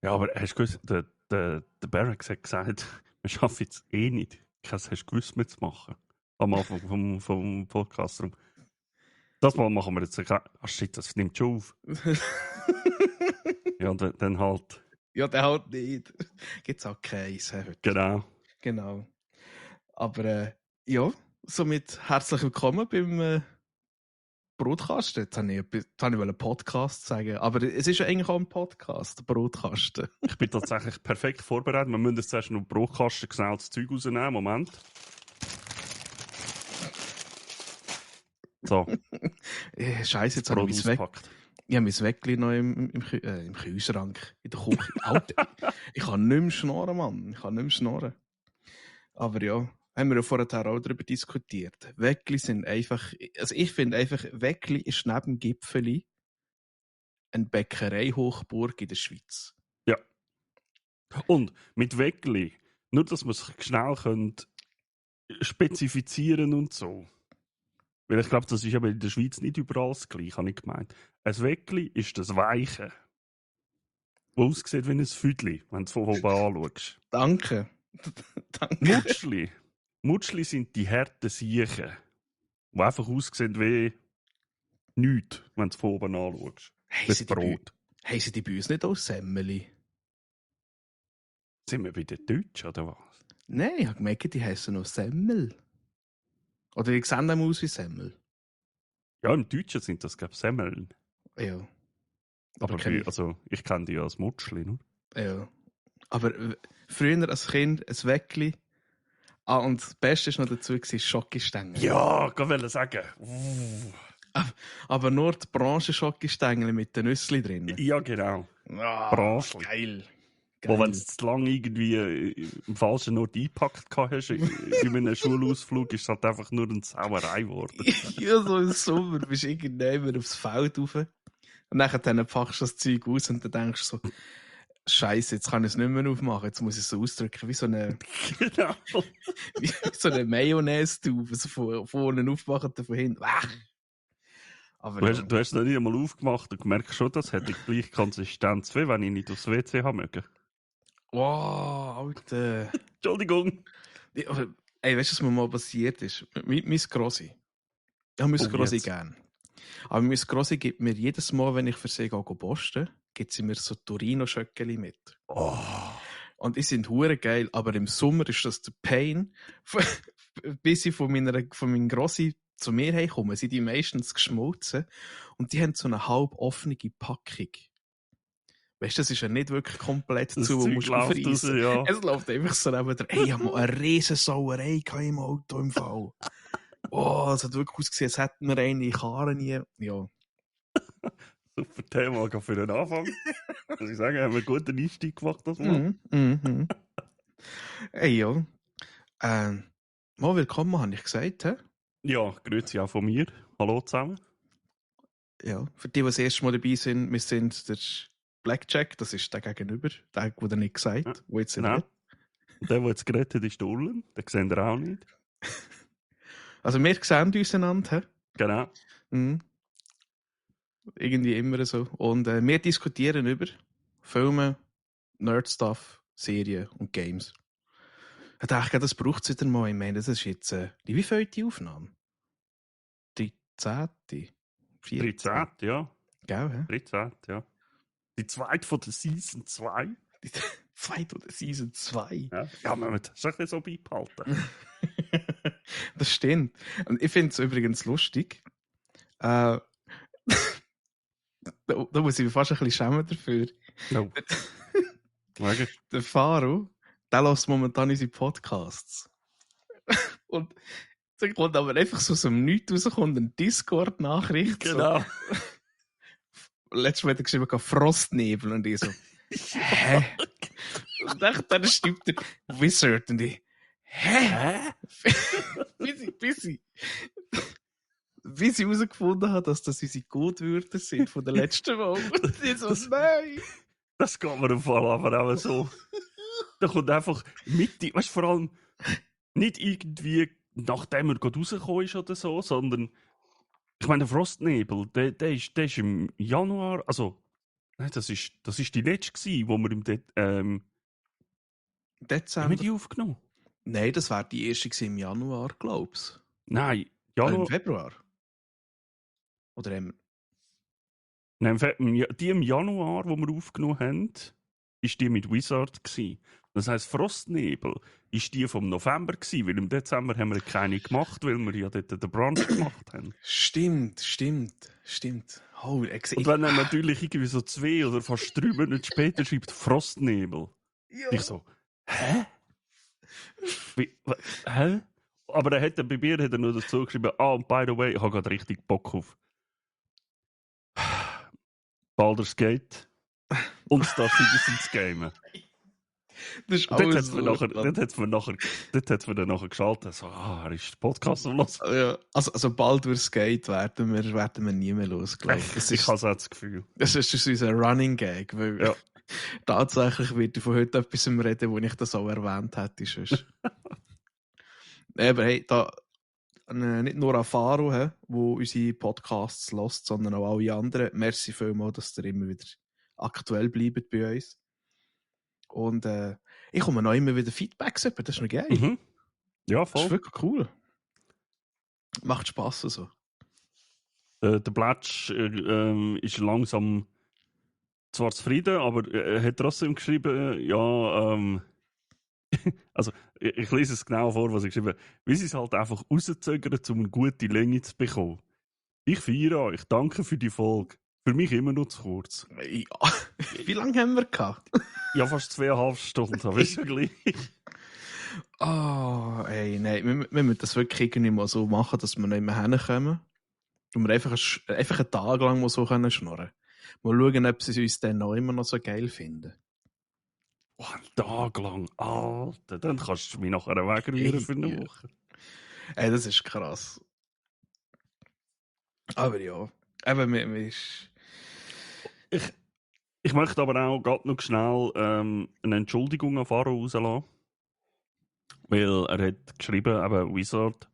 Ja, aber hast du gewusst, der Barracks hat gesagt, wir schaffen jetzt eh nicht, hast du gewusst mitzumachen. Am Anfang vom Podcast. Das Mal machen wir jetzt. Ach shit, das nimmt schon auf. Ja, und dann halt. Ja, der halt nicht. Gibt's auch keins heute. Genau. Genau. Aber ja, somit herzlich willkommen beim Brotkasten. Jetzt wollte ich einen Podcast sagen, aber es ist ja eigentlich auch ein Podcast, der Brotkasten. Ich bin tatsächlich perfekt vorbereitet. Wir müssen jetzt zuerst noch Brotkasten schnell das Zeug rausnehmen. Moment. So. Scheiße, jetzt habe ich mein Weckli noch im Kühlschrank, in der Küche. Alter, ich kann nicht mehr schnurren, Mann. Ich kann nicht mehr schnurren. Aber ja, haben wir ja vorher auch darüber diskutiert. Weckli sind einfach, also ich finde einfach, Weckli ist neben Gipfeli eine Bäckerei-Hochburg in der Schweiz. Ja. Und mit Weckli, nur dass man es schnell spezifizieren und so. Weil ich glaube, das ist aber in der Schweiz nicht überall das Gleiche, habe ich gemeint. Ein Weckli ist das Weiche, das aussieht wie ein Füdli, wenn du es von oben anschaust. Danke. Danke. Mutschli sind die harten Siechen, die einfach aussehen wie nichts, wenn du es von oben anschaust. Das Brot. Heissen die bei uns nicht aus Semmeli? Sind wir bei den Deutschen, oder was? Nein, ich habe gemerkt, die heissen noch Semmel. Oder die sehen auch aus wie Semmel. Ja, im Deutschen sind das, glaube ich, Semmeln. Ja. Aber ich kenne die als Mutschli, ne? Ja. Aber früher als Kind ein Weckli. Und das Beste war noch dazu Schokistängel. Ja, ich wollte sagen. Aber nur die Branchenschokostängeln mit den Nüssli drin. Ja, genau. Branche. Geil. Wo, wenn du zu lange irgendwie im falschen Ort eingepackt hast, bei einem Schulausflug, ist es halt einfach nur eine Sauerei geworden. Ja, so im Sommer bist du irgendwann aufs Feld rauf. Und dann packst du das Zeug aus und dann denkst du so, Scheiße, jetzt kann ich es nicht mehr aufmachen, jetzt muss ich es so ausdrücken, wie so eine, Genau. wie so eine Mayonnaise-Tube, so von vorne aufmachen und von hinten. Aber Du hast es noch nie einmal aufgemacht und gemerkt schon, das hat die gleiche Konsistenz, wie wenn ich nicht aufs WC haben möge. Wow, Alter. Entschuldigung. Ey, weißt du, was mir mal passiert ist? Mein Grossi. Ich habe mein Grossi gern. Aber mein Grossi gibt mir jedes Mal, wenn ich für sie posten, gibt sie mir so Torino-Schöckeli mit. Oh. Und die sind hure geil, aber im Sommer ist das der Pain. Bis ich von meinem Grossi zu mir herkomme, sind die meistens geschmolzen und die haben so eine halb offene Packung. Weißt du, das ist ja nicht wirklich komplett das zu, wo musst du aufreißen. Ja. Es läuft einfach so neben der, ey, ich habe mal eine riesen Sauerei im Auto im Fall. Oh, es hat wirklich ausgesehen, als hätten wir eine Karre nie. Ja. Super Thema für den Anfang. Muss ich sagen, haben wir einen guten Einstieg gemacht das Mal. Ey, ja. Mal willkommen, habe ich gesagt, hä? Ja, grüezi auch von mir. Hallo zusammen. Ja, für die das erste Mal dabei sind, wir sind der Blackjack, das ist der Gegenüber, der nicht gesagt hat, der jetzt nicht. Der jetzt geredet hat, ist der Ullen. Den sehen wir auch nicht. Also wir sehen uns einander. Genau. Mhm. Irgendwie immer so. Und wir diskutieren über Filme, Nerd-Stuff, Serien und Games. Ich dachte, das braucht es wieder mal. Ich meine, das ist jetzt... wie viel die Aufnahme? 13. 13, ja. Gell, hä? 13, ja. Die zweite von der Season 2. Die zweite von der Season 2? Ja, man muss das ein bisschen so beibehalten. Das stimmt. Und ich finde es übrigens lustig. Da muss ich mich fast ein bisschen schämen dafür. No. Der Faro, der hört momentan unsere Podcasts. Und da kommt aber einfach so aus dem Nichts rauskommt eine Discord-Nachricht. Genau. So. Letztes Mal hat er geschrieben, Frostnebel. Und ich so, hä? Und dann schreibt er Wizard. Und ich, hä? Bis ich herausgefunden habe, dass das unsere Codewörter sind von der letzten Woche. Und ich so, nein. Das geht mir im Fall aber auch so. Da kommt einfach Mitte, weißt du, vor allem nicht irgendwie, nachdem er gerade rausgekommen ist oder so, sondern ich meine, der Frostnebel, der ist im Januar, also Nein, das ist die letzte gewesen, wo wir haben Dezember? wir die aufgenommen? Nein, das war die erste im Januar, glaub's. Nein, Im Januar. Februar? Oder haben wir... Nein, die im Januar, die wir aufgenommen haben, ist die mit Wizard gewesen. Das heisst, Frostnebel ist die vom November gewesen, weil im Dezember haben wir keine gemacht, weil wir ja dort den Brunch gemacht haben. Stimmt. Oh, Und wenn dann natürlich irgendwie so 2 oder fast 3 Monate später schreibt Frostnebel. Ja. Ich so, hä? Hä? Aber bei mir hat er nur dazu geschrieben, und by the way, ich habe gerade richtig Bock auf Baldur's Gate und Star Citizens gamen. Das ist Dort alles hat es so. mir dann nachher geschaltet. So, er ist der Podcast am Hören. Ja, also bald durchs Gate werden wir nie mehr los, glaube ich. Ich habe so das Gefühl. Das ist unser Running Gag, weil Ja. tatsächlich wird ich von heute etwas reden, wo ich das auch erwähnt hätte. Sonst. Aber hey, da nicht nur an Faro, der unsere Podcasts hört, sondern auch alle anderen. Merci vielmals, dass ihr immer wieder aktuell bleibt bei uns. Und ich komme noch immer wieder Feedbacks über, das ist noch geil. Mhm. Ja, Das ist voll. wirklich cool. Macht Spass so. Der Blatsch ist langsam zwar zufrieden, aber er hat trotzdem geschrieben, also ich lese es genau vor, was er geschrieben hat. Wie sie es halt einfach rauszögern, um eine gute Länge zu bekommen. Ich feiere euch, danke für die Folge. Für mich immer noch zu kurz. Ja. Wie lange haben wir gehabt? Ja, fast 2,5 Stunden, aber ist ja gleich. Oh, ey, nein, wir müssen das wirklich irgendwie mal so machen, dass wir nicht mehr hinkommen. Und wir einfach einen Tag lang mal so schnurren können. Mal schauen, ob sie uns dann noch immer noch so geil finden. Oh, einen Tag lang, Alter, dann kannst du mich nachher wegrühren für eine Woche. Ey, das ist krass. Aber ja, eben, Ich möchte aber auch gerade noch schnell eine Entschuldigung an Faro rauslassen. Weil er hat geschrieben, eben Wizard.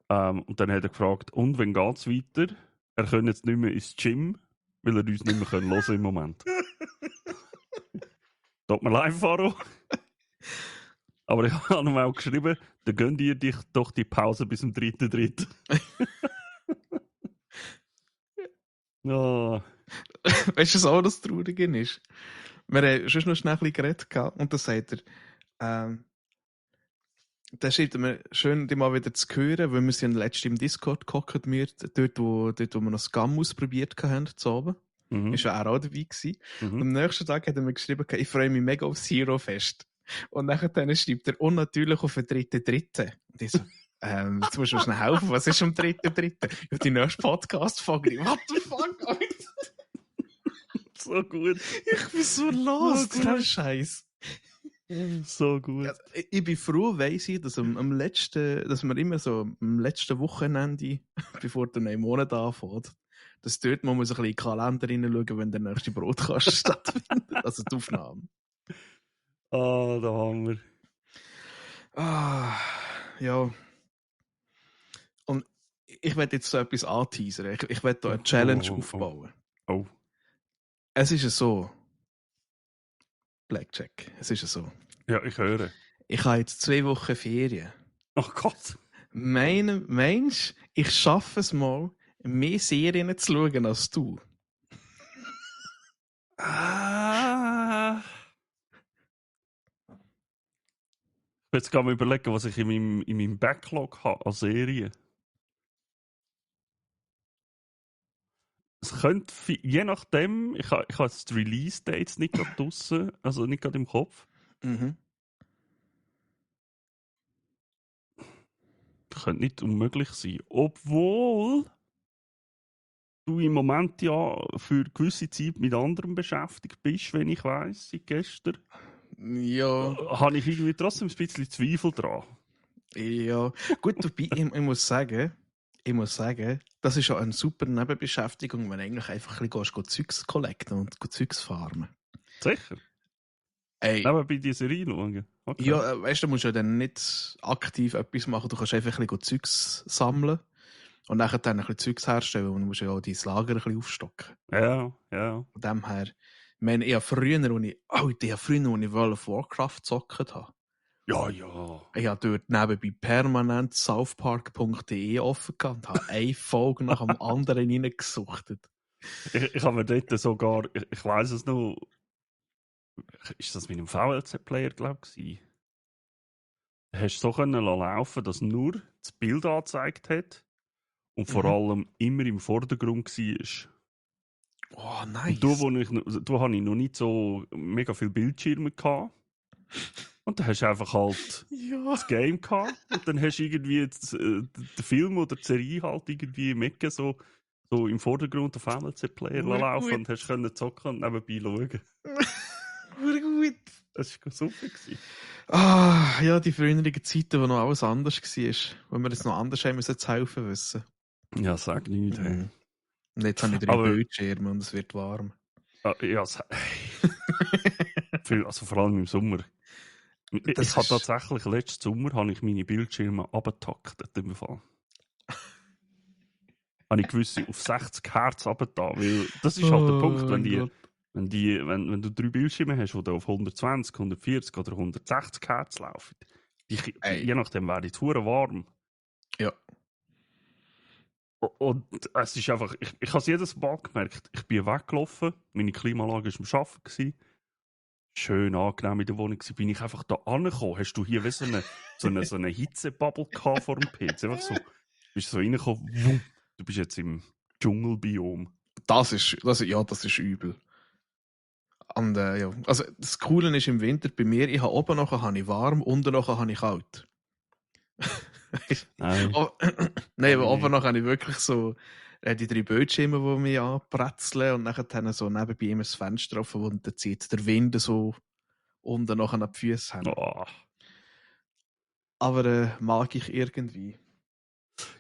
Und dann hat er gefragt, und wenn geht's weiter? Er kann jetzt nicht mehr ins Gym, weil er uns nicht mehr hören kann im Moment. Tut mir leid, Faro. Aber ich habe ihm auch geschrieben, dann gönnt ihr dich doch die Pause bis zum 3.3. Ja. Weißt du, was auch das Traurige ist? Wir haben schon noch schnell ein bisschen geredet gehabt, und dann sagt er, dann schreibt er mir, schön, dich mal wieder zu hören, weil wir sind letztens im Discord gehockt, dort, wo wir noch Scam ausprobiert haben, zu oben. Ist ja auch dabei gewesen. Und am nächsten Tag hat er mir geschrieben, ich freue mich mega auf Zero Fest. Und nachher schreibt er unnatürlich auf den 3.3. Und ich so, jetzt musst du mir schnell helfen, was ist am 3.3.? Ja, die nächste Podcast-Folge. What the fuck, Alter? So gut. Ich bin so lost, so der Scheiß. So gut. Ja, ich bin froh, weiss ich, dass dass wir immer so am letzten Wochenende, bevor der neue Monat anfängt, dass dort man muss ein bisschen in den Kalender hineinschauen, wenn der nächste Broadcast stattfindet. Also die Aufnahme. Da haben wir. Ja. Und ich werde jetzt so etwas anteasern. Ich werde da eine Challenge aufbauen. Oh. Es ist so. Blackjack, es ist so. Ja, ich höre. Ich habe jetzt 2 Wochen Ferien. Ach Gott. Mensch, ich schaffe es mal, mehr Serien zu schauen als du. Ich will jetzt gerade mal überlegen, was ich in meinem Backlog habe an Serien. Es könnte, je nachdem, ich habe jetzt die Release-Dates nicht gerade draussen, also nicht gerade im Kopf. Mhm. Könnte nicht unmöglich sein. Obwohl du im Moment ja für eine gewisse Zeit mit anderem beschäftigt bist, wenn ich weiss, seit gestern. Ja. Habe ich irgendwie trotzdem ein bisschen Zweifel dran. Ja. Gut, ich muss sagen, das ist ja eine super Nebenbeschäftigung, wenn du eigentlich einfach ein bisschen Zeugs collecten und Zeugs farmen. Sicher? Ey. Aber bei dieser Serie schauen. Okay. Ja, weißt du, musst ja dann nicht aktiv etwas machen, du kannst einfach ein bisschen Zeugs sammeln Und dann ein bisschen Zeugs herstellen und du musst ja auch dein Lager ein bisschen aufstocken. Ja. Von dem her, ich meine, ich habe früher, als ich World of Warcraft gezockt habe, Ja. ich habe dort nebenbei permanent southpark.de offen gehabt und habe eine Folge nach dem anderen reingesuchtet. Ich habe mir dort sogar, ich weiss es noch, ist das mit einem VLC-Player, glaube ich, da hast du so können laufen, dass nur das Bild angezeigt hat und vor allem immer im Vordergrund war. Oh, Und nice. da hatte ich noch nicht so mega viele Bildschirme gehabt. Und dann hast du einfach halt das Game gehabt und dann hast du irgendwie den Film oder die Serie halt irgendwie im Ecken so im Vordergrund auf MLC-Player laufen und hast können zocken und nebenbei schauen. Gut. Das war super. Ah, ja, die früheren Zeiten, wo noch alles anders war. Wo wir jetzt noch anders haben müssen zu helfen wissen. Ja, sag nicht. Hey. Und jetzt habe ich 3 Bildschirme und es wird warm. Ja, also vor allem im Sommer. Ich habe tatsächlich letzten Sommer meine Bildschirme abgetaktet im Fall. Habe ich gewusst, auf 60 Hertz runtergetan, weil das ist halt der Punkt, wenn du 3 Bildschirme hast, die auf 120, 140 oder 160 Hertz laufen, je nachdem wäre die Tour warm. Ja. Und es ist einfach, ich habe es jedes Mal gemerkt, ich bin weggelaufen, meine Klimaanlage war am Arbeiten gewesen, schön angenehm in der Wohnung gewesen, bin ich einfach da angekommen. Hast du hier wie so eine Hitzebubble gehabt vor dem PC? Einfach so, bist so reingekommen, wumm, du bist jetzt im Dschungelbiom. Das ist übel. Und, ja. Also, das Coole ist im Winter bei mir, ich habe oben noch habe ich warm, unten noch habe ich kalt. Nein. Nein, aber oben noch habe ich wirklich so die 3 Bildschirme, die mich anbretzeln und nachher so nebenbei immer das Fenster offen und dann zieht der Wind so unten noch an die Füße hin. Oh. Aber mag ich irgendwie.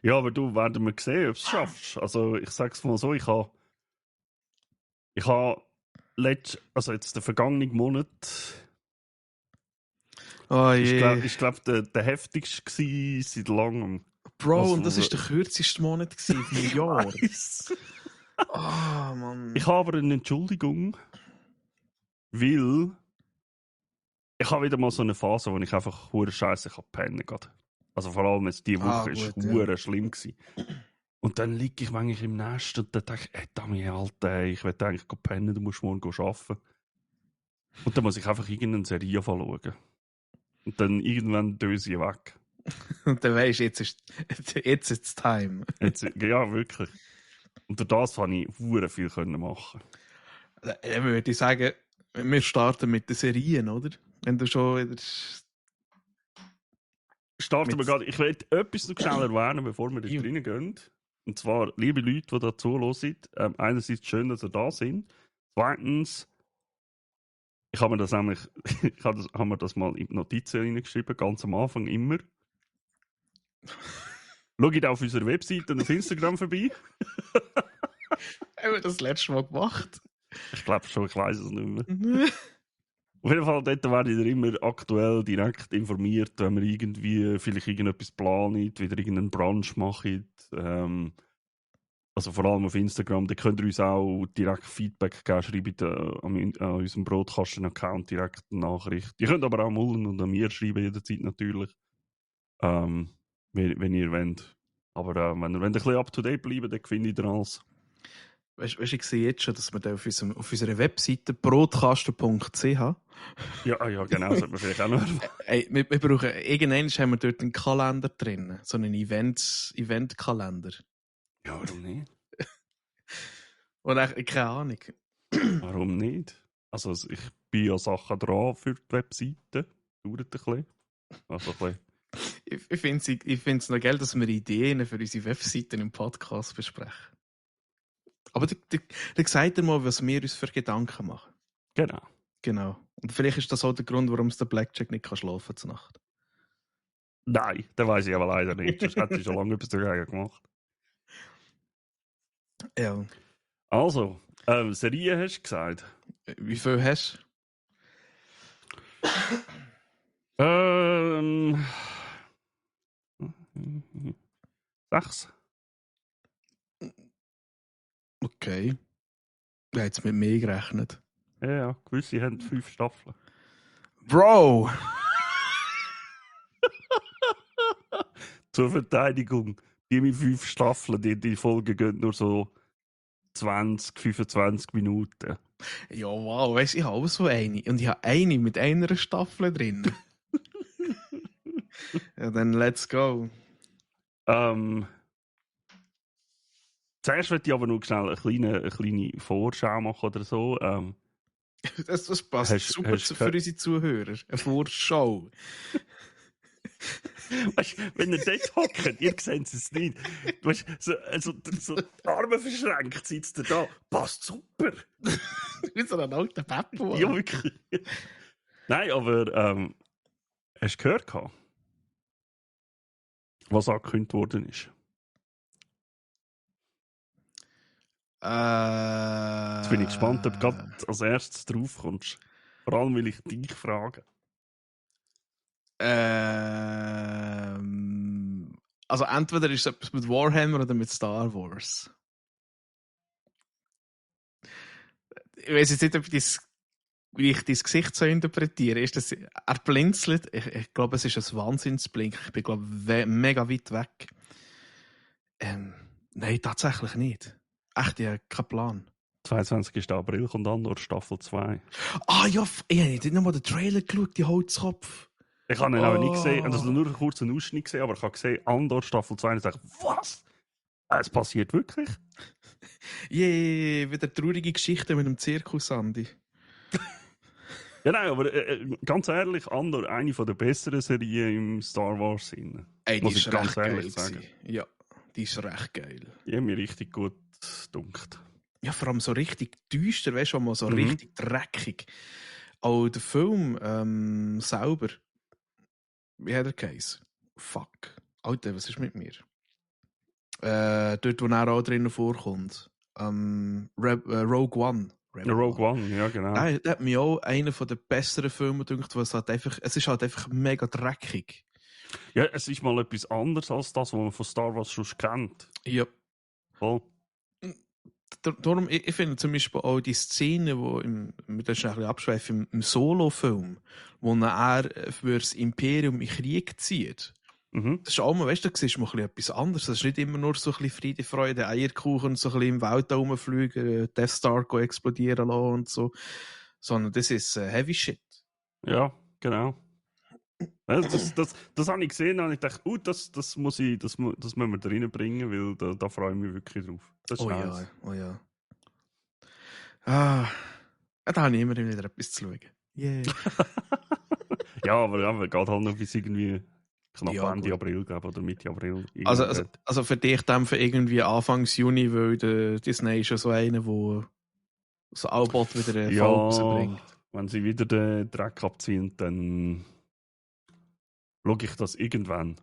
Ja, aber du, werden wir sehen, ob du es schaffst. Also, ich sag's mal so, ich habe also jetzt den vergangenen Monat, Oh je. ich glaube, der heftigste war seit langem. Bro, und das war der kürzeste Monat im Jahr. Oh, Mann. Ich habe aber eine Entschuldigung, weil ich habe wieder mal so eine Phase, wo ich einfach hure Scheiße pennen kann. Also vor allem jetzt diese Woche ist hure schlimm gewesen. Und dann liege ich manchmal im Nest und dann denke ich, Dami, Alter, ich will eigentlich pennen, du musst morgen arbeiten. Und dann muss ich einfach irgendeine Serie schauen. Und dann irgendwann döse ich weg. Und dann weisst du, jetzt ist time. Ja, wirklich. Und durch das konnte ich hure viel machen. Dann würde ich sagen, wir starten mit den Serien, oder? Wenn du schon wieder... Starten wir gerade. Ich will etwas noch schnell erwähnen, bevor wir da drinnen gehen. Und zwar, liebe Leute, die da zuhören, einerseits schön, dass ihr da sind. Zweitens, ich habe mir das nämlich, habe mir das mal in die Notizen reingeschrieben, ganz am Anfang immer. Schaut auf unserer Webseite und auf Instagram vorbei. Haben wir das letzte Mal gemacht? Ich glaube schon, ich weiß es nicht mehr. Auf jeden Fall, dort werde ich immer aktuell direkt informiert, wenn wir irgendwie vielleicht irgendetwas planen, wieder irgendeinen Brunch machen. Also vor allem auf Instagram, da könnt ihr uns auch direkt Feedback geben, schreibt an unserem Brotkasten-Account direkt eine Nachricht. Ihr könnt aber auch Mullen und an mir schreiben, jederzeit natürlich. Wenn ihr wollt. Aber wenn ihr ein bisschen up-to-date bleibt, dann findet ihr alles. Weißt du, ich sehe jetzt schon, dass wir da auf unserer Webseite brotkasten.ch ja, genau, das sollte man vielleicht auch noch wir brauchen, irgendwann haben wir dort einen Kalender drin, so einen Event-Kalender. Ja, warum nicht? Und keine Ahnung. Warum nicht? Also ich bin ja Sachen dran für die Webseite. Dauert ein bisschen. Also ein bisschen. Ich finde es noch geil, dass wir Ideen für unsere Webseiten im Podcast besprechen. Aber dann sagt ihr mal, was wir uns für Gedanken machen. Genau. Und vielleicht ist das auch der Grund, warum es der Blackjack nicht schlafen kann zur Nacht. Nein, das weiß ich aber leider nicht. Sonst hätte ich schon lange etwas dagegen gemacht. Ja. Also, Serien hast du gesagt? Wie viel hast du? 6. Okay. Ich hätte jetzt mit mir gerechnet. Ja, gewisse haben 5 Staffeln. Bro! Zur Verteidigung, die mit 5 Staffeln, die Folgen gehen nur so 20, 25 Minuten. Ja, wow, weißt du, ich habe auch so eine. Und ich habe eine mit einer Staffel drin. Ja, dann let's go. Zuerst möchte ich aber noch schnell eine kleine Vorschau machen oder so. Das passt super für unsere Zuhörer. Eine Vorschau. Weißt du, wenn ihr dort hockt, ihr seht es nicht. Du weißt, so die Arme verschränkt sitzt ihr da. Passt super. Wie so ein alter Peppo. Ja, wirklich. Nein, aber hast du gehört, was angekündigt worden ist? Jetzt bin ich gespannt, ob du gerade als erstes drauf kommst. Vor allem will ich dich fragen. Also entweder ist es etwas mit Warhammer oder mit Star Wars. Ich weiß jetzt nicht, ob wie ich dein Gesicht so interpretiere. Ist das, er blinzelt. Ich glaube, es ist ein Wahnsinnsblink. Ich bin, glaube ich, mega weit weg. Nein, tatsächlich nicht. Echt, ich habe keinen Plan. 22. April kommt Andor Staffel 2. Ah ja, ich habe nicht nochmal den Trailer geschaut, die Holzkopf. Ich habe ihn aber nicht gesehen, also nur einen kurzen Ausschnitt gesehen, aber ich habe gesehen, Andor Staffel 2 und ich dachte, was? Es passiert wirklich? Wieder traurige Geschichte mit dem Zirkus, Andi. Ja, nein, aber ganz ehrlich, Andor, eine der besseren Serien im Star Wars-Sinn. Muss ich ganz ehrlich sagen. Ja, die ist recht geil. Die haben mir richtig gut gedunkt. Ja, vor allem so richtig düster, weißt du, mal so richtig dreckig. Auch der Film selber. Wie hat er geheißen? Fuck. Alter, was ist mit mir? Dort, wo er auch drinnen vorkommt. Rogue One. Rogue One, ja, genau. Der hat mir auch einer der besseren Filme gedacht, weil es ist halt einfach mega dreckig. Ja, es ist mal etwas anderes als das, was man von Star Wars schon kennt. Ja. Voll. Darum, ich finde zum Beispiel auch die Szene, wo wir das schnell abschweifen, im Solo-Film, wo er für das Imperium in Krieg zieht. Mhm. Das ist auch mal, weißt du, da siehst du mal etwas anderes. Das ist nicht immer nur so ein bisschen Friede, Freude, Eierkuchen, so ein bisschen im Weltall rumfliegen, Death Star explodieren lassen und so. Sondern das ist Heavy Shit. Ja, genau. Das habe ich gesehen und ich dachte, das müssen wir da reinbringen, weil da freue ich mich wirklich drauf. Das ist nice. Oh ja. Da habe ich immer wieder etwas zu schauen. Yeah. Ja, aber geht halt noch bis irgendwie knapp Ende April, glaube ich, oder Mitte April. Also für dich dann für irgendwie Anfangs Juni, weil der Disney ist ja so einer, der so Albot wieder eine Folge rausbringt. Wenn sie wieder den Dreck abziehen, dann schaue ich das irgendwann,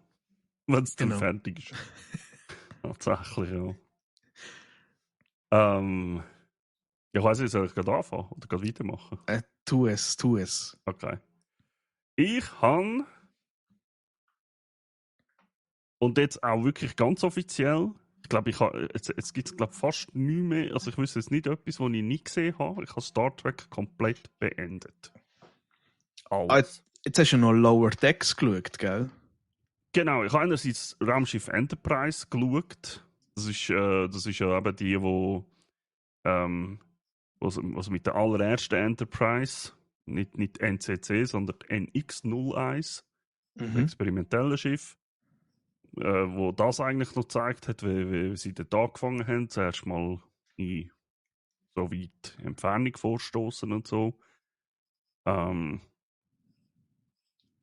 wenn es dann fertig ist. Tatsächlich, ja. Ich weiss nicht, soll ich gerade anfangen oder gerade weitermachen? Tu es. Okay. Ich habe und jetzt auch wirklich ganz offiziell, ich glaube, jetzt gibt es fast nichts mehr, also ich wüsste jetzt nicht etwas, was ich nicht gesehen habe. Ich habe Star Trek komplett beendet. Alles. Jetzt hast du noch Lower Decks geschaut, gell? Genau, ich habe einerseits Raumschiff Enterprise geschaut. Das ist ja eben die, was mit der allerersten Enterprise, nicht NCC, sondern NX-01, das experimentelle Schiff, wo das eigentlich noch gezeigt hat, wie sie dort angefangen haben, zuerst mal in so weit Entfernung vorstoßen und so.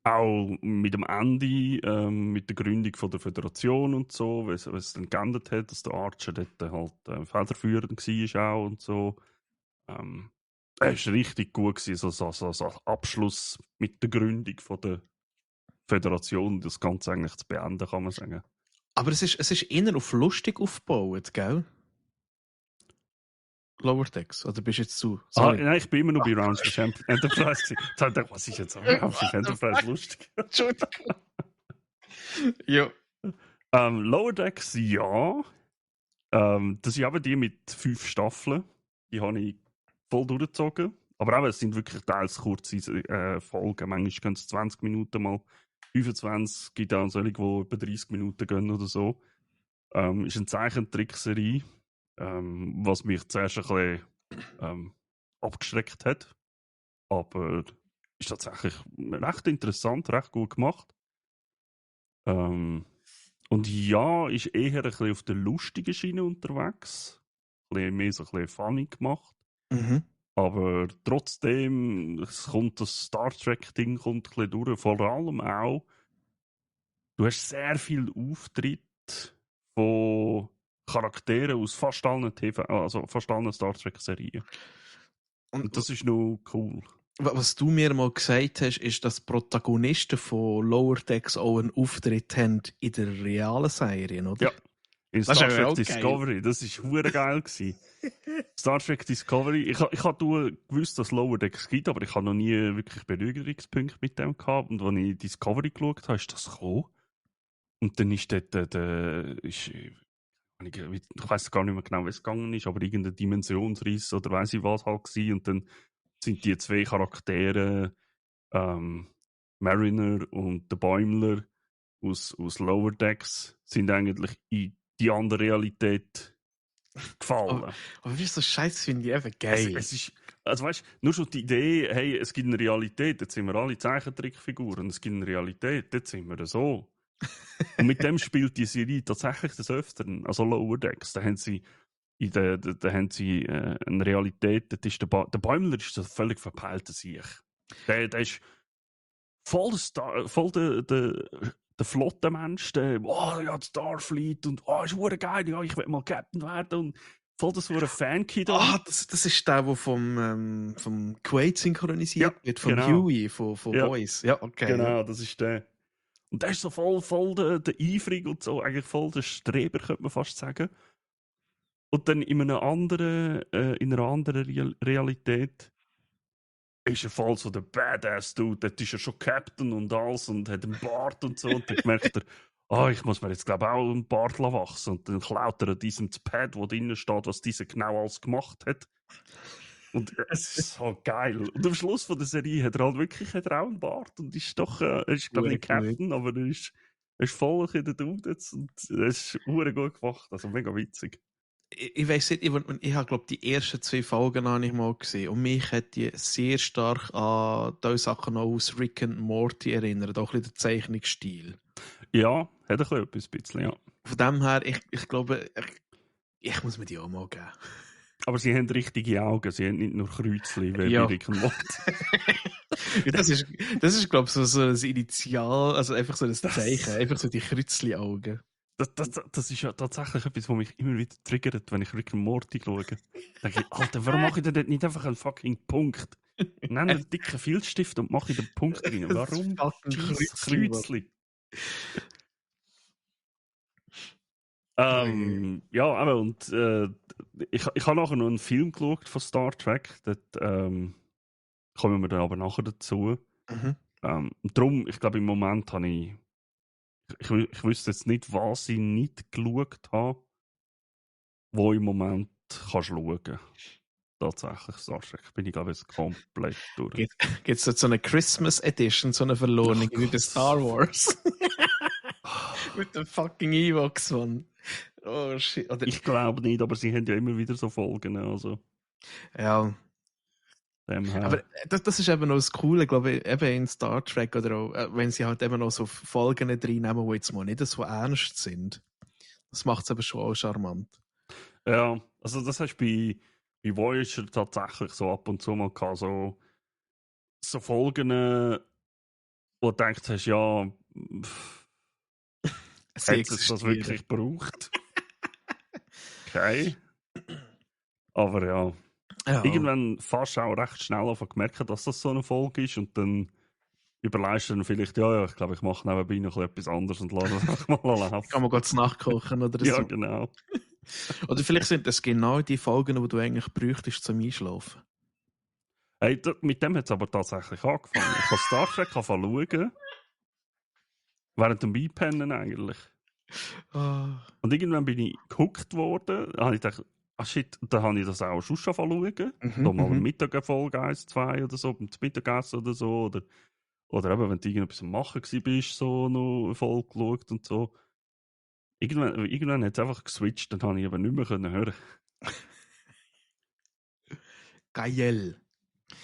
Auch mit dem Ende, mit der Gründung von der Föderation und so, was es dann geändert hat, dass der Archer dort halt federführend war auch und so. Es war richtig gut gewesen, so Abschluss mit der Gründung von der Föderation, das Ganze eigentlich zu beenden, kann man sagen. Aber es ist eher auf lustig aufgebaut, gell? Lower Decks, oder bist du jetzt zu? Nein, ich bin immer noch bei Raumschiff Enterprise. Jetzt habe ich gedacht, was ist jetzt Raumschiff Enterprise lustig? Entschuldigung. Ja. Lower Decks, ja. Das sind eben die mit 5 Staffeln. Die habe ich voll durchgezogen. Aber auch, es sind wirklich teils kurze Folgen. Manchmal gehen es 20 Minuten, mal 25. Es gibt auch solche, die über 30 Minuten gehen oder so. Ist eine Zeichentrickserie, was mich zuerst ein bisschen abgeschreckt hat. Aber ist tatsächlich recht interessant, recht gut gemacht. Und ja, ist eher ein bisschen auf der lustigen Schiene unterwegs. Ein bisschen mehr so ein bisschen funny gemacht. Mhm. Aber trotzdem, das Star Trek-Ding kommt ein bisschen durch. Vor allem auch, du hast sehr viel Auftritt von Charakteren aus fast allen also fast allen Star Trek-Serien. Und das ist noch cool. Was du mir mal gesagt hast, ist, dass Protagonisten von Lower Decks auch einen Auftritt haben in der realen Serie, oder? Ja, in Das Star ist Trek auch Discovery. geil. Das war hure geil. Star Trek Discovery. Ich habe gewusst, dass es Lower Decks gibt, aber ich habe noch nie wirklich Berührungspunkte mit dem gehabt. Und als ich Discovery geschaut habe, ist das gekommen. Und dann ist dort ich weiß gar nicht mehr genau, wie es gegangen ist, aber irgendein Dimensionsriss oder weiss ich was halt gewesen. Und dann sind die 2 Charaktere, Mariner und der Bäumler aus Lower Decks, sind eigentlich in die andere Realität gefallen. Aber wie so Scheiß finde ich eben geil. Es ist, also weißt, nur schon die Idee, hey, es gibt eine Realität, jetzt sind wir alle Zeichentrickfiguren, es gibt eine Realität, jetzt sind wir so. Und mit dem spielt die Serie tatsächlich des Öfteren, also Lower Decks, da haben sie eine Realität, das ist der Bäumler ist so völlig verpeilter Sieg. Der ist voll der flotte Mensch, ja, die Starfleet und ist verdammt geil, ja, ich will mal Captain werden und voll das ein Fan-Kid. Das ist der, der vom Quaid synchronisiert wird, vom genau. Huey, von Boys. Ja, okay. Genau, Ja. das ist der. Und der ist so voll der Eifrig und so, eigentlich voll der Streber, könnte man fast sagen. Und dann in einer anderen Realität ist er voll so der Badass-Dude. Dort ist er schon Captain und alles und hat einen Bart und so. Und dann merkt er, ich muss mir jetzt, glaube ich, auch einen Bart wachsen. Und dann klaut er an diesem Pad, wo drinnen steht, was dieser genau alles gemacht hat. Und es ist so geil. Und am Schluss von der Serie hat er halt wirklich auch einen Bart und ist doch, er ist, glaube ich, nicht Captain, aber er ist voll in der Dude jetzt und es ist verdammt gut gemacht. Also mega witzig. Ich weiss nicht, ich habe, glaube die ersten 2 Folgen habe ich mal gesehen und mich hat die sehr stark an die Sachen aus Rick and Morty erinnert, auch ein bisschen der Zeichnungsstil. Ja, hat ein bisschen, ja. Von dem her, ich glaube, ich muss mir die auch mal geben. Aber sie haben richtige Augen, sie haben nicht nur Kreuzchen wie bei Rick and Morty. Das ist, glaube ich, so ein Initial, also einfach so ein Zeichen, einfach so die Kreuzli-Augen. Das ist ja tatsächlich etwas, was mich immer wieder triggert, wenn ich Rick and Morty schaue. Denke ich, Alter, warum mache ich denn dort nicht einfach einen fucking Punkt? Nehme einen dicken Filzstift und mache den Punkt rein. Warum Kreuzli? Ja, aber und ich habe nachher noch einen Film geschaut von Star Trek. Dort kommen wir dann aber nachher dazu. Mhm. Darum, ich glaube, im Moment habe ich wüsste jetzt nicht, was ich nicht geschaut habe, wo im Moment kannst schauen. Tatsächlich, Star Trek bin ich, glaube ich, jetzt komplett durch. Gibt es so eine Christmas Edition, so eine Verlohnung wie bei Star Wars? Mit dem fucking Ewoks, Mann. Oh shit. Oder ich glaube nicht, aber sie haben ja immer wieder so Folgen. Also. Ja. Aber das ist eben noch das Coole, glaube ich, eben in Star Trek oder auch, wenn sie halt eben noch so Folgen reinnehmen, die jetzt mal nicht so ernst sind. Das macht es aber schon auch charmant. Ja, also das hast du bei Voyager tatsächlich so ab und zu mal gehabt, so Folgen, wo du denkst hast, ja, hat es das wirklich gebraucht? Okay. Aber ja. Irgendwann fast auch recht schnell gemerkt, dass das so eine Folge ist und dann überlegst du dann vielleicht, ja, ich glaube, ich mache nebenbei noch etwas anderes und lasse es einfach mal laufen. Kann man kurz nachkochen oder so. Ja, genau. Oder vielleicht sind das genau die Folgen, die du eigentlich bräuchtest zum Einschlafen. Hey, mit dem hat es aber tatsächlich angefangen. Ich habe Star Trek schauen, während dem Einpennen eigentlich. Und irgendwann bin ich gehuckt worden. Da habe ich gedacht, shit, da habe ich das auch schon schauen. Da mal am Mittag eine Folge 1, 2 oder so, beim Mittagessen oder so. Oder eben, wenn du irgendetwas am Machen bist, so noch eine Folge geschaut und so. Irgendwann hat es einfach geswitcht, dann habe ich aber nicht mehr hören. Geil.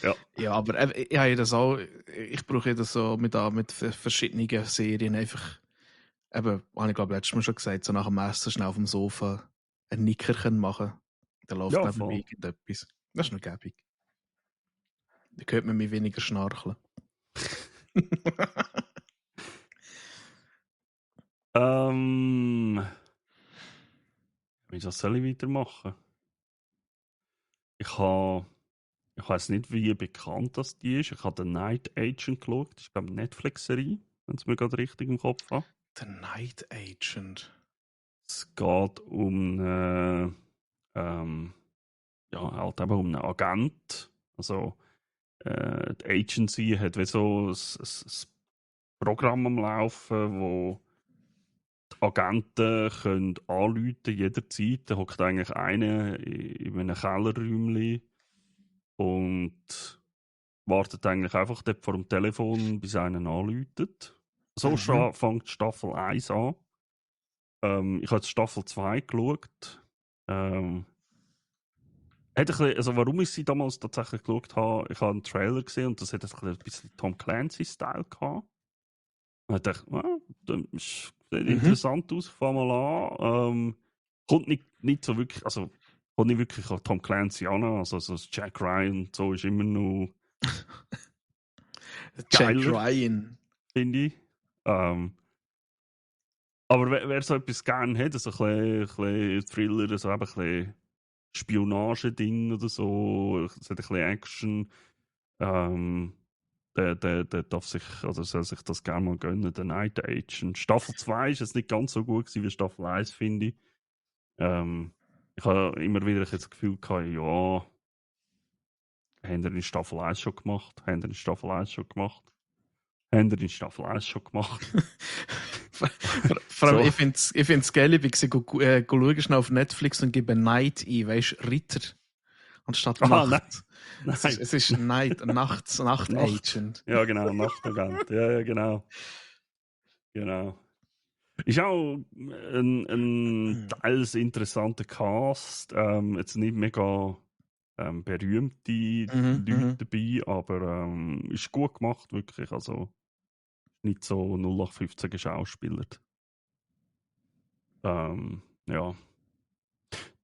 Ja. Ja, aber ich habe das auch, ich brauche das so mit verschiedenen Serien einfach, eben, habe ich glaube letztes Mal schon gesagt, so nach dem Essen schnell auf dem Sofa ein Nickerchen machen. Da läuft neben mir irgendetwas. Das ist noch gäbig. Da hört man mich weniger schnarchen. Wie soll ich weitermachen? Ich weiß nicht, wie bekannt das die ist. Ich habe The Night Agent geschaut. Das ist, glaube ich, eine Netflix-Serie, wenn es mir gerade richtig im Kopf hat. The Night Agent. Es geht um halt eben um einen Agent. Also, die Agency hat wie so ein Programm am Laufen, wo die Agenten können anrufen jederzeit. Da hockt eigentlich einer in einem Kellerräumchen und wartet eigentlich einfach dort vor dem Telefon, bis einer anruft. So schon fängt Staffel 1 an. Ich habe jetzt Staffel 2 geschaut. Also warum ich sie damals tatsächlich geschaut habe, ich habe einen Trailer gesehen und das hat ein bisschen Tom Clancy-Style gehabt. Und ich dachte, das sieht interessant aus, fange mal an. Kommt nicht so wirklich, also kommt nicht wirklich an Tom Clancy an, also so Jack Ryan und so ist immer noch Jack Ryan, finde ich. Aber wer so etwas gerne hat, so ein bisschen Thriller, so ein bisschen Spionage-Ding oder so, es hat ein bisschen Action, der darf sich, oder soll sich das gerne mal gönnen, der Night Agent. Staffel 2 ist jetzt nicht ganz so gut gewesen wie Staffel 1, finde ich. Ich habe immer wieder das Gefühl gehabt, ja, haben wir in Staffel 1 schon gemacht? Haben wir in Staffel 1 schon gemacht? Haben wir in Staffel 1 schon gemacht? Vor allem, ich finde es geil, ich schaue schnell auf Netflix und gebe Night ein, weißt du, Ritter. Anstatt Nacht. Es ist Night, Nacht-Agent. Ja, genau, Nachtagent. Ja, genau. Ist auch ein teils interessanter Cast. Jetzt nicht mega berühmte Leute dabei, aber ist gut gemacht, wirklich. Also nicht so 0815 geschauspielert. Ja.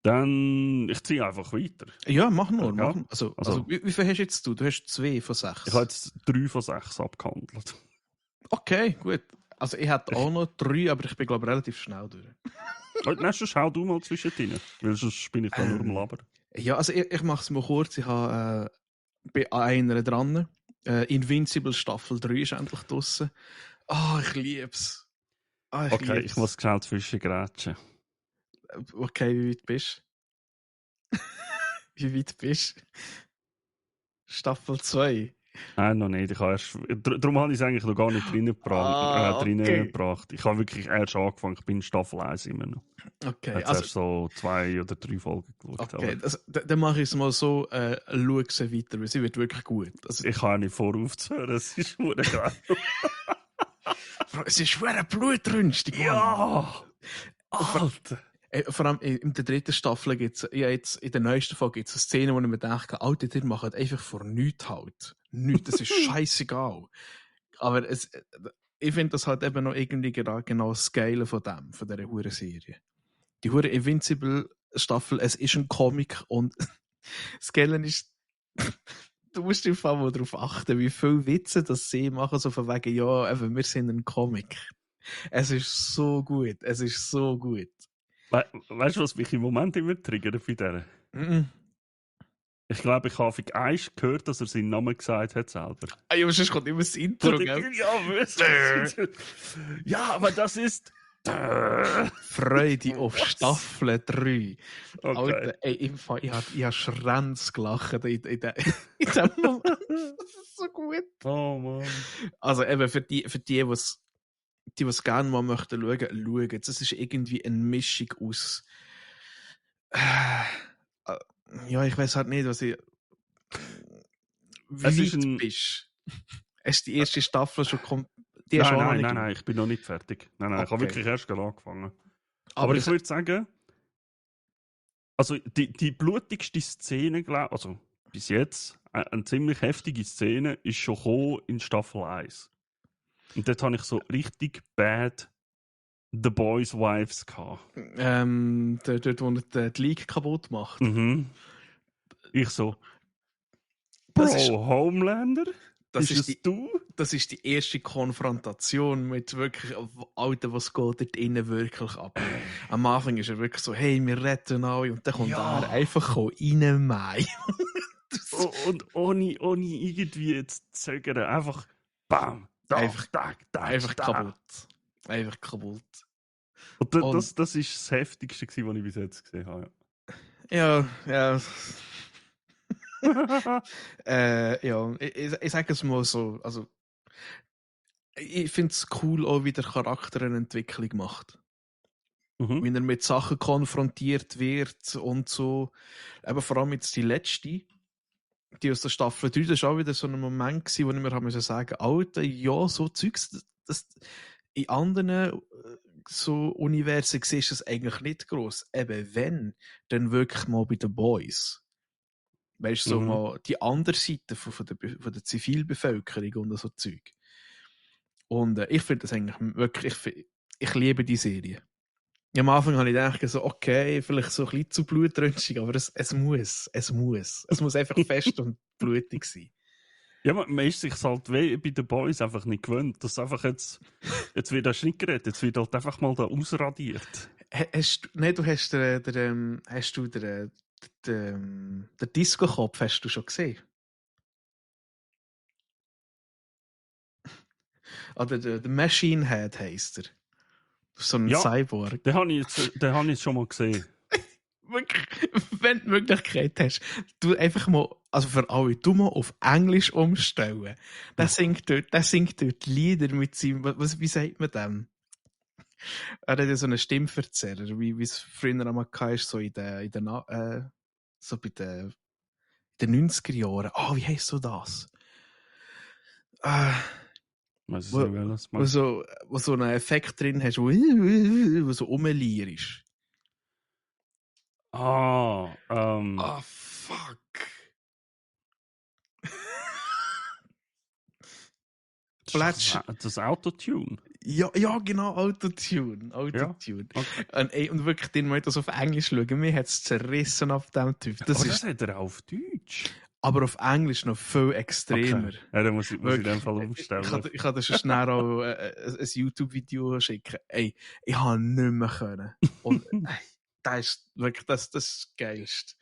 Dann, ich ziehe einfach weiter. Ja, mach nur. Ja. Also, wie viel hast jetzt du? Du hast 2 von 6. Ich habe jetzt 3 von 6 abgehandelt. Okay, gut. Also ich hätte auch noch 3, aber ich bin glaube relativ schnell durch. Nächstes schau du mal zwischendrin, weil sonst bin ich da nur am Labern. Ja, also ich mache es mal kurz. Ich habe bei einer dran. Invincible Staffel 3 ist endlich draussen. Ich liebe es. Okay, ich muss schnell zwischen grätschen. Okay, wie weit bist du? Wie weit bist du? Staffel 2? Nein, noch nicht. Darum habe ich es eigentlich noch gar nicht reingebracht. Ich habe wirklich erst angefangen. Ich bin in Staffel 1 immer noch. Okay. Jetzt erst so 2 oder 3 Folgen geschaut. Okay, dann mache ich es mal so, schau sie weiter, weil sie wird wirklich gut. Also, ich kann nicht voraufzuhören, es ist verdammt geil. Es ist schwer blutrünstig. Ja! Alter! Vor allem in der 3. Staffel gibt es, jetzt in der neuesten Folge gibt es eine Szene, wo ich mir denke, Alter, ihr macht einfach vor nichts halt. Nichts, das ist scheißegal. Aber ich finde das halt eben noch irgendwie genau das Geile von dieser Hurenserie. Die Hure Invincible Staffel, es ist ein Comic und das Geile ist, du musst einfach mal darauf achten, wie viele Witze das sie machen, so von wegen, ja, eben, wir sind ein Comic. Es ist so gut, es ist so gut. Weißt du, was mich im Moment immer triggert bei der? Ich glaube, ich habe eins gehört, dass er seinen Namen gesagt hat selber. Ja, aber sonst kommt immer das Intro, gell? Ja, aber das ist... Freude auf Staffel 3. Okay. Alter, ey, ich habe Schrenz gelacht in dem Moment. Das ist so gut. Oh Mann. Also eben für die, was die was gerne mal möchten schauen. Das ist irgendwie eine Mischung aus ja, ich weiß halt nicht, was ich Es wie ist weit du ein... bist. Hast du die erste Staffel schon die hast du auch noch Nein, nicht nein, geschaut? nein, ich bin noch nicht fertig. Nein, ich habe Okay. wirklich erst gerade angefangen. Aber Aber ich würde sagen, also die blutigste Szene, also bis jetzt, eine ziemlich heftige Szene, ist schon gekommen in Staffel 1. Und dort habe ich so richtig bad The Boys Wives gehabt. dort, wo er die League kaputt macht. Mhm. Ich so, Das Bro, ist, Homelander? das Ist ist es du? das ist die erste Konfrontation mit wirklich, Alter, was geht dort innen wirklich ab? Am Anfang ist er wirklich so, hey, wir retten alle, und dann kommt er einfach rein, Mai. Und ohne irgendwie zu zögern, einfach bam, da, Einfach, einfach da. kaputt. Einfach kaputt. Und Und das ist das Heftigste, was ich bis jetzt gesehen habe. ja, ja. Ja. Ja, ich sage es mal so, also ich finde es cool, auch wie der Charakter eine Entwicklung macht. Mhm. Wie er mit Sachen konfrontiert wird und so. Aber vor allem jetzt die letzte, die aus der Staffel 3, das war auch wieder so ein Moment gewesen, wo ich mir haben müssen sagen, Alter, ja, so Zeugs, das in anderen so Universen siehst du das eigentlich nicht gross. Eben wenn, dann wirklich mal bei den Boys. Weißt du, so mal die andere Seite von der Zivilbevölkerung und so Zeug. Und ich finde das eigentlich wirklich, ich liebe die Serie. Am Anfang habe ich gedacht, so, okay, vielleicht so ein bisschen zu blutrünstig, aber es muss. Es muss einfach fest und blutig sein. Ja, man ist sich halt wie bei den Boys einfach nicht gewöhnt, dass einfach jetzt wird das nicht geredet, jetzt wird halt einfach mal da ausradiert. Du hast den Disco-Kopf hast du schon gesehen? Oder der Machine Head heisst er. So ein Ja, Cyborg. den habe ich jetzt schon mal gesehen. Wirklich, wenn du die Möglichkeit hast, du einfach mal, also für alle, du mal auf Englisch umstellen. Der singt dort Lieder mit seinem, wie sagt man dem? Er hat ja so einen Stimmverzerrer, wie es früher einmal war, so so bei den 90er Jahren. Oh, wie heisst so das? Weiß ich Wo, nicht, welches mal. wo so einen Effekt drin hast, wo so rumlierst. Ah, Ah, fuck. Plätsch. das Autotune. Ja, genau, Autotune. Ja, okay. Und wirklich, den mal das auf Englisch schauen, mir hat es zerrissen auf dem Typ. Aber das hat er auch auf Deutsch. Aber auf Englisch noch viel extremer. Okay. Ja, dann muss ich in dem Fall umstellen. Ich kann dir schon schnell auch ein YouTube-Video schicken. Ey, ich habe nicht mehr können. Und das ist wirklich das Geilste.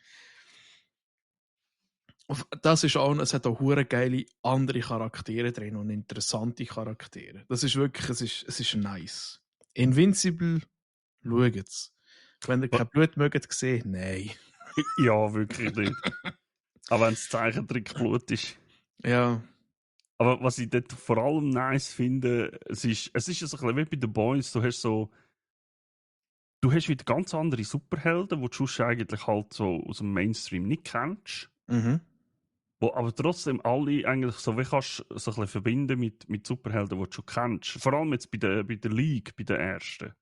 Das ist auch, es hat auch hure geile andere Charaktere drin und interessante Charaktere. Das ist wirklich, es ist nice. Invincible, schaut's. Wenn ihr kein Blut mögt sehen, nein. Ja, wirklich nicht. Aber wenn es Zeichentrickblut ist. Ja. Aber was ich dort vor allem nice finde, es ist so ein bisschen wie bei den Boys, du hast wieder ganz andere Superhelden, die du sonst eigentlich halt so aus dem Mainstream nicht kennst. Mhm. Wo aber trotzdem alle eigentlich so wie kannst so ein bisschen verbinden mit Superhelden, die du schon kennst. Vor allem jetzt bei der League, bei der ersten.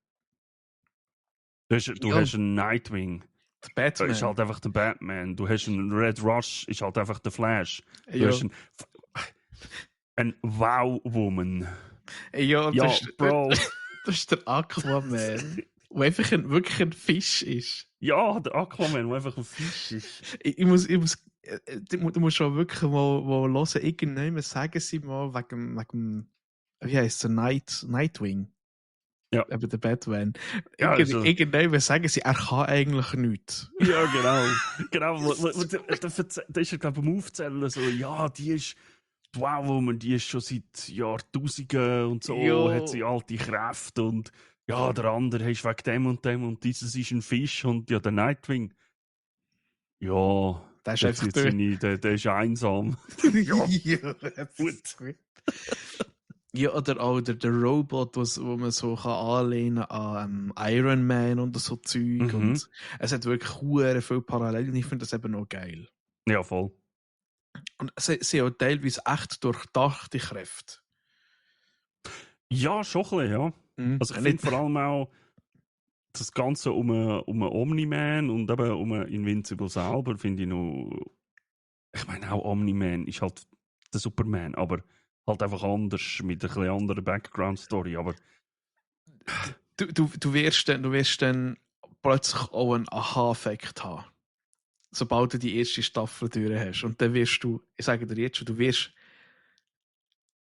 Du hast einen Nightwing. Der Batman. Ist halt einfach der Batman. Du hast einen Red Rush, ist halt einfach der Flash. Du hast einen Wow-Woman. Ja, Bro. Das ist der Aquaman, der einfach wirklich ein Fisch ist. Ja, der Aquaman, der einfach ein Fisch ist. Du musst schon wirklich mal hören, irgendjemand sagen sie mal wegen wie heisst der, Nightwing. Ja. Eben der Batman. Ja, irgendjemand sagen sie, er kann eigentlich nichts. Ja, genau. Da ist er, glaube ich, am Aufzählen so, ja, die Wow-Woman, die ist schon seit Jahrtausenden und so, hat sie alte Kräfte und ja, der andere ist wegen dem und dieses ist ein Fisch und ja, der Nightwing. Ja, der ist einfach der ist einsam. Ja, gut. Ja, oder auch der Robot, wo man so kann anlehnen an Iron Man und so Zeug. Und es hat wirklich viel Parallelen. Ich finde das eben noch geil. Ja, voll. Und sie haben auch teilweise echt durchdachte Kräfte. Ja, schon ein bisschen, ja. Also ich finde vor allem auch das Ganze um einen Omni-Man und eben um einen Invincible selber finde ich noch... Ich meine auch Omni-Man ist halt der Superman, aber halt einfach anders, mit ein bisschen anderer Background-Story, aber... Du wirst dann plötzlich auch einen Aha-Effekt haben. Sobald du die erste Staffel durch hast. Und dann wirst du, ich sage dir jetzt schon, du wirst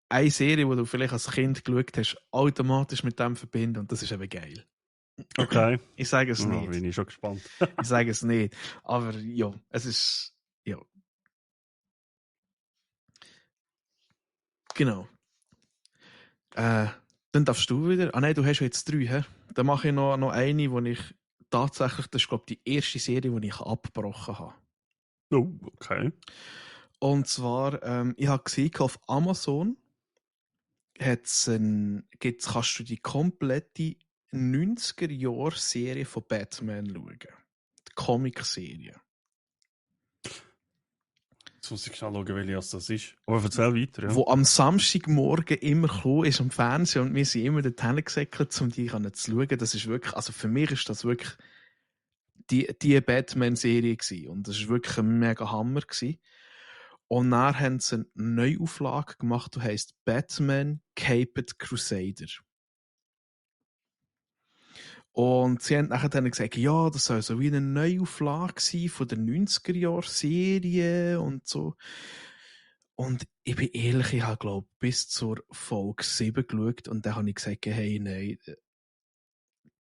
eine Serie, die du vielleicht als Kind geschaut hast, automatisch mit dem verbinden. Und das ist eben geil. Okay. Ich sage es nicht. Bin ich schon gespannt. Ich sage es nicht. Aber ja, es ist. Ja. Genau. Dann darfst du wieder. Ah nein, du hast jetzt 3, hä? Dann mache ich noch eine, wo ich tatsächlich, das ist glaube ich die erste Serie, die ich abgebrochen habe. Oh, okay. Und zwar, ich habe gesehen, auf Amazon kannst du die komplette 90er-Jahr-Serie von Batman schauen. Die Comic-Serie. Jetzt muss ich schnell schauen, welche das ist. Aber erzähl weiter, ja. Wo am Samstagmorgen immer gekommen ist am Fernsehen und wir sind immer dorthin gesäckelt, um die zu schauen. Das ist wirklich, also für mich ist das wirklich die Batman-Serie gewesen. Und das ist wirklich ein mega Hammer gewesen. Und dann haben sie eine Neuauflage gemacht, die heisst Batman Caped Crusader. Und sie haben nachher dann gesagt, ja, das soll so wie eine Neuauflage sein von der 90er-Jahr-Serie und so. Und ich bin ehrlich, ich habe, glaube ich, bis zur Folge 7 geschaut und dann habe ich gesagt, hey, nein,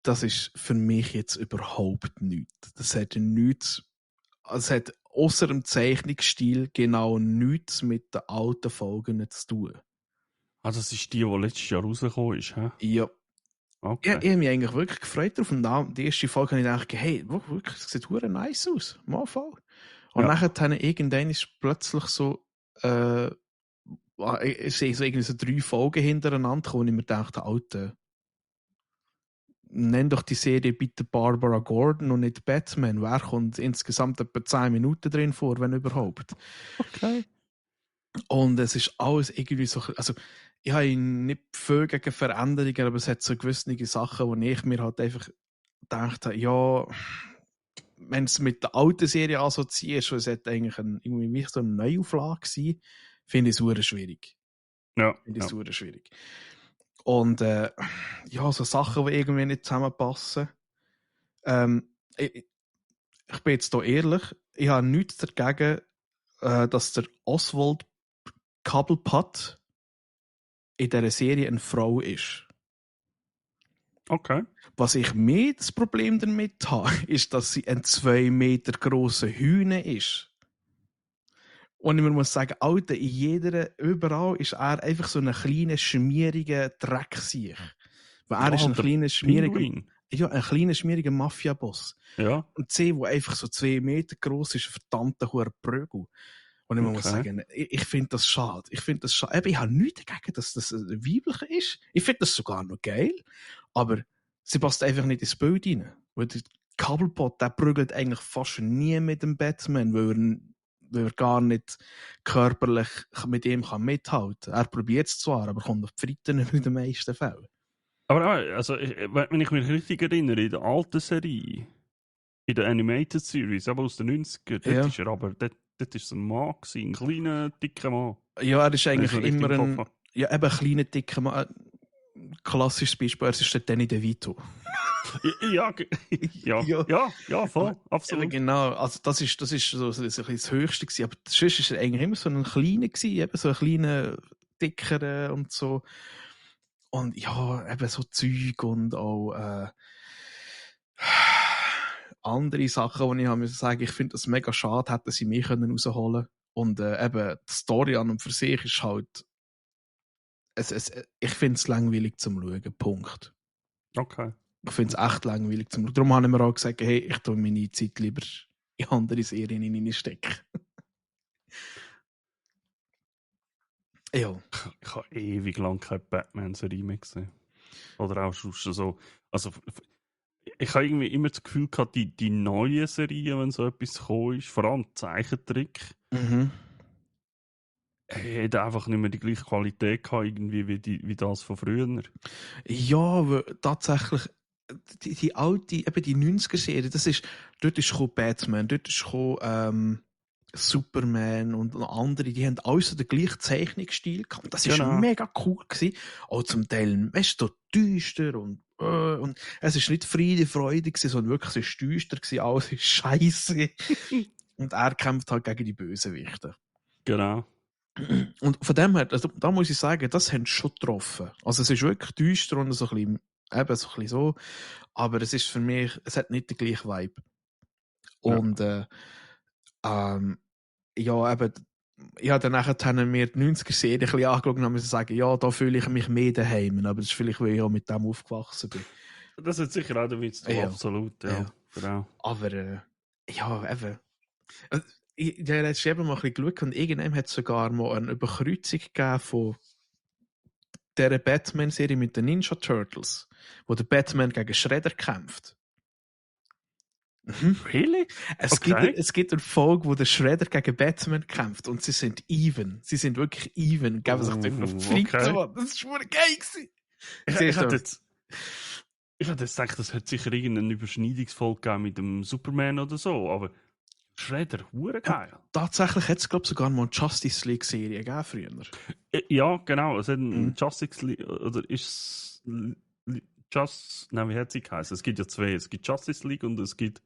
das ist für mich jetzt überhaupt nichts. Das hat nichts, es hat außer dem Zeichnungsstil genau nichts mit den alten Folgen zu tun. Ah, das ist die letztes Jahr rausgekommen ist, hä? Ja. Okay. Ich habe mich eigentlich wirklich gefreut darauf. Und die erste Folge habe ich gedacht, hey, wirklich, das sieht verdammt nice aus. Mal voll. Und nachher dann irgendwann ist plötzlich so, ich sehe so irgendwie so 3 Folgen hintereinander gekommen und ich mir dachte, Alter, nenn doch die Serie bitte Barbara Gordon und nicht Batman. Wer kommt insgesamt etwa 10 Minuten drin vor, wenn überhaupt? Okay. Und es ist alles irgendwie so, also ich habe nicht viel gegen Veränderungen, aber es hat so gewisse Sachen, wo ich mir halt einfach gedacht habe, ja, wenn es mit der alten Serie assoziierst, es hätte eigentlich irgendwie wie so eine Neuauflage sein, finde ich es super schwierig. Ja. Finde ich super schwierig. Und ja, so Sachen, die irgendwie nicht zusammenpassen. Ich bin jetzt hier ehrlich, ich habe nichts dagegen, dass der Oswald Cobblepot in dieser Serie eine Frau ist. Okay. Was ich mehr das Problem damit habe, ist, dass sie ein 2 Meter grosser Hühner ist. Und ich muss sagen, Alter, überall ist er einfach so ein kleiner, schmieriger Drecksiech. Weil er ist ein kleiner, schmieriger Mafia-Boss. Ja. Und sie, der einfach so 2 Meter groß ist, verdammter hoher Prügel. Und ich muss sagen, ich finde das schade. Ich habe nichts dagegen, dass das ein weiblicher ist. Ich finde das sogar noch geil. Aber sie passt einfach nicht ins Bild rein. Weil der Cobblepot, der prügelt eigentlich fast nie mit dem Batman, weil er gar nicht körperlich mit ihm mithalten kann. Er probiert es zwar, aber kommt auf die Fritten in den meisten Fällen. Aber also, wenn ich mich richtig erinnere, in der alten Serie, in der Animated Series, aber aus den 90ern, dort ist er aber, dort ist es ein Mann gewesen, ein kleiner, dicker Mann. Ja, er ist eigentlich immer ein kleiner, dicker Mann. Klassisches Beispiel, er ist der Danny DeVito. ja, voll, absolut. Genau, also das ist so das Höchste gewesen, aber sonst ist er eigentlich immer so ein kleiner gewesen, eben so ein kleiner, dicker und so. Und ja, eben so Zeug und auch andere Sachen, die ich habe sagen, ich finde das mega schade, hätten sie mehr rausholen können. Und eben, die Story an und für sich ist halt ich finde es langweilig zum Schauen, Punkt. Okay. Ich finde es echt langweilig zum Schauen. Darum habe ich mir auch gesagt, hey, ich tue meine Zeit lieber in andere Serien reinstecken. Ja. Ich habe ewig lang keine Batman-Serie mehr gesehen. Oder auch schon so. Also, ich habe irgendwie immer das Gefühl gehabt, die neuen Serien, wenn so etwas gekommen ist, vor allem Zeichentrick, Mhm. hat einfach nicht mehr die gleiche Qualität gehabt, irgendwie wie das von früher. Ja, aber tatsächlich, die alte, eben die 90er-Serie, dort ist gekommen Batman, dort ist gekommen, Superman und noch andere, die haben alles so den gleichen Zeichnungsstil gehabt. Das war Genau. mega cool gewesen. Auch zum Teil, weißt du, so düster und es ist nicht Friede, Freude gewesen, sondern wirklich, es ist düster gewesen, alles ist scheiße. Und er kämpft halt gegen die Bösewichte. Genau. Und von dem her, also, da muss ich sagen, das haben sie schon getroffen. Also es ist wirklich düster und so ein bisschen, eben so ein bisschen so, aber es ist für mich, es hat nicht den gleichen Vibe. Und ja, eben, ich habe dann nachher mir die 90er-Serie ein bisschen angeschaut und musste sagen, ja, da fühle ich mich mehr daheim, aber das ist vielleicht, weil ich auch mit dem aufgewachsen bin. Das hat sicher auch damit zu tun, Ja. absolut, ja. Genau. Aber, ja, eben. Also, ich habe jetzt eben mal ein bisschen geschaut und irgendwann hat es sogar mal eine Überkreuzung gegeben von dieser Batman-Serie mit den Ninja Turtles, wo der Batman gegen Shredder kämpft. Mhm. Really? Es gibt eine Folge, wo der Shredder gegen Batman kämpft und sie sind even. Sie sind wirklich even. Geben sich dort auf die Fritten. Okay. Das ist schon geil gewesen. Ich hatte jetzt gedacht, das hat sicher irgendeine Überschneidungsfolge gegeben mit dem Superman oder so, aber Shredder, hure geil. Tatsächlich hat es, glaube ich, sogar mal eine Justice League-Serie gegeben früher. Ja, genau. Es hat Mhm. Justice League, oder ist nein, wie hat sie geheißen? Es gibt ja zwei. Es gibt Justice League und es gibt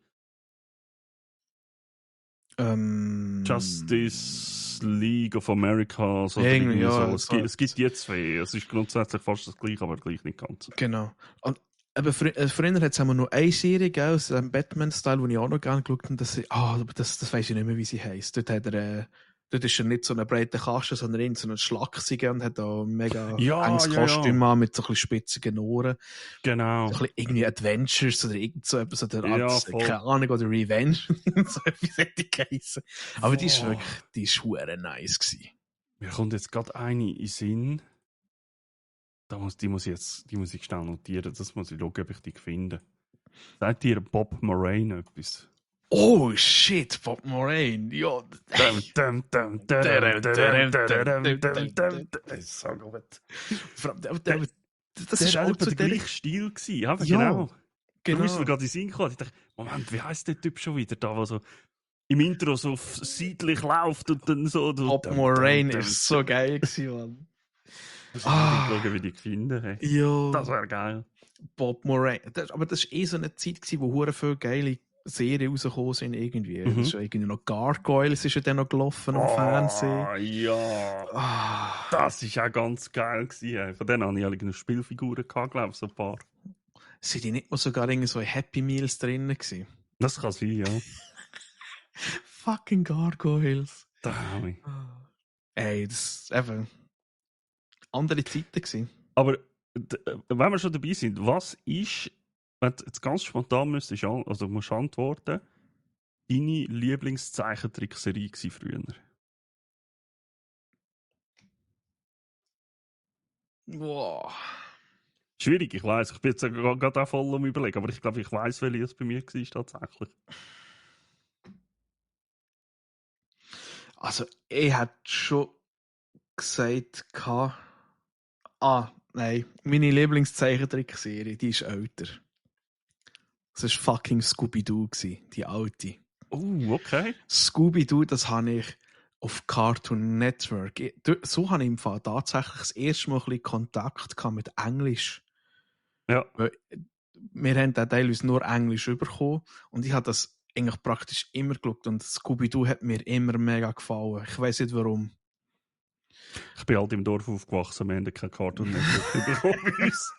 Justice League of America, so, oder irgendwie, irgendwie so. ja. Es gibt die zwei. Es ist grundsätzlich fast das gleiche, aber gleich nicht ganz. Genau. Und aber früher hat es nur eine Serie gegeben, aus dem Batman-Style, die ich auch noch gerne geschaut habe. Das weiss ich nicht mehr, wie sie heisst. Dort ist er nicht so eine breite Kasten, sondern in so eine Schlachsige und hat auch mega enges Kostüm an mit so ein bisschen spitzigen Ohren. Genau. So ein bisschen irgendwie Adventures oder irgend so etwas, oder keine Ahnung, oder Revenge. So etwas hätte ich geheißen. Aber die ist wirklich, die ist verdammt nice gewesen. Mir kommt jetzt gerade eine in den Sinn. Die muss ich schnell notieren. Das muss ich schauen, ob ich die finde. Sagt dir Bob Moraine etwas? Oh shit, Bob Moraine, ja. Das ist so gut. Das ist auch der gleiche Stil gewesen. Ja, genau. Du bist mir gerade in den Sinn gekommen. Ich dachte, Moment, wie heisst der Typ schon wieder da, der so im Intro so seitlich läuft und dann so. Bob Moraine ist so geil gewesen, Mann. Ich schauen, wie die finden. Hey. Ja. Das wäre geil. Bob Moraine. Aber das war so eine Zeit, wo hure viele geile Serien rausgekommen sind irgendwie. Das ist ja irgendwie noch Gargoyles ist ja dann noch gelaufen am Fernsehen. Ja. Das war auch ganz geil gewesen. Von denen hatte ich alle Spielfiguren gehabt, glaube ich, so ein paar. Sind die nicht mal sogar irgendwie so Happy Meals drin gewesen? Das kann sein, ja. Fucking Gargoyles. Damn. Ey, das war eben andere Zeiten gewesen. Aber wenn wir schon dabei sind, was ist, wenn du jetzt ganz spontan musst antworten, deine Lieblingszeichentrickserie war früher? Boah. Schwierig, ich weiß. Ich bin jetzt gerade auch voll überlegen, aber ich glaube, ich weiß, welche es bei mir war tatsächlich. Also, ich hätte schon gesagt, nein, meine Lieblingszeichentrickserie, die ist älter. Das war fucking Scooby-Doo, die alte. Okay. Scooby-Doo, das habe ich auf Cartoon Network. So habe ich im Fall tatsächlich das erste Mal ein bisschen Kontakt mit Englisch. Ja. Wir haben dann teilweise nur Englisch bekommen und ich habe das eigentlich praktisch immer geschaut und Scooby-Doo hat mir immer mega gefallen. Ich weiß nicht warum. Ich bin halt im Dorf aufgewachsen, wir haben kein Cartoon Network bekommen bei uns.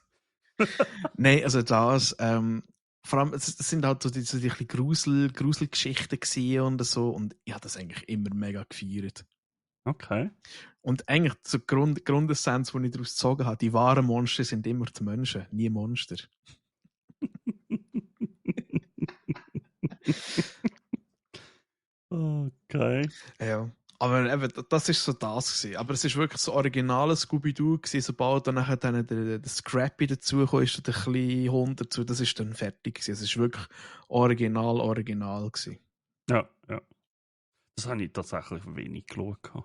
Nein, also das, vor allem, es sind halt so die Gruselgeschichten gewesen und so und ich habe das eigentlich immer mega gefeiert. Okay. Und eigentlich zur Grundessenz, die ich daraus gezogen habe, die wahren Monster sind immer die Menschen, nie Monster. Okay. Ja. Aber eben, das ist so das gewesen. Aber es ist wirklich so originales Scooby-Doo gewesen. Sobald dann nachher der Scrappy dazugekommen ist, der kleine Hund dazu, das ist dann fertig gewesen. Es ist wirklich original gewesen. Ja. Das habe ich tatsächlich wenig geschaut. Ich habe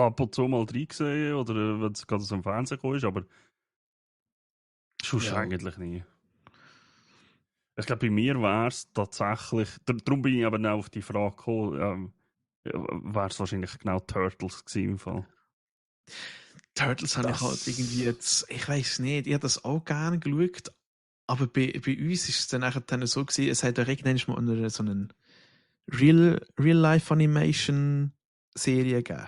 ab und zu mal reingesehen, oder wenn es gerade so im Fernsehen gekommen ist, aber sonst eigentlich nie. Ich glaube, bei mir wäre es tatsächlich, darum bin ich aber auch auf die Frage gekommen, wäre es wahrscheinlich genau Turtles gewesen im Fall. Turtles habe ich halt irgendwie jetzt, ich weiß nicht, ich habe das auch gerne geschaut, aber bei uns ist es dann nachher so gewesen, es hat ja irgendwann mal so eine Real-Life-Animation-Serie gegeben.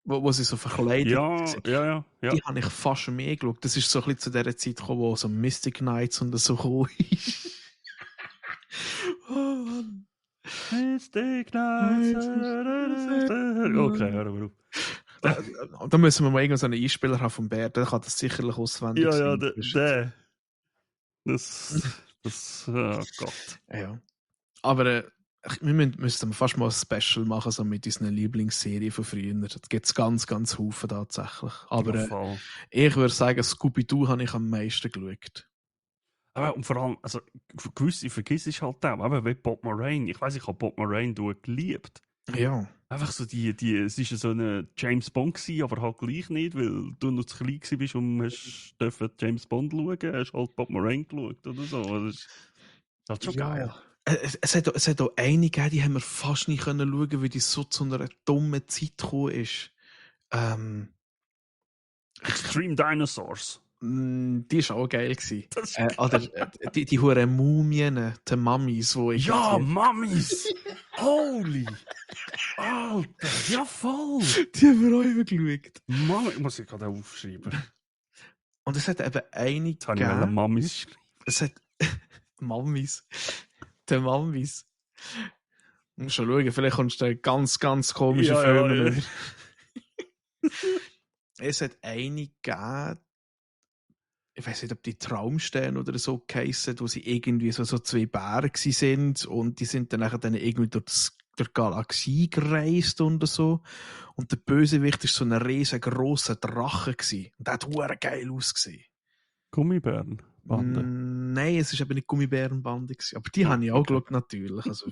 Wo sie so verkleidet sind. Ja. Die habe ich fast mehr geschaut. Das ist so ein bisschen zu der Zeit gekommen, wo so Mystic Knights und so gekommen ist. Oh Mann. Mystic Knights. Okay, hör mal auf. Da müssen wir mal irgendeinen so einen Einspieler haben vom Bär, der kann das sicherlich auswendig Ja, sein. der. Das, oh Gott. Ja. Aber wir müssten fast mal ein Special machen, so mit unseren Lieblingsserien von früher. Das gibt es ganz Haufen tatsächlich. Aber ich würde sagen, Scooby-Doo habe ich am meisten geschaut. Aber und vor allem, also gewisse vergiss ich halt auch, aber wie Bob Moraine. Ich weiss, ich habe Bob Moraine geliebt. Ja. Einfach so es ist ja so eine James Bond gewesen, aber halt gleich nicht, weil du noch zu klein bist und hast James Bond schauen, hast halt Bob Moraine geschaut oder so. Das ist halt schon geil. Es hat auch einige gegeben, die haben wir fast nicht schauen können, weil die so zu einer dummen Zeit gekommen ist. Extreme Dinosaurs. Die war auch geil gewesen. Oder die huren Mumien, die Mummies, wo ich. Ja, Mummies! Holy! Alter, ja voll! Die haben wir auch immer geschaut. Mami, muss ich gerade aufschreiben. Und es hat eben einige. Jetzt habe ich Mummies geschrieben. Es hat Mummies. Die Mummies. Du musst schon schauen, vielleicht kommst du da ganz komische Filme. Ja. Es hat einige gegeben, ich weiß nicht, ob die Traumsterne oder so geheissen, wo sie irgendwie so zwei Bären sind und die sind dann irgendwie durch die Galaxie gereist und so. Und der Bösewicht war so ein riesengroßer Drache gewesen. Und der hat verdammt geil ausgesehen. Gummibärenbande? Nein, es war eben nicht Gummibärenbande gewesen. Aber die habe ich auch geschaut, natürlich. Also.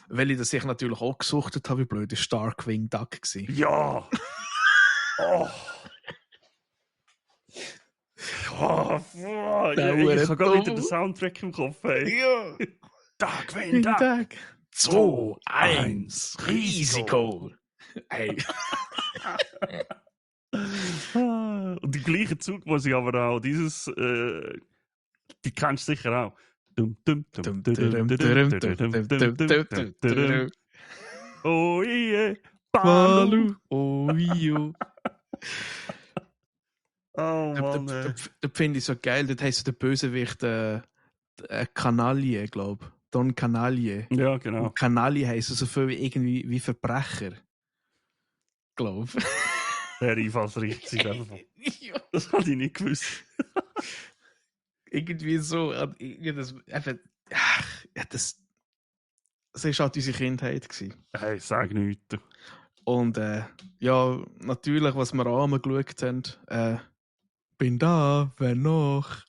Weil ich das ich natürlich auch gesuchtet habe, wie blöd, ist Starkwing Duck gewesen. Ja! Oh! Oh, ich habe gerade wieder den Soundtrack im Kopf. Hey. Ja. Darkwing Duck. 2, 1, Risiko. Hey. Und die gleiche Zug muss ich aber auch dieses, die kennst du sicher auch. Oh yeah, Balu. Oh yeah. Oh Mann. Da finde ich so geil, das heisst der Bösewicht Kanalie, glaube ich. Don Kanalie. Ja, genau. Und Kanalie heisst so viel irgendwie wie Verbrecher. Glaube ich. Der Einfallsrichtung einfach. Das hatte ich nicht gewusst. Irgendwie so. Das war halt unsere Kindheit gewesen. Hey, sag nichts. Und ja, natürlich, was wir auch einmal geschaut haben, bin da, wer noch?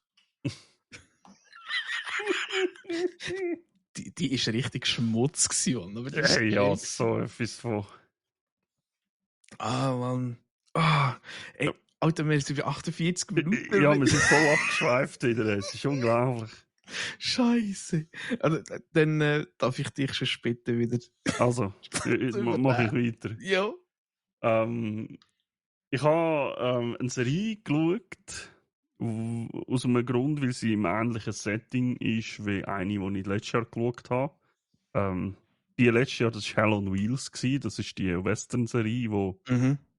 die ist richtig Schmutz gewesen, aber die hey, ja, so etwas von. Ah, Mann. Ey, Alter, wir sind bei 48 Minuten. Ja, wir sind voll abgeschweift wieder. Es ist unglaublich. Scheiße. Also, dann darf ich dich schon später wieder. Also, mache ich weiter. Ja. Ich habe eine Serie geschaut, aus einem Grund, weil sie im ähnlichen Setting ist wie eine, die ich letztes Jahr geschaut habe. Die letztes Jahr, das war Hell on Wheels. Das ist die Western-Serie, die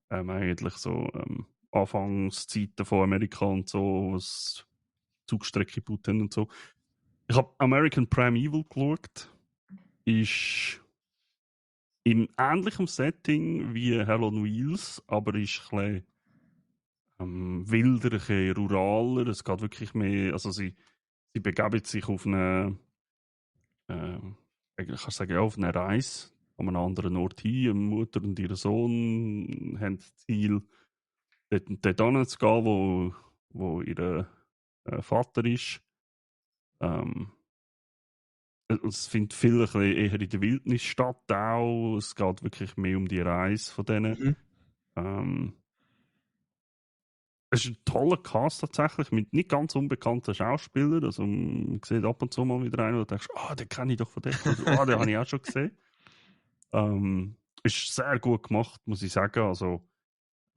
eigentlich so Anfangszeiten von Amerika und so, was Zugstrecke gebaut haben und so. Ich habe American Primeval geschaut. Ist in ähnlichem Setting wie Hell on Wheels, aber ist ein bisschen wilder, ein bisschen ruraler. Es geht wirklich mehr, also sie begeben sich auf eine eigentlich kannst du sagen, ja, auf einer Reise an einem anderen Ort hin. Eine Mutter und ihr Sohn haben das Ziel, dort zu gehen, wo ihr Vater ist. Es findet viel ein bisschen eher in der Wildnis statt auch. Es geht wirklich mehr um die Reise von denen. Mhm. Es ist ein toller Cast tatsächlich, mit nicht ganz unbekannten Schauspielern. Also man sieht ab und zu mal wieder einen, wo du denkst, den kenne ich doch von dort. Oder, den habe ich auch schon gesehen. Ist sehr gut gemacht, muss ich sagen. Also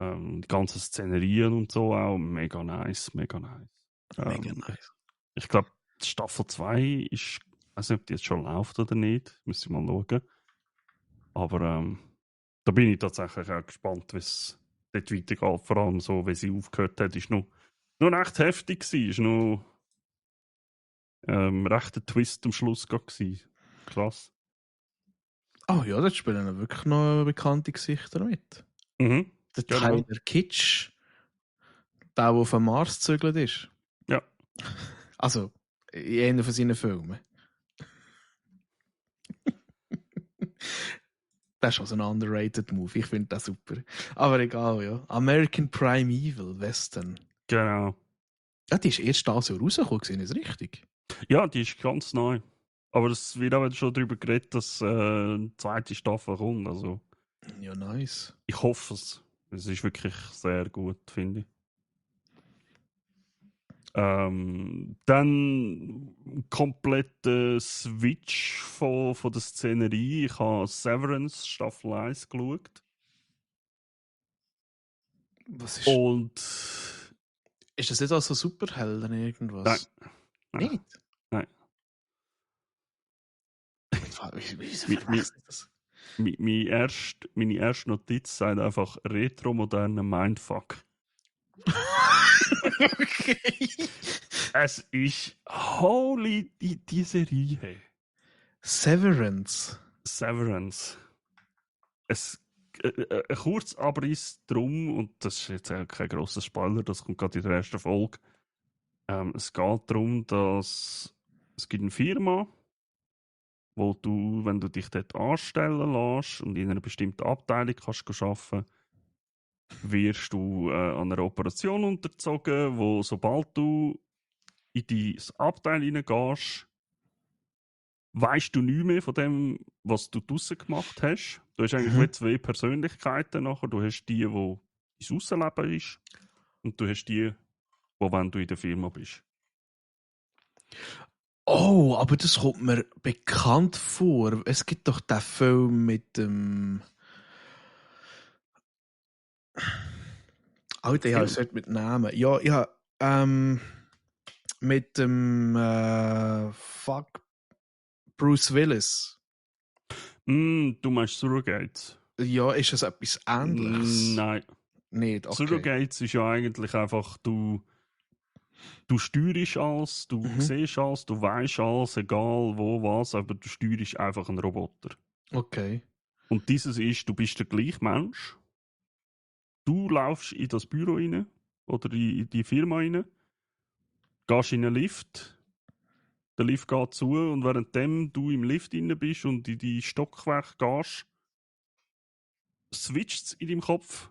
die ganzen Szenerien und so auch mega nice, mega nice. Mega nice. Ich glaube, Staffel 2 ist, ich weiß nicht, ob die jetzt schon läuft oder nicht. Müsste ich mal schauen. Aber da bin ich tatsächlich auch gespannt, wie es dort weitergeht. Vor allem so, wie sie aufgehört hat, ist noch recht heftig gewesen. Ist noch recht ein Twist am Schluss gewesen. Krass. Oh ja, dort spielen wirklich noch bekannte Gesichter mit. Mhm. Der Genau. Tyler Kitsch, der auf dem Mars gezögert ist. Ja. Also, in einer von seinen Filmen. Das ist also ein underrated Move. Ich finde das super. Aber egal, ja. American Primeval Western. Genau. Ja, die ist erst da so rausgekommen, ist richtig? Ja, die ist ganz neu. Aber es wird auch schon darüber geredet, dass eine zweite Staffel kommt. Also, Ja, nice. ich hoffe es. Es ist wirklich sehr gut, finde ich. Dann kompletter Switch von der Szenerie. Ich habe Severance Staffel 1 geschaut. Was ist. Und. Ist das nicht auch so Superhelden irgendwas? Nein. Nicht? Nein. Wieso verwechsel ich das? Meine erste Notiz sagt einfach retromoderner Mindfuck. Okay. Es ist holy die Serie. Severance. Ein kurzer Abriss drum, und das ist jetzt auch kein grosser Spoiler, das kommt gerade in der ersten Folge. Es geht darum, dass es gibt eine Firma, wo du, wenn du dich dort anstellen lässt und in einer bestimmten Abteilung kannst arbeiten, wirst du an einer Operation unterzogen, wo sobald du in die Abteil hineingehst, weißt du nicht mehr von dem, was du draussen gemacht hast. Du hast eigentlich wie zwei Persönlichkeiten nachher. Du hast die ins Aussenleben ist, und du hast die, wenn du in der Firma bist. Oh, aber das kommt mir bekannt vor. Es gibt doch den Film mit dem. Alter, ja, es hört mit Namen. Ja, ja, mit dem Bruce Willis. Du meinst Surrogates? Ja, ist das etwas Ähnliches? Nein. Nicht, okay. Surrogates ist ja eigentlich einfach, du steuerst alles, du siehst alles, du weißt alles, egal wo, was, aber du steuerst einfach einen Roboter. Okay. Und dieses ist, du bist der gleiche Mensch. Du laufst in das Büro rein oder in die Firma rein, gehst in einen Lift, der Lift geht zu und währenddem du im Lift rein bist und in die Stockwerke gehst, switcht es in deinem Kopf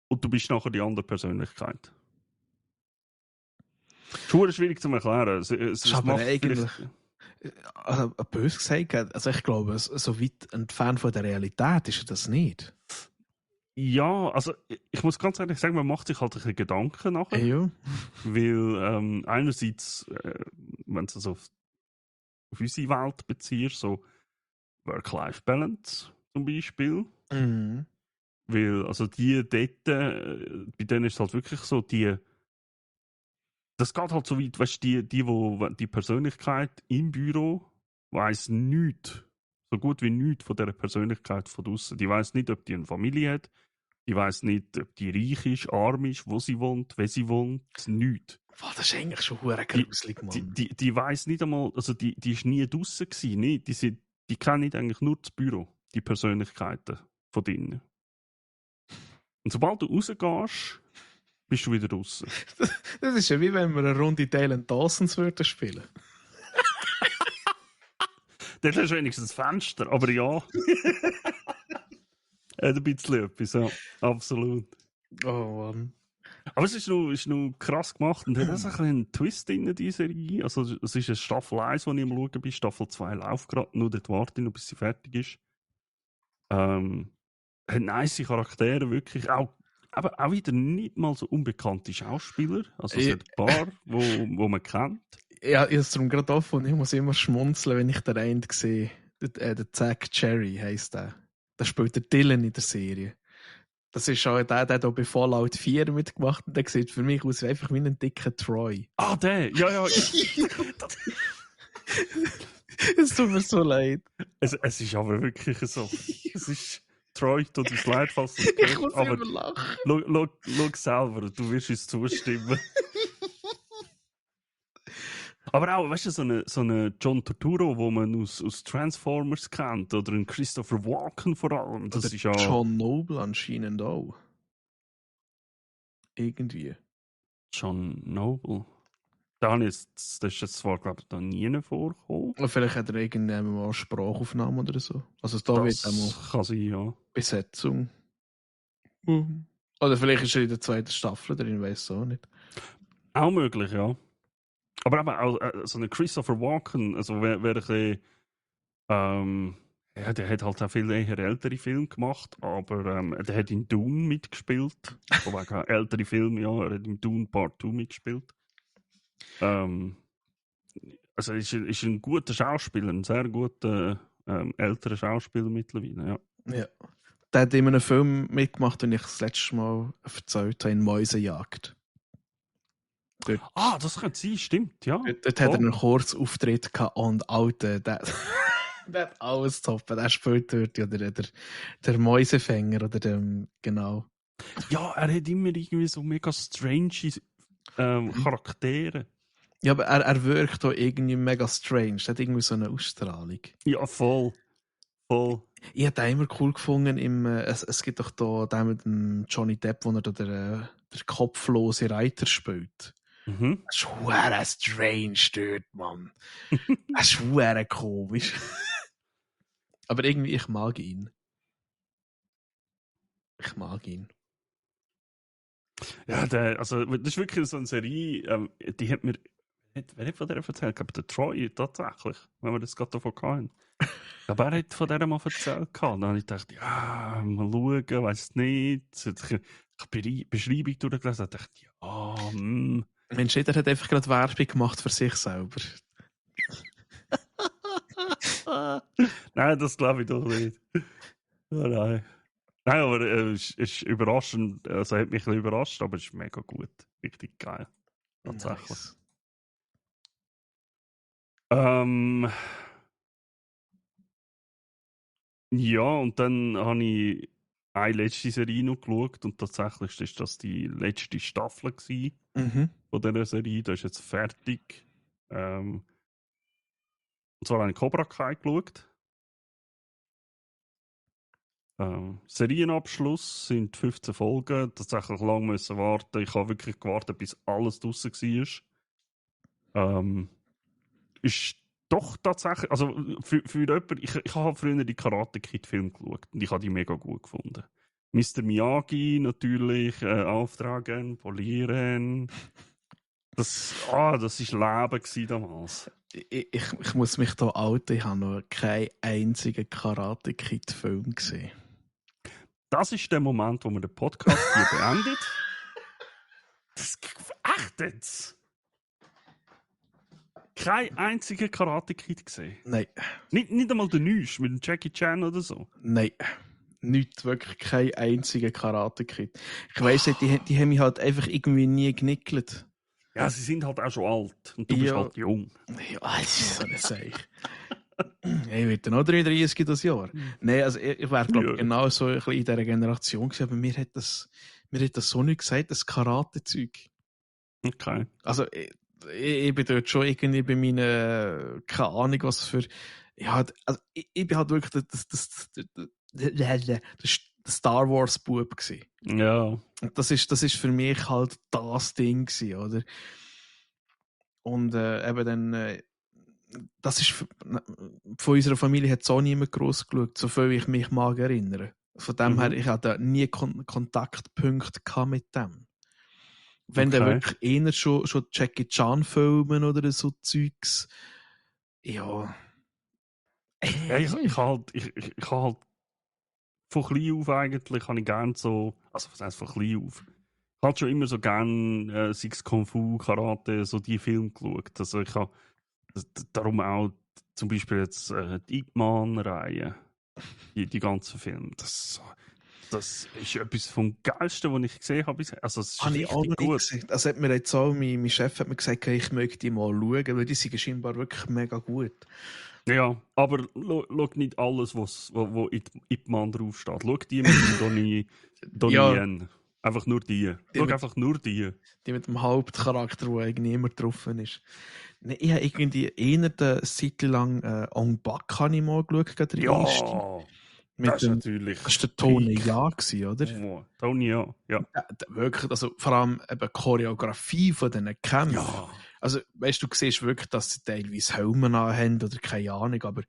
und du bist nachher die andere Persönlichkeit. Schon schwierig zu erklären. Es aber macht eigentlich, also, bös gesagt, also ich glaube, so weit entfernt von der Realität ist das nicht. Ja, also ich muss ganz ehrlich sagen, man macht sich halt ein bisschen Gedanken nachher. Ja. Weil einerseits, wenn du es auf unsere Welt beziehst, so Work-Life-Balance zum Beispiel. Mhm. Weil, also die dort, bei denen ist es halt wirklich so, das geht halt so weit, weißt du, die Persönlichkeit im Büro weiss nichts, so gut wie nichts von dieser Persönlichkeit von draussen. Die weiss nicht, ob die eine Familie hat, die weiss nicht, ob die reich ist, arm ist, wo sie wohnt, wie sie wohnt, nichts. Boah, das ist eigentlich schon verdammt gruselig, Mann. Die weiss nicht einmal, also die ist nie draussen gewesen, nee, die kennen eigentlich nur das Büro, die Persönlichkeiten von drinnen. Und sobald du rausgehst, bist du wieder draussen. Das ist ja wie wenn wir eine Runde Dale Dawsons würden spielen. Dort hast du wenigstens ein Fenster, aber ja. Ein bisschen etwas, ja. Absolut. Oh Mann. Aber es ist noch krass gemacht und hat auch so einen Twist in dieser Serie. Also, es ist eine Staffel 1, die ich am Schauen bin. Staffel 2 läuft gerade, nur dort warte ich noch, bis sie fertig ist. Hat nice Charaktere, wirklich. Aber auch wieder nicht mal so unbekannte Schauspieler. Also, es hat ein paar, wo man kennt. Ja, ich habe es darum gerade offen und ich muss immer schmunzeln, wenn ich den einen sehe. Der Zack Cherry heisst der. Der spielt der Dylan in der Serie. Das ist auch der hier bei Fallout 4 mitgemacht und der sieht für mich aus einfach wie ein dicker Troy. Ah, der! Ja. Es tut mir so leid. Es ist aber wirklich so. Es ist Troy, tut uns leid, falls du es Ich hörst, muss aber immer lachen. schau selber, du wirst uns zustimmen. Aber auch, weißt du, so eine John Turturro, wo man aus Transformers kennt, oder ein Christopher Walken vor allem. Das Oder ist ja John Noble anscheinend auch. Irgendwie. John Noble. Das ist jetzt zwar, glaube ich, da nie vorgekommen. Oder vielleicht hat er irgendwann mal eine Sprachaufnahme oder so. Also da wird einmal Das kann sein, ja. Besetzung. Oder vielleicht ist er in der zweiten Staffel drin, ich weiß es auch nicht. Auch möglich, ja. Aber eben auch so ein Christopher Walken, also wer ein bisschen, ja, der hat halt auch viel eher ältere Filme gemacht, aber der hat in Dune mitgespielt. Wobei ältere Filme, ja, er hat in Dune Part 2 mitgespielt. Also ist ein guter Schauspieler, ein sehr guter älterer Schauspieler mittlerweile, ja. Ja. Der hat in einem Film mitgemacht, den ich das letzte Mal erzählt habe, in Mäusejagd. Dort, Das könnte sein, stimmt, ja. dort hat er einen kurzen Auftritt gehabt und Alter, der hat alles toppen. Der spielt dort oder der Mäusefänger oder dem, genau. Ja, er hat immer irgendwie so mega strange Charaktere. Ja, aber er wirkt auch irgendwie mega strange. Er hat irgendwie so eine Ausstrahlung. Ja, voll. Ich habe den immer cool gefunden. Es gibt doch da den mit dem Johnny Depp, wo er da der kopflose Reiter spielt. Mhm. Das ist verdammt strange dort, Mann. Das ist verdammt komisch. Aber irgendwie, ich mag ihn. Ja, also, das ist wirklich so eine Serie, die hat mir. Wer hat von der erzählt? Ich glaube, der Troy tatsächlich, wenn wir das gerade davon hatten. Aber er hat von der mal erzählt. Dann habe ich gedacht, ja, mal schauen, weiß nicht. Ich habe die Beschreibung durchgelesen und dachte, ja, Mensch, jeder hat einfach gerade Werbung gemacht für sich selber. Nein, das glaube ich doch nicht. Oh, nein. Nein, aber es ist überraschend. Also, hat mich ein bisschen überrascht, aber es ist mega gut. Richtig geil. Tatsächlich. Nice. Ja, und dann habe ich eine letzte Serie noch geschaut und tatsächlich war das die letzte Staffel von dieser Serie. Da ist jetzt fertig. Und zwar habe ich Cobra Kai geschaut. Serienabschluss sind 15 Folgen. Tatsächlich lang müssen warten. Ich habe wirklich gewartet, bis alles draussen war. Ist doch tatsächlich, also für jemanden, ich habe früher die Karate Kid Film geschaut und ich habe die mega gut gefunden. Mr. Miyagi natürlich, auftragen, polieren. Das war Leben damals. Ich muss mich da outen, ich habe noch keinen einzigen Karate Kid Film gesehen. Das ist der Moment, wo wir den Podcast hier beendet. Echt jetzt? Kein einziger Karate Kid gesehen? Nein. Nicht einmal der Neueste mit dem Jackie Chan oder so? Nein. Nicht wirklich kein einziger Karate Kid. Ich weiss nicht, die haben mich halt einfach irgendwie nie genickelt. Ja, sie sind halt auch schon alt und du bist halt jung. Ja, das ist so eine Sache. Ich werde noch 33 das Jahr. Nein, also ich wäre glaube genau so ein bisschen in dieser Generation gewesen, aber mir hat das so nicht gesagt, das Karate-Zeug. Okay. Also ich bin dort schon irgendwie bei meinen, keine Ahnung was für, ich bin halt wirklich der Star Wars Bub gewesen. Ja. Und das ist für mich halt das Ding gewesen, oder? Und eben dann das ist von unserer Familie hat es auch niemand gross geschaut, so viel ich mich mag erinnern. Von dem her, ich hatte nie Kontaktpunkte mit dem. Wenn der wirklich eher schon Jackie Chan Filmen oder so Zeugs, ja. Ja, ich halt von klein auf eigentlich, habe ich gerne so, also was heisst von klein auf? Ich habe schon immer so gerne, sei es Kung Fu, Karate, so die Filme geschaut. Also ich habe darum auch zum Beispiel jetzt die Ip Man-Reihe, die ganzen Filme. Das ist etwas vom Geilsten, was ich gesehen habe bisher. Also es ist habe ich auch noch richtig gut. Gesehen. Das hat mir jetzt auch, mein Chef hat mir gesagt, ich möchte die mal schauen, weil die sind scheinbar wirklich mega gut. Ja, aber schau nicht alles, wo Ip Man draufsteht. Schau die mit dem Donnie Yen. Einfach nur die. Schau einfach nur die. Die mit dem Hauptcharakter, wo eigentlich immer drauf ist. Nee, ich habe irgendwie eher eine Zeit lang Ong Bak habe ich mal geschaut, gerade Ja, das ist natürlich. Das war der Tony Ja, oder? Oh, Tony Ja, ja. Wirklich, also vor allem eben die Choreografie von diesen Kämpfen. Ja. Also, weißt du, siehst wirklich, dass sie teilweise Helme haben oder keine Ahnung, aber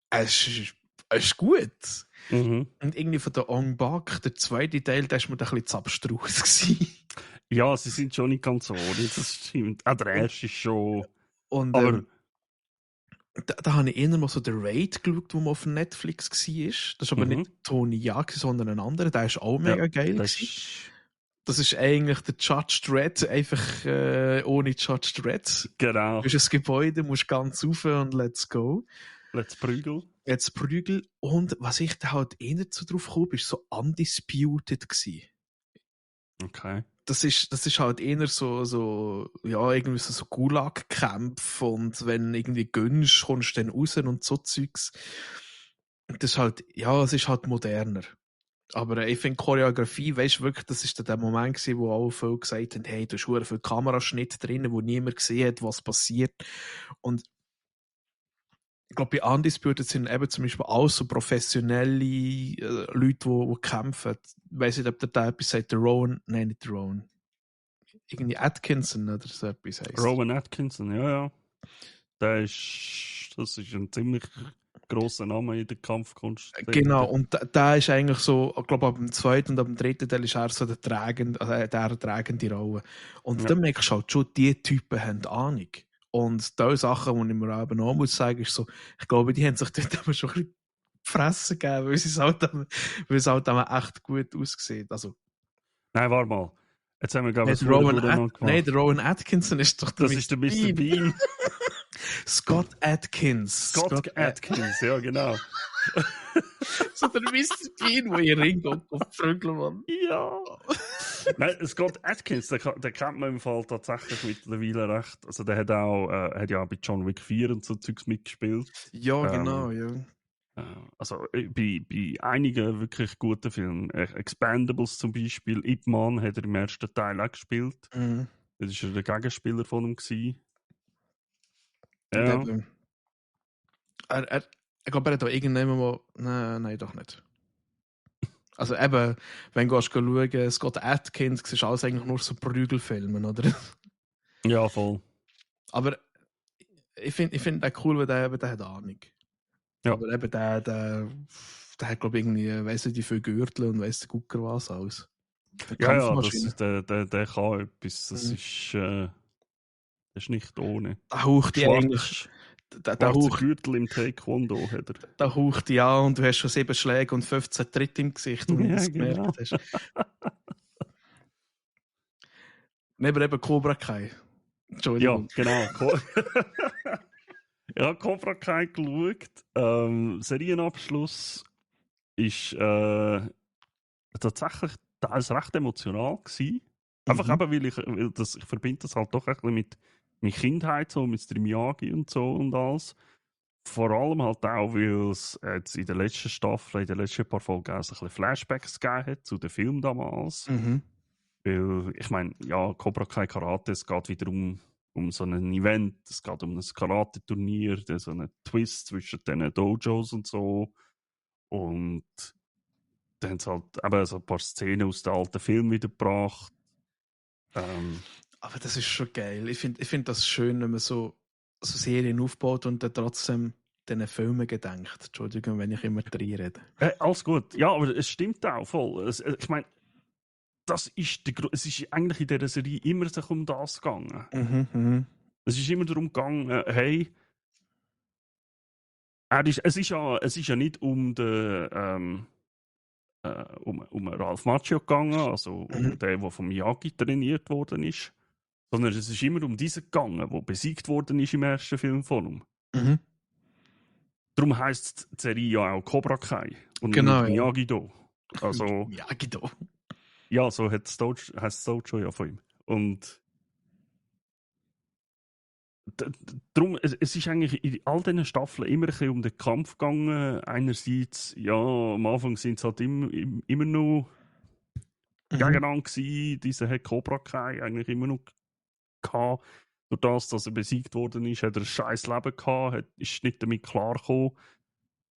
es ist gut. Mhm. Und irgendwie von der Ong Bak, der zweite Teil, der war mir ein bisschen zu abstrus. Ja, sie sind schon nicht ganz ohne, das stimmt. Auch der erste ist schon. Und aber da habe ich eher mal so den Raid geschaut, der auf Netflix war. Das war aber nicht Tony Ja, sondern ein anderer. Der war auch mega geil. Das ist eigentlich der Judge Dredd, einfach ohne Judge Dredd. Genau. Du bist ein Gebäude, musst ganz rauf und let's go. Let's prügel. Jetzt Prügel. Und was ich da halt eher zu drauf kam, ist so Undisputed gewesen. Okay. Das ist halt eher so ja, irgendwie so Gulag-Kämpfe und wenn irgendwie gönnst, kommst du dann raus und so Zeugs. Das ist halt, ja, es ist halt moderner. Aber ich finde Choreografie, weißt du wirklich, das ist dann der Moment gewesen, wo alle viele gesagt haben, hey, da ist verdammt viel Kameraschnitt drin, wo niemand gesehen hat, was passiert. Und ich glaube, bei Undisputed sind eben zum Beispiel auch so professionelle Leute, die kämpfen. Ich weiss nicht, ob der da etwas sagt, der Rowan, nein, nicht der Rowan. Irgendwie Atkinson oder so etwas heisst. Rowan Atkinson, ja. Das ist ein ziemlich grosser Name in der Kampfkunst. Genau, und der ist eigentlich so, ich glaube, ab dem zweiten und ab dem dritten Teil ist er so der tragende Rolle. Und dann merkst du halt schon, die Typen haben Ahnung. Und diese Sachen, die ich mir eben auch muss sagen, ist so, ich glaube, die haben sich dort aber schon ein bisschen Fressen gegeben, weil es halt echt gut aussieht. Also, nein, warte mal. Jetzt haben wir, glaube ich, der Rowan Atkinson ist doch der Das ist der Mr. Bean. Scott Adkins. Scott Adkins, ja, genau. So der Mr. Bean, wo ihr Ring aufprügeln, Mann. Ja. Nein, Scott Adkins, den kennt man im Fall tatsächlich mittlerweile recht. Also der hat auch, hat ja bei John Wick 4 und so Zeugs mitgespielt. Ja, genau, ja. Also bei einigen wirklich guten Filmen. Expendables zum Beispiel, Ip Man hat er im ersten Teil auch gespielt. Mhm. Das war der Gegenspieler von ihm gewesen. Ja. Ich glaube, er hat auch irgendwann mal... Nein, doch nicht. Also eben, wenn du schauen, Scott Adkins, siehst du alles eigentlich nur so Prügelfilme, oder? Ja, voll. Aber ich finde den cool, weil der hat Ahnung. Ja. Aber eben der hat, glaube ich, irgendwie, weiss nicht, die viel Gürtel und weiss der Gucker was alles. Ja, der kann etwas. Das ist nicht ohne. Da haucht die eigentlich... Der Gürtel im Taekwondo hat er. Da haucht die an und du hast schon 7 Schläge und 15 Tritte im Gesicht, wo du das gemerkt hast. Neben eben Cobra Kai. Entschuldigung. Ja, genau. Ich habe Cobra Kai geschaut. Serienabschluss ist tatsächlich teils recht emotional gewesen. Einfach eben, weil ich verbinde das halt doch ein bisschen mit meiner Kindheit, so mit der Miyagi und so und alles. Vor allem halt auch, weil es jetzt in der letzten Staffel, in den letzten paar Folgen ein bisschen Flashbacks gegeben hat zu dem Film damals. Mhm. Weil, ich meine, ja, Cobra Kai Karate, es geht wieder um so ein Event, es geht um ein Karate-Turnier, so einen Twist zwischen den Dojos und so. Und dann haben sie halt eben so ein paar Szenen aus dem alten Film wiedergebracht. Aber das ist schon geil. Ich find das schön, wenn man so so Serien aufgebaut und dann trotzdem diesen Filmen gedenkt. Entschuldigung, wenn ich immer rede. Alles gut. Ja, aber es stimmt auch voll. Ich meine, es ist eigentlich in dieser Serie immer sich um das gegangen. Es ist immer darum gegangen, hey, es ist ja nicht um den um Ralph Macchio gegangen, also um den, der vom Miyagi trainiert worden ist, sondern es ist immer um diesen gegangen, der besiegt worden ist im ersten Film von ihm. Darum heisst die Serie ja auch Cobra Kai und Genau, nicht Miyagi-Do. Also, Miyagi-Do. ja, so heisst das Dojo ja von ihm. Und darum, es ist eigentlich in all diesen Staffeln immer ein bisschen um den Kampf gegangen. Einerseits, ja, am Anfang sind es halt immer noch gegeneinander gewesen. Dieser hat Cobra Kai eigentlich immer noch gehabt. Durch das, dass er besiegt worden ist, hat er ein scheiß Leben gehabt, ist nicht damit klargekommen.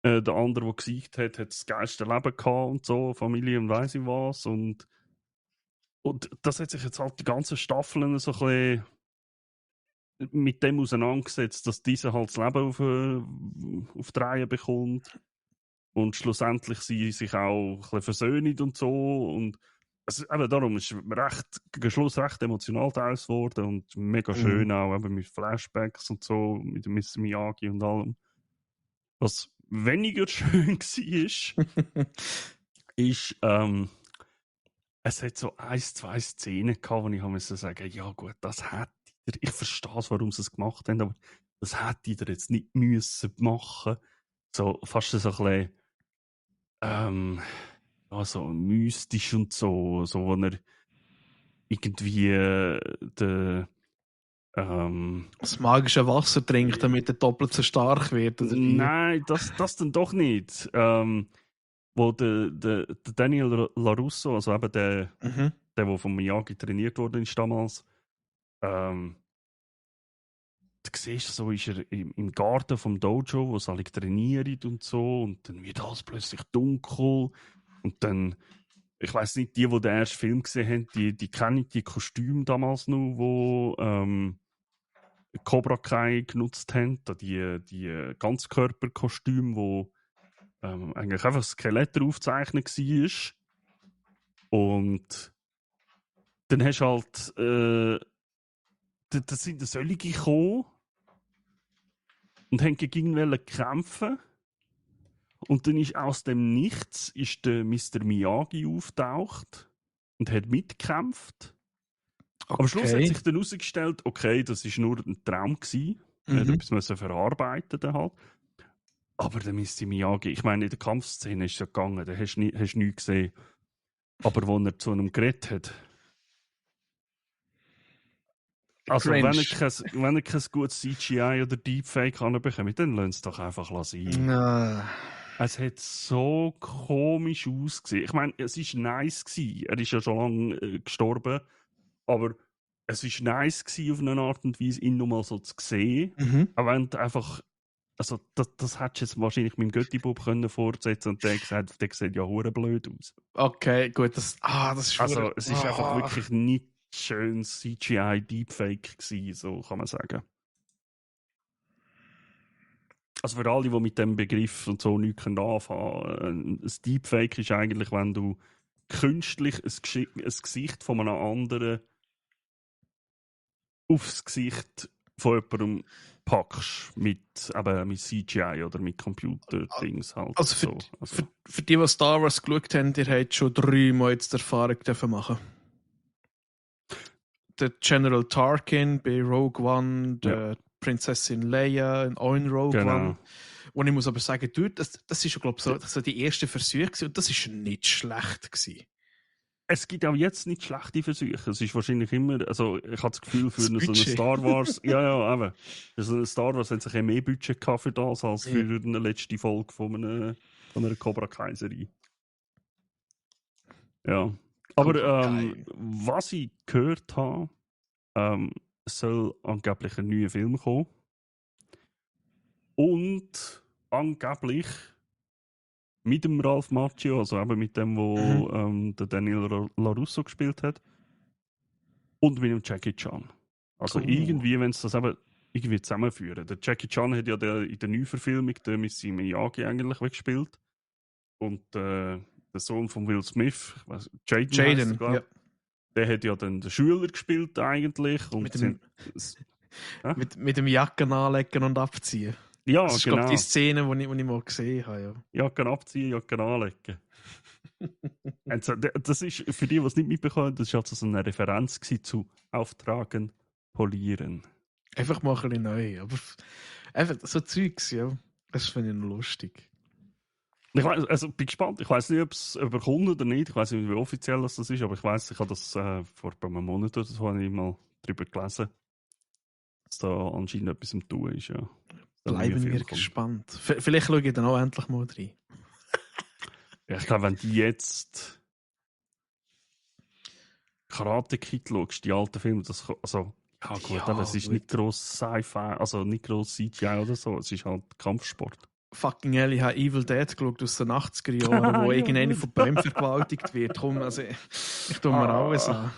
Der andere, der gesiegt hat das geilste Leben gehabt und so, Familie und weiss ich was. Und das hat sich jetzt halt die ganzen Staffeln so ein bisschen mit dem auseinandergesetzt, dass dieser halt das Leben auf die Reihe bekommt und schlussendlich sie sich auch ein bisschen versöhnen und so. Und eben darum ist gegen Schluss recht emotional teils geworden und mega schön auch eben mit Flashbacks und so, mit Mr. Miyagi und allem. Was weniger schön war, ist, es hat so 1-2 Szenen gehabt, wo ich musste sagen, ja gut, das hätte ich verstehe, warum sie es gemacht haben, aber das hätte ich jetzt nicht müssen machen. So fast so ein bisschen so mystisch und so wo er irgendwie das magische Wasser trinkt, damit er doppelt so stark wird. Oder wie? Nein, das dann doch nicht. Wo der Daniel LaRusso, also eben der von Miyagi trainiert worden ist damals, du siehst, so ist er im Garten vom Dojo, wo sie alle trainieren und so, und dann wird alles plötzlich dunkel und dann, ich weiß nicht, die den ersten Film gesehen haben, die kennen die Kostüme damals noch, wo Cobra Kai genutzt haben, die Ganzkörperkostüme, wo eigentlich einfach Skelett aufgezeichnet war. Und dann hast du halt da sind solche gekommen und haben gegen ihn kämpfen. Und dann ist aus dem Nichts der Mr. Miyagi auftaucht und hat mitgekämpft. Okay. Am Schluss hat sich dann herausgestellt, okay, das war nur ein Traum gewesen. Er hat etwas verarbeiten dann halt. Aber der Mr. Miyagi, ich meine, in der Kampfszene ist es ja gegangen, da hast du nichts gesehen. Aber wo er zu einem geredet hat. Also, wenn er kein gutes CGI oder Deepfake anbekommt, dann lass es doch einfach sein. Es hat so komisch ausgesehen. Ich meine, es war nice gewesen. Er ist ja schon lange gestorben. Aber es war nice gewesen, auf eine Art und Weise, ihn nochmal so zu sehen. Aber wenn du einfach, also das hättest du jetzt wahrscheinlich mit dem Götti-Bub fortsetzen und der sieht ja hure blöd aus. Okay, gut. Das ist also es ist einfach wirklich nicht schönes CGI-Deepfake gewesen, so kann man sagen. Also für alle, die mit dem Begriff und so nichts anfangen können, ein Deepfake ist eigentlich, wenn du künstlich ein Gesicht von einem anderen aufs Gesicht von jemandem packst mit CGI oder mit Computer-Dings halt. Also für die Star Wars geschaut haben, ihr habt schon 3 Mal jetzt die Erfahrung machen. Der General Tarkin bei Rogue One, der Prinzessin Leia in Rogue One. Und ich muss aber sagen, das ist, glaube ich, so die erste Versuch gewesen, und das ist nicht schlecht gewesen. Es gibt auch jetzt nicht schlechte Versuche. Es ist wahrscheinlich immer, also ich habe das Gefühl, für so eine Star Wars, eben. Für so eine Star Wars hat sich mehr Budget gehabt für das, als für eine letzte Folge von einer Cobra Kai-Serie. Ja. Aber was ich gehört habe, soll angeblich ein neuer Film kommen. Und angeblich mit dem Ralph Macchio, also eben mit dem, wo der Daniel LaRusso gespielt hat. Und mit dem Jackie Chan. Also irgendwie, wenn es das eben irgendwie zusammenführen. Der Jackie Chan hat ja in der Neuverfilmung den Missy Miyagi eigentlich gespielt. Und der Sohn von Will Smith, Jaden, ja. Der hat ja dann den Schüler gespielt eigentlich. Und mit dem Jacken anlegen und abziehen. Ja, das ist, genau. Die Szene, die ich mal gesehen habe. Ja. Jacken abziehen, Jacken anlegen. Das ist, für die, die es nicht mitbekommen, das war also so eine Referenz zu Auftragen, Polieren. Einfach mal ein bisschen neu. Aber einfach so Zeugs, ja. Das finde ich noch lustig. Ich bin gespannt. Ich weiß nicht, ob es überkommt oder nicht. Ich weiß nicht, wie offiziell das ist, aber ich weiß, ich habe das vor einem Monat oder so habe ich mal drüber gelesen, dass da anscheinend etwas im Tun ist. Ja. Bleiben wir gespannt. Vielleicht schaue ich dann auch endlich mal rein. Ja, ich glaube, wenn du jetzt Karate Kid schaust, die alten Filme, ja gut, aber es ist nicht gross Sci-Fi, also nicht gross CGI oder so, es ist halt Kampfsport. Fucking hell, ich habe Evil Dead geschaut aus den 80er Jahren, wo irgendeine von Bäumen vergewaltigt wird. Komm, also ich tue mir alles an.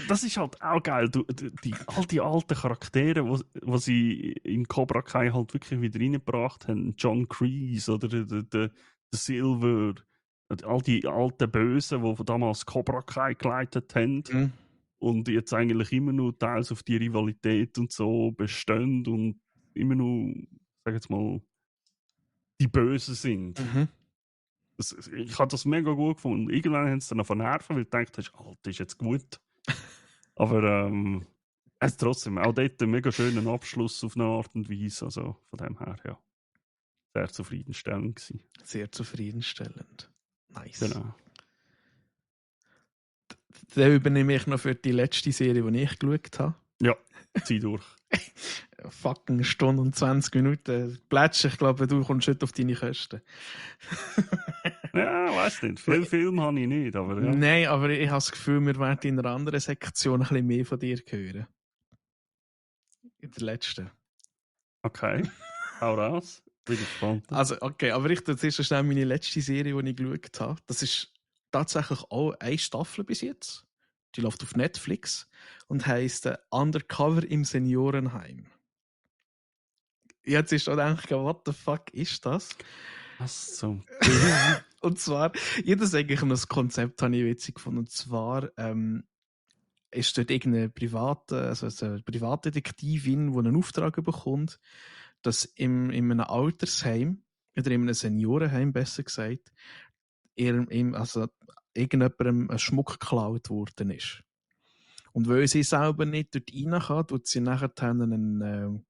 Das ist halt auch geil. All die alten Charaktere, wo sie in Cobra Kai halt wirklich wieder reingebracht haben. John Kreese oder der Silver. All die alten Bösen, die damals Cobra Kai geleitet haben. Mhm. Und jetzt eigentlich immer nur teils auf die Rivalität und so bestehen und immer nur, sag jetzt mal, die Bösen sind. Mhm. Ich habe das mega gut gefunden. Irgendwann haben sie dann von Nerven, weil du denkst, Alter, ist jetzt gut. Aber es ist trotzdem auch dort einen mega schönen Abschluss auf eine Art und Weise. Also von dem her, ja. Sehr zufriedenstellend gewesen. Sehr zufriedenstellend. Nice. Genau. Dann übernehme ich noch für die letzte Serie, die ich geschaut habe. Ja, zieh durch. Fucking eine Stunde und 20 Minuten. Plätsch, ich glaube, du kommst nicht auf deine Kosten. Ja, weiss nicht. Viel Film habe ich nicht, aber ja. Nein, aber ich habe das Gefühl, wir werden in einer anderen Sektion ein bisschen mehr von dir hören. In der letzten. Okay, hau raus. Bin gespannt. Also, okay, aber ich das ist schnell meine letzte Serie, die ich geschaut habe. Das ist tatsächlich auch eine Staffel bis jetzt. Die läuft auf Netflix und heisst Undercover im Seniorenheim. Jetzt ist schon gedacht, what the fuck ist das? Was zum Und zwar, jedes eigentlich ein Konzept habe ich witzig gefunden. Und zwar ist dort irgendeine Privatdetektivin, die einen Auftrag bekommt, dass in einem Altersheim oder in einem Seniorenheim, besser gesagt, irgendjemandem ein Schmuck geklaut worden ist. Und weil sie selber nicht dort rein kann, tut sie nachher eine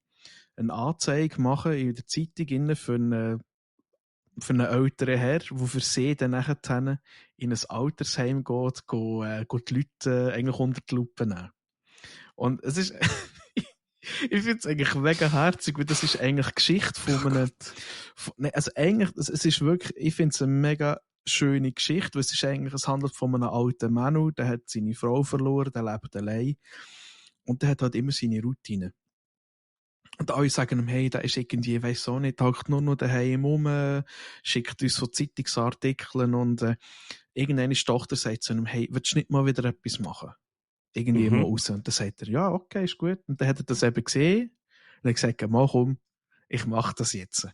Anzeige machen in der Zeitung für einen älteren Herr, der für sie dann nachher in ein Altersheim geht die Leute eigentlich unter die Lupe nehmen. Und es ist... Ich finde es eigentlich mega herzig, weil das ist eigentlich Geschichte von einem... Also eigentlich, es ist wirklich... Ich finde es eine mega schöne Geschichte, weil es handelt von einem alten Mann, der hat seine Frau verloren, der lebt allein und der hat halt immer seine Routine. Und alle sagen ihm, hey, der ist irgendwie, ich weiss auch nicht, hockt nur noch daheim rum, schickt uns so Zeitungsartikel und irgendeine Tochter sagt zu ihm, hey, willst du nicht mal wieder etwas machen? Irgendwie mal raus. Und dann sagt er, ja, okay, ist gut. Und dann hat er das eben gesehen und hat gesagt, mal komm, ich mache das jetzt.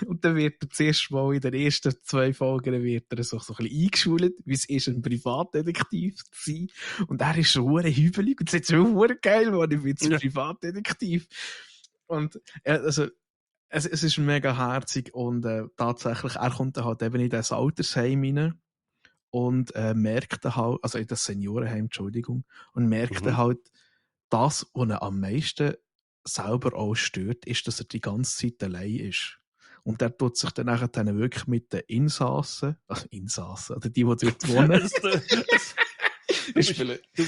Und dann wird er zuerst mal in den ersten 2 Folgen wird er so ein bisschen eingeschult, wie es ist, ein Privatdetektiv zu sein. Und er ist schon hübelig und sagt, so geil, Mann, ich bin jetzt ein Privatdetektiv. Und also, es ist mega herzig und tatsächlich, er kommt dann halt eben in das Altersheim rein und merkt dann halt, also in das Seniorenheim, Entschuldigung, und merkt dann halt, das, was ihn am meisten selber auch stört, ist, dass er die ganze Zeit allein ist. Und der tut sich dann nachher wirklich mit den Insassen, oder die dort wohnen.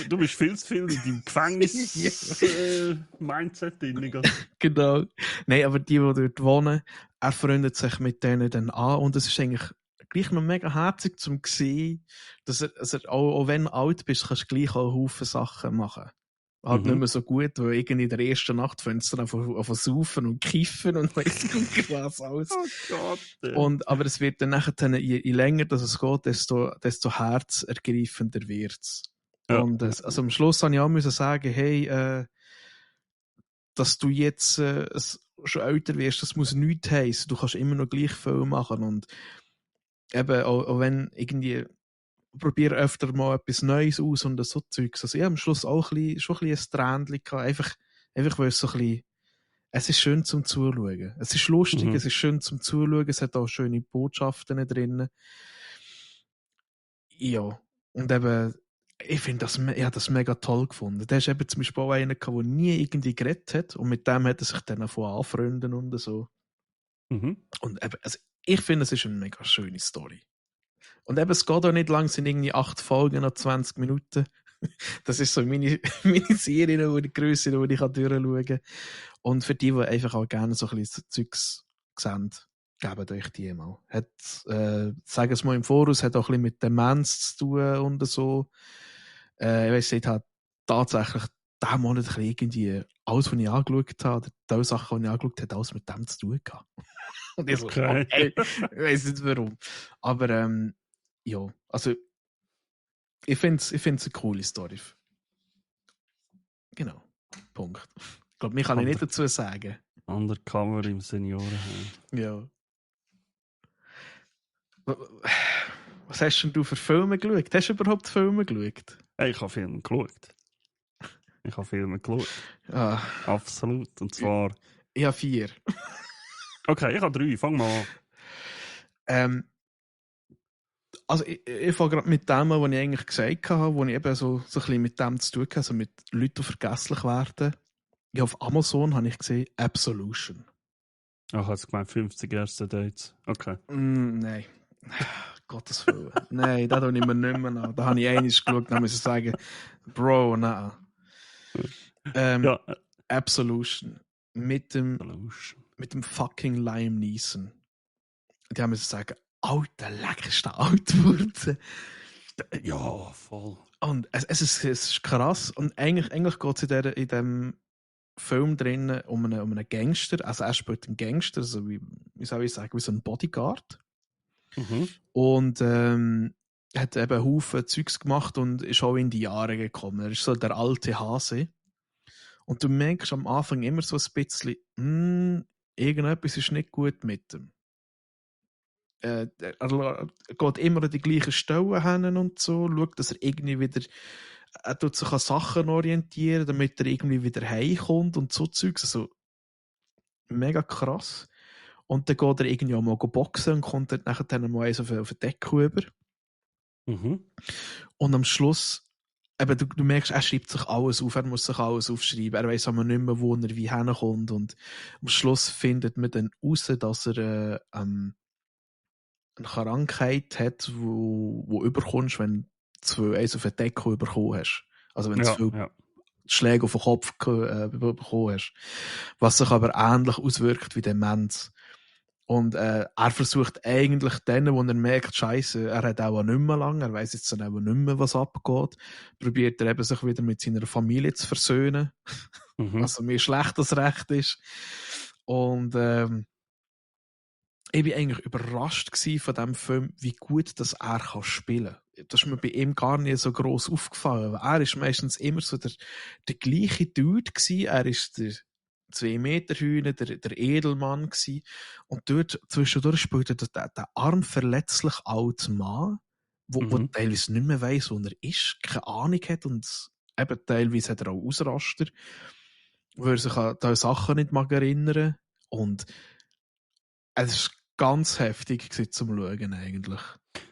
Du bist viel zu viel in deinem Gefängnis-Mindset drin. Genau. Nein, aber die dort wohnen, er freundet sich mit denen dann an und es ist eigentlich gleich noch mega herzig zum sehen, dass er auch wenn du alt bist, kannst du gleich auch einen Haufen Sachen machen. Halt nicht mehr so gut, weil irgendwie in der ersten Nacht fängt es dann auf saufen und kiffen und weiss ich was alles. Oh Gott. Aber es wird dann nachher, je länger das es geht, desto herzergreifender wird es. Ja. Und also am Schluss habe ich auch müssen sagen, hey, dass du jetzt schon älter wirst, das muss nichts heissen. Du kannst immer noch gleich viel machen. Und eben, auch wenn irgendwie probiere öfter mal etwas Neues aus und so Zeugs. Also ich habe am Schluss auch schon ein bisschen ein Tränchen gehabt. Einfach weil es so ein bisschen, es ist schön zum Zuschauen. Es ist lustig, es ist schön zum Zuschauen, es hat auch schöne Botschaften drin. Ja, und eben, ich finde ich habe das mega toll gefunden. Der ist eben zum Beispiel auch einer, der nie irgendwie geredet hat und mit dem hat er sich dann von anfreunden und so. Mhm. Und eben, also ich finde, es ist eine mega schöne Story. Und eben, es geht auch nicht lang, es sind irgendwie 8 Folgen nach 20 Minuten. Das ist so meine Serie, die Grösse, die ich durchschauen kann. Und für die einfach auch gerne so ein bisschen Zeugs sehen, gebt euch die mal. Sagen es mal im Voraus, hat auch ein bisschen mit Demenz zu tun und so. Ich weiss nicht, hat tatsächlich diesen Monat ein bisschen irgendwie alles, was ich angeschaut habe, oder die Sachen, die ich angeschaut habe, alles mit dem zu tun gehabt. Und ich so, okay, ich weiss nicht warum. Aber ja, also ich finde es eine coole Story. Genau. Punkt. Ich glaube, mehr kann ich nicht dazu sagen. Undercover im Seniorenheim. Ja. Was hast denn du für Filme geschaut? Hast du überhaupt Filme geschaut? Hey, ich habe Filme geschaut. Ah. Absolut. Und zwar... Ich habe 4. Okay, ich habe 3. Fang mal an. Also ich fange gerade mit dem an, was ich eigentlich gesagt habe, wo ich eben so ein bisschen mit dem zu tun habe, also mit Leuten, die vergesslich werden. Ja, auf Amazon habe ich gesehen Absolution. Ach, hast du gemeint 50 erste Dates? Okay. Nein. Gottes Willen. Nein, das tue ich mir nicht mehr an. Da habe ich einmal geschaut, dann muss ich sagen, Bro, nein. Ja. Absolution. Mit dem fucking Liam Neeson. Die haben mir sagen, Alter, leck ist der alt geworden. Ja, voll. Und es ist krass. Und eigentlich geht es in diesem Film drin um einen Gangster. Also er spielt einen Gangster, also wie soll ich sagen, wie so ein Bodyguard. Mhm. Und hat eben einen Haufen Zeugs gemacht und ist auch in die Jahre gekommen. Er ist so der alte Hase. Und du merkst am Anfang immer so ein bisschen, irgendetwas ist nicht gut mit ihm. Er geht immer an die gleichen Stellen hin und so, schaut, dass er irgendwie wieder, er tut sich an Sachen orientieren, damit er irgendwie wieder heimkommt und so Zeugs. Also, mega krass. Und dann geht er irgendwie auch mal boxen und kommt dann nachher mal eins auf den Deckel über. Mhm. Und am Schluss, eben, du merkst, er schreibt sich alles auf, er muss sich alles aufschreiben, er weiss aber nicht mehr, wo er wie hinkommt. Und am Schluss findet man dann raus, dass er eine Krankheit hat, wo überkommst, wenn du eins auf den Deckel bekommen hast. Also wenn du zu viel Schläge auf den Kopf bekommen hast. Was sich aber ähnlich auswirkt wie Demenz. Und er versucht eigentlich dann, wo er merkt, Scheiße, er hat auch nicht mehr lange, er weiss jetzt dann auch nicht mehr, was abgeht, probiert er eben sich wieder mit seiner Familie zu versöhnen. Was mir schlecht das Recht ist. Und ich war eigentlich überrascht von diesem Film, wie gut das er kann spielen kann. Das ist mir bei ihm gar nicht so gross aufgefallen. Er ist meistens immer so der gleiche Dude gewesen. Er ist der 2 Meter Hühner, der Edelmann gewesen. Und dort zwischendurch spielt er der arm verletzlich alte Mann, wo teilweise nicht mehr weiss, wo er ist, keine Ahnung hat und eben teilweise hat er auch Ausraster, wo er sich an diese Sachen nicht mag erinnern. Und es ist ganz heftig zum Schauen eigentlich.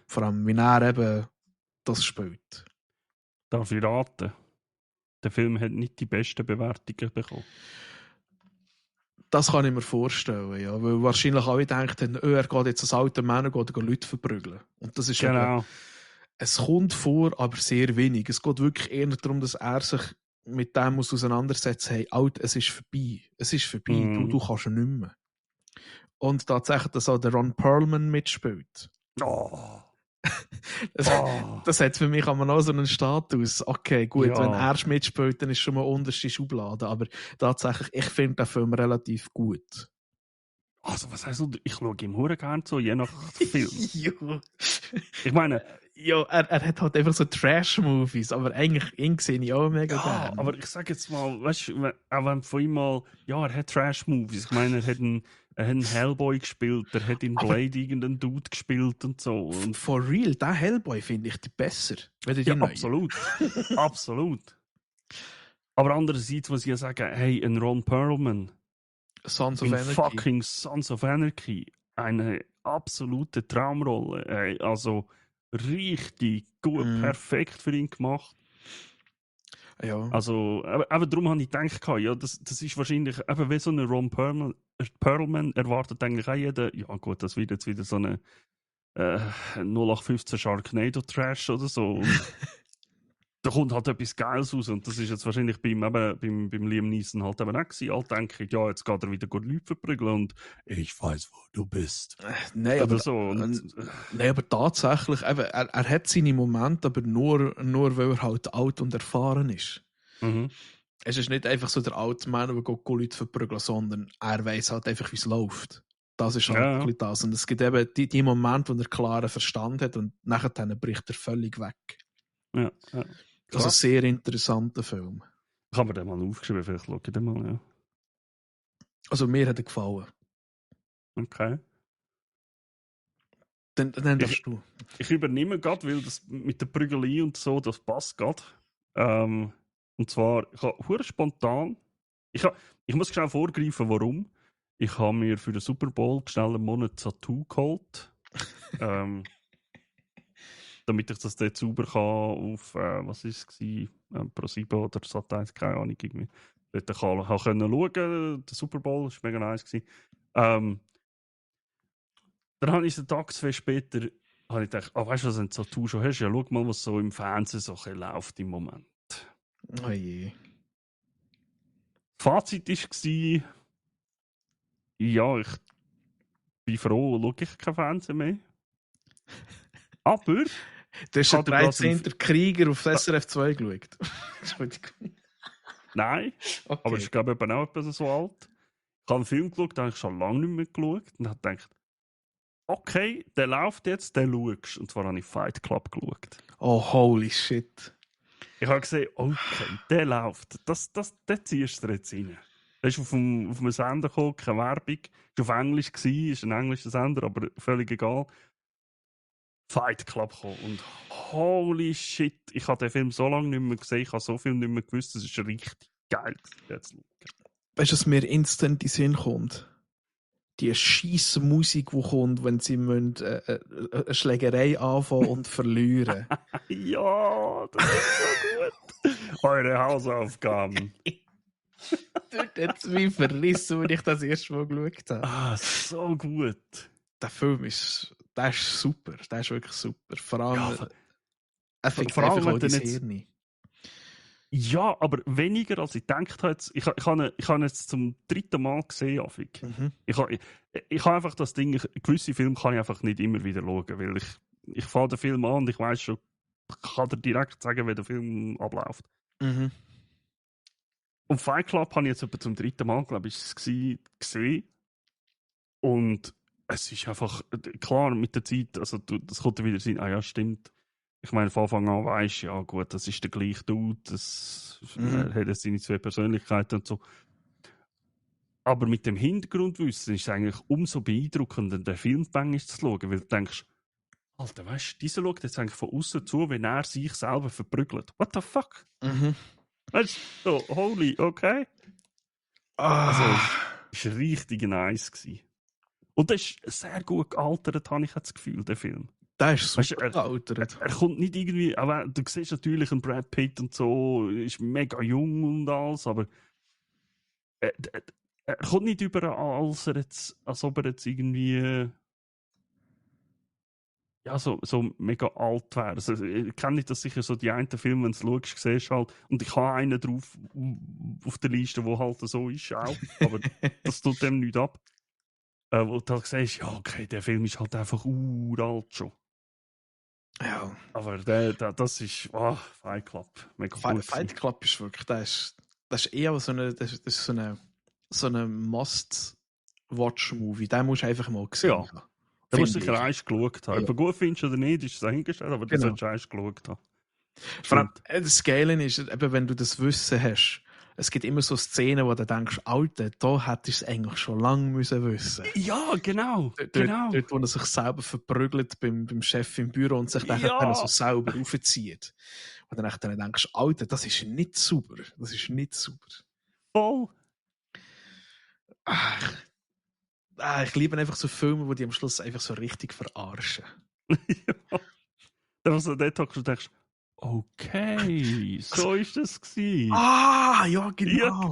Vor allem, wie er eben das spielt. Darf ich raten? Der Film hat nicht die besten Bewertungen bekommen. Das kann ich mir vorstellen, ja. Weil wahrscheinlich alle denken, er geht jetzt als alter Mann und geht Leute verprügeln. Und das ist genau. Eben, es kommt vor, aber sehr wenig. Es geht wirklich eher darum, dass er sich mit dem auseinandersetzt, hey, Alt, es ist vorbei. Es ist vorbei, du kannst ja nicht mehr. Und tatsächlich, dass auch der Ron Perlman mitspielt. Oh. Das hat für mich auch so einen Status. Okay, gut, Ja. wenn er mitspielt, dann ist schon mal unterste Schublade. Aber tatsächlich, ich finde den Film relativ gut. Also, was heißt du? Ich schaue ihm hure gerne zu, je nach Film. Ja. Ich meine, Ja, er hat halt einfach so Trash-Movies, aber eigentlich ihn sehe ich auch mega gerne. Aber ich sag jetzt mal, weißt du, auch wenn von ihm mal, ja, er hat Trash-Movies. Ich meine, er hat einen Hellboy gespielt, er hat in Blade irgendeinen Dude gespielt und so. Und for real, der Hellboy finde ich besser. Wenn die neuen. absolut. Absolut. Aber andererseits muss ich ja sagen, hey, ein Ron Perlman Sons of in Anarchy. fucking Sons of Anarchy, eine absolute Traumrolle. Hey, also richtig gut, perfekt für ihn gemacht. Ja. Also, aber darum habe ich gedacht, ja, das ist wahrscheinlich, eben wie so ein Ron Perlman erwartet eigentlich auch jeder, ja gut, das wird jetzt wieder so eine 0815 Sharknado Trash oder so. Und da kommt halt etwas Geiles raus und das ist jetzt wahrscheinlich beim Liam Neeson halt eben auch gewesen. Alle denken, ja, jetzt geht er wieder gut Leute verprügeln und ich weiß, wo du bist. Nein, oder aber, so. Und, nein, aber tatsächlich, eben, er hat seine Momente, aber nur weil er halt alt und erfahren ist. Es ist nicht einfach so der alte Mann, der Leute verprügeln, sondern er weiß halt einfach, wie es läuft. Das ist halt wirklich das. Und es gibt eben die Momente, wo er klaren Verstand hat und nachher bricht er völlig weg. Ja. Also sehr interessanter Film. Ich habe mir den mal aufgeschrieben, vielleicht schaue ich den mal, ja. Also mir hat er gefallen. Okay. Dann darfst du. Ich übernehme gerade, weil das mit der Prügelei und so, das passt gerade. Und zwar, ich habe spontan, ich muss schnell vorgreifen, warum. Ich habe mir für den Super Bowl schnell einen Monat Tattoo geholt. Damit ich das dort sauber kann auf, was ist es, Pro7 oder Sat.1, keine Ahnung, irgendwie. Dort kann ich schauen, der Super Bowl, das war mega nice. Dann habe ich einen Tag später gedacht, weißt du, was du ein Tattoo schon hast? Ja, schau mal, was so im Fernsehen so läuft im Moment. Oh je. Fazit war, ja, ich bin froh, schaue ich kein Fernsehen mehr. Aber du hast den 13. Krieger auf SRF 2 geschaut. Entschuldigung. Nein, okay. Aber ich glaube eben auch etwas so alt. Ich habe einen Film geschaut, den habe ich schon lange nicht mehr geschaut. Und habe gedacht, okay, der läuft jetzt, den schaust du. Und zwar habe ich Fight Club geschaut. Oh, holy shit. Ich habe gesehen, okay, der läuft. Den ziehst du jetzt rein. Der ist auf einem Sender gekommen, keine Werbung. Ist auf Englisch gewesen, ist ein englischer Sender, aber völlig egal. Fight Club gekommen. Und holy shit, ich habe den Film so lange nicht mehr gesehen, ich habe so viel nicht mehr gewusst, das ist richtig geil. Jetzt weißt du, was mir instant in den Sinn kommt? Die scheisse Musik, die kommt, wenn sie eine Schlägerei anfangen und verlieren. Ja, das ist so gut. Eure Hausaufgaben. Dort hat es mich verrissen, als ich das erste Mal geschaut habe. Ah, so gut. Der Film ist super. Der ist wirklich super. Vor allem, er fickt einfach auch dein Hirn. Ja, aber weniger als ich gedacht habe. Ich habe jetzt zum 3. Mal gesehen, Afik. Ich habe einfach das Ding, gewisse Filme kann ich einfach nicht immer wieder schauen, weil ich fange den Film an und ich weiss schon, ich kann dir direkt sagen, wie der Film abläuft. Und Fight Club habe ich jetzt etwa zum 3. Mal, glaube ich, gesehen. Und es ist einfach, klar, mit der Zeit, also das konnte wieder sein, ja, stimmt. Ich meine, von Anfang an weisst ja gut, das ist der gleiche Dude, er hat jetzt seine 2 Persönlichkeiten und so. Aber mit dem Hintergrundwissen ist es eigentlich umso beeindruckender, den Film zu schauen, weil du denkst, Alter, weißt du, dieser schaut jetzt eigentlich von außen zu, wenn er sich selber verprügelt. What the fuck? Weißt du, so, holy, okay. Also, es war richtig nice gewesen. Und das ist sehr gut gealtert, habe ich das Gefühl, der Film. Der ist super gealtert. Er kommt nicht irgendwie, aber du siehst natürlich einen Brad Pitt und so, ist mega jung und alles, aber er kommt nicht überall, als ob er jetzt irgendwie ja, so mega alt wäre. Also, ich kenne nicht, dass sicher so die einen Filme, wenn du schaust, siehst halt, und ich habe einen drauf auf der Liste, der halt so ist auch, aber das tut dem nicht ab. Wo du halt siehst, ja, okay, der Film ist halt einfach uralt schon. Ja. Aber das ist, Fight Club. Fight Club ist wirklich, das ist eher so eine Must-Watch-Movie. Den musst du einfach mal gesehen haben. Du musst sicher eins geschaut haben. Ja. Ob du gut findest oder nicht, ist es eingestellt, aber du Genau. solltest eins geschaut haben. Vor allem, das Geile ist, eben, wenn du das Wissen hast, es gibt immer so Szenen, wo du denkst, Alter, da hättest du es eigentlich schon lange müssen wissen. Ja, genau. Dort, wo er sich selber verprügelt beim Chef im Büro und sich dann so selber aufzieht. Und dann denkst du, Alter, das ist nicht sauber. Das ist nicht sauber. Voll. Ich liebe einfach so Filme, die am Schluss einfach so richtig verarschen. Ja. Also dort hockst du und denkst, okay, so ist das gewesen. Ja, genau.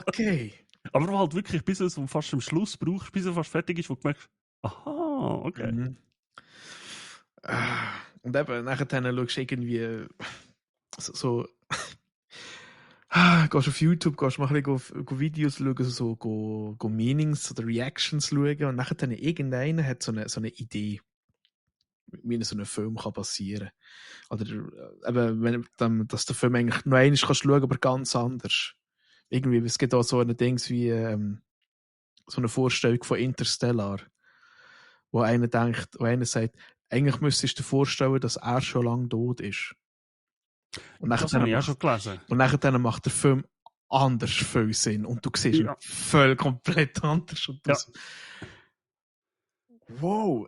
Okay. Aber du halt wirklich bis es fast am Schluss brauchst, bis er fast fertig ist, wo du merkst, aha, okay. Mhm. Und eben, nachher schaust du irgendwie so gehst auf YouTube, gehst mal ein bisschen Videos schauen, go Meanings oder Reactions schauen und nachher dann irgendeiner hat so eine Idee, wie so ein Film kann passieren. Oder eben, dass der Film eigentlich noch einmal kannst schauen, aber ganz anders. Irgendwie, es gibt auch so ein Dings wie so eine Vorstellung von Interstellar, wo einer sagt, eigentlich müsstest du dir vorstellen, dass er schon lange tot ist. Und das habe ich auch schon gelesen. Und nachher macht der Film anders viel Sinn und du siehst ihn völlig komplett anders. Und das, wow.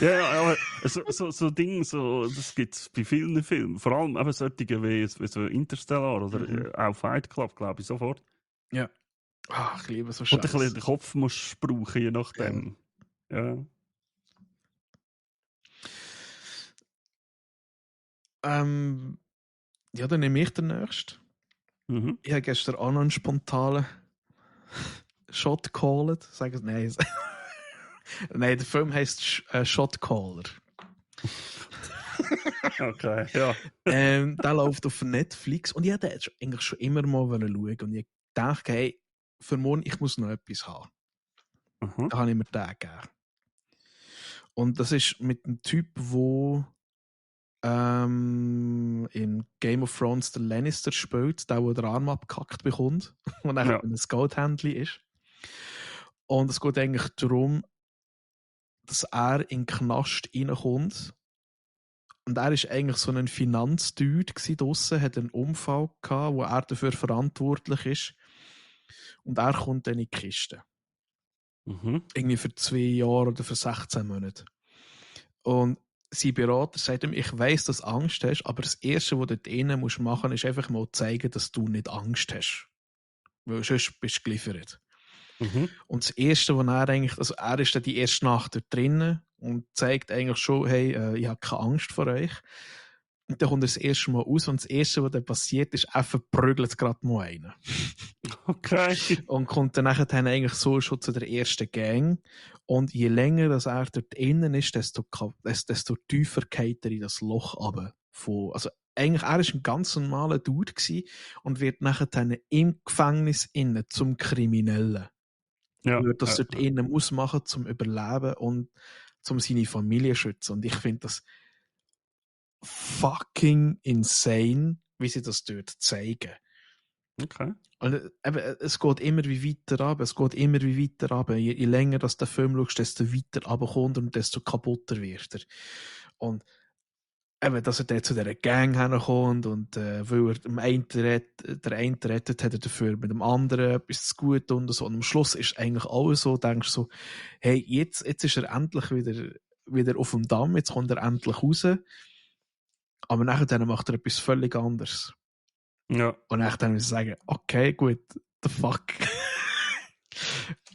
Ja, aber so Dinge, das gibt es bei vielen Filmen. Vor allem eben solche wie so Interstellar oder auch Fight Club, glaube ich, sofort. Ja. Ich liebe so Scheiße. Wo du ein bisschen den Kopf musst brauchen, je nachdem. Ja. Ja, dann nehme ich den nächsten. Mhm. Ich habe gestern auch noch einen spontanen Shot called. Nein. Nein, der Film heisst Shot Caller. Okay, ja. Der läuft auf Netflix und ich wollte den eigentlich schon immer mal schauen. Und ich dachte, hey, für morgen, ich muss noch etwas haben. Da habe ich mir den gegeben. Und das ist mit einem Typ, der in Game of Thrones der Lannister spielt, der den Arm abgekackt bekommt und dann ein Goldhändler ist. Und es geht eigentlich darum, dass er in den Knast reinkommt. Und er war eigentlich so ein Finanzdude draussen, hat einen Unfall gehabt, wo er dafür verantwortlich ist. Und er kommt dann in die Kiste. Irgendwie für 2 Jahre oder für 16 Monate. Und sein Berater sagt ihm, ich weiss, dass du Angst hast, aber das Erste, was du dort machen musst, ist einfach mal zeigen, dass du nicht Angst hast. Weil sonst bist du geliefert. Und das Erste, was er eigentlich, also er ist dann die erste Nacht dort drinnen und zeigt eigentlich schon, hey, ich habe keine Angst vor euch. Und dann kommt er das erste Mal raus und das Erste, was dann passiert, ist, er verprügelt gerade mal einen. Okay. Und kommt dann nachher eigentlich so schon zu der ersten Gang. Und je länger dass er dort innen ist, desto tiefer geht er in das Loch runter. Also eigentlich, er war ein ganz normaler Dude und wird nachher dann im Gefängnis innen zum Kriminellen. Ja, das dort innen muss machen, zum Überleben und zum seine Familie schützen. Und ich finde das fucking insane, wie sie das dort zeigen. Okay. Und es geht immer wie weiter runter. Je länger dass der Film schaust, desto weiter runterkommt und desto kaputter wird er. Und eben, dass er dort zu dieser Gang herkommt und weil er der einen rettet, hat er dafür mit dem anderen etwas zu gut und so. Und am Schluss ist eigentlich alles so, denkst du so, hey, jetzt ist er endlich wieder auf dem Damm, jetzt kommt er endlich raus. Aber nachher macht er etwas völlig anderes. Ja. Und dann muss ich sagen, okay, gut, the fuck.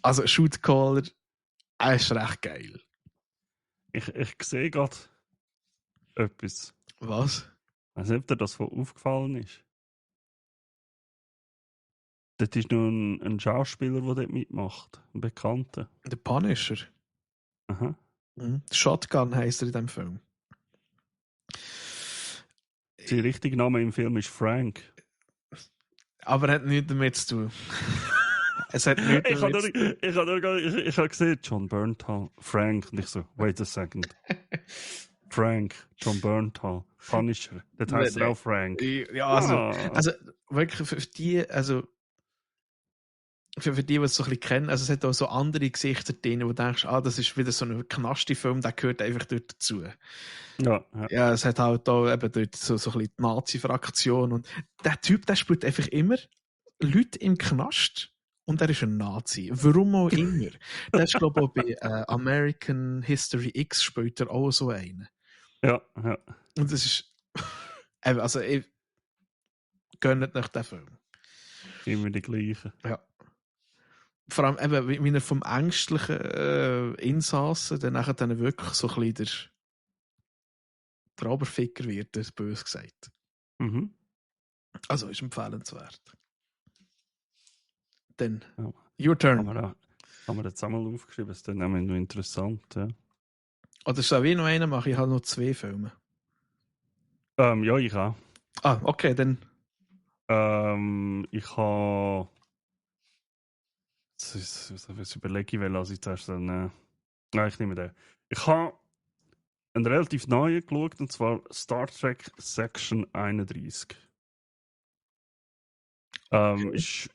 Also Shoot Caller, er ist recht geil. Ich sehe gerade etwas. Was? Ich weiß nicht, ob dir das aufgefallen ist. Dort ist noch ein Schauspieler, der dort mitmacht. Ein Bekannter. Der Punisher. Aha. Shotgun heisst er in diesem Film. Sein richtiger Name im Film ist Frank. Aber er hat nichts damit zu tun. Es hat nichts damit zu tun. Ich habe gesehen, John Bernthal, Frank. Und ich so, wait a second. Frank, John Bernthal, Punisher. Das heisst er auch Frank. Ja, also wirklich für die, also für die, die es so ein bisschen kennen, also es hat auch so andere Gesichter drin, wo du denkst, das ist wieder so ein Knasti-Film, der gehört einfach dort dazu. Ja. Ja, es hat halt auch eben dort so ein bisschen die Nazi-Fraktion und der Typ, der spielt einfach immer Leute im Knast und er ist ein Nazi. Warum auch immer. Das ist, glaube ich, auch bei American History X spielt er auch so einen. Ja. Und das ist also ich gönnt nach dem Film. Immer die gleichen. Ja. Vor allem eben, wie er vom ängstlichen Insassen dann nachher dann wirklich so ein bisschen der Oberficker wird, das böse gesagt. Mhm. Also ist empfehlenswert. Dann, Ja. your turn. Haben wir jetzt einmal aufgeschrieben, das ist dann nämlich noch interessant. Ja. Oder soll ich noch einen machen? Ich habe noch 2 Filme. Ja, ich auch. Okay, dann. Ich habe. Jetzt überlege ich, welche ich zuerst dann. Nein, ich nehme den. Ich habe einen relativ neuen geschaut, und zwar Star Trek Section 31. Ist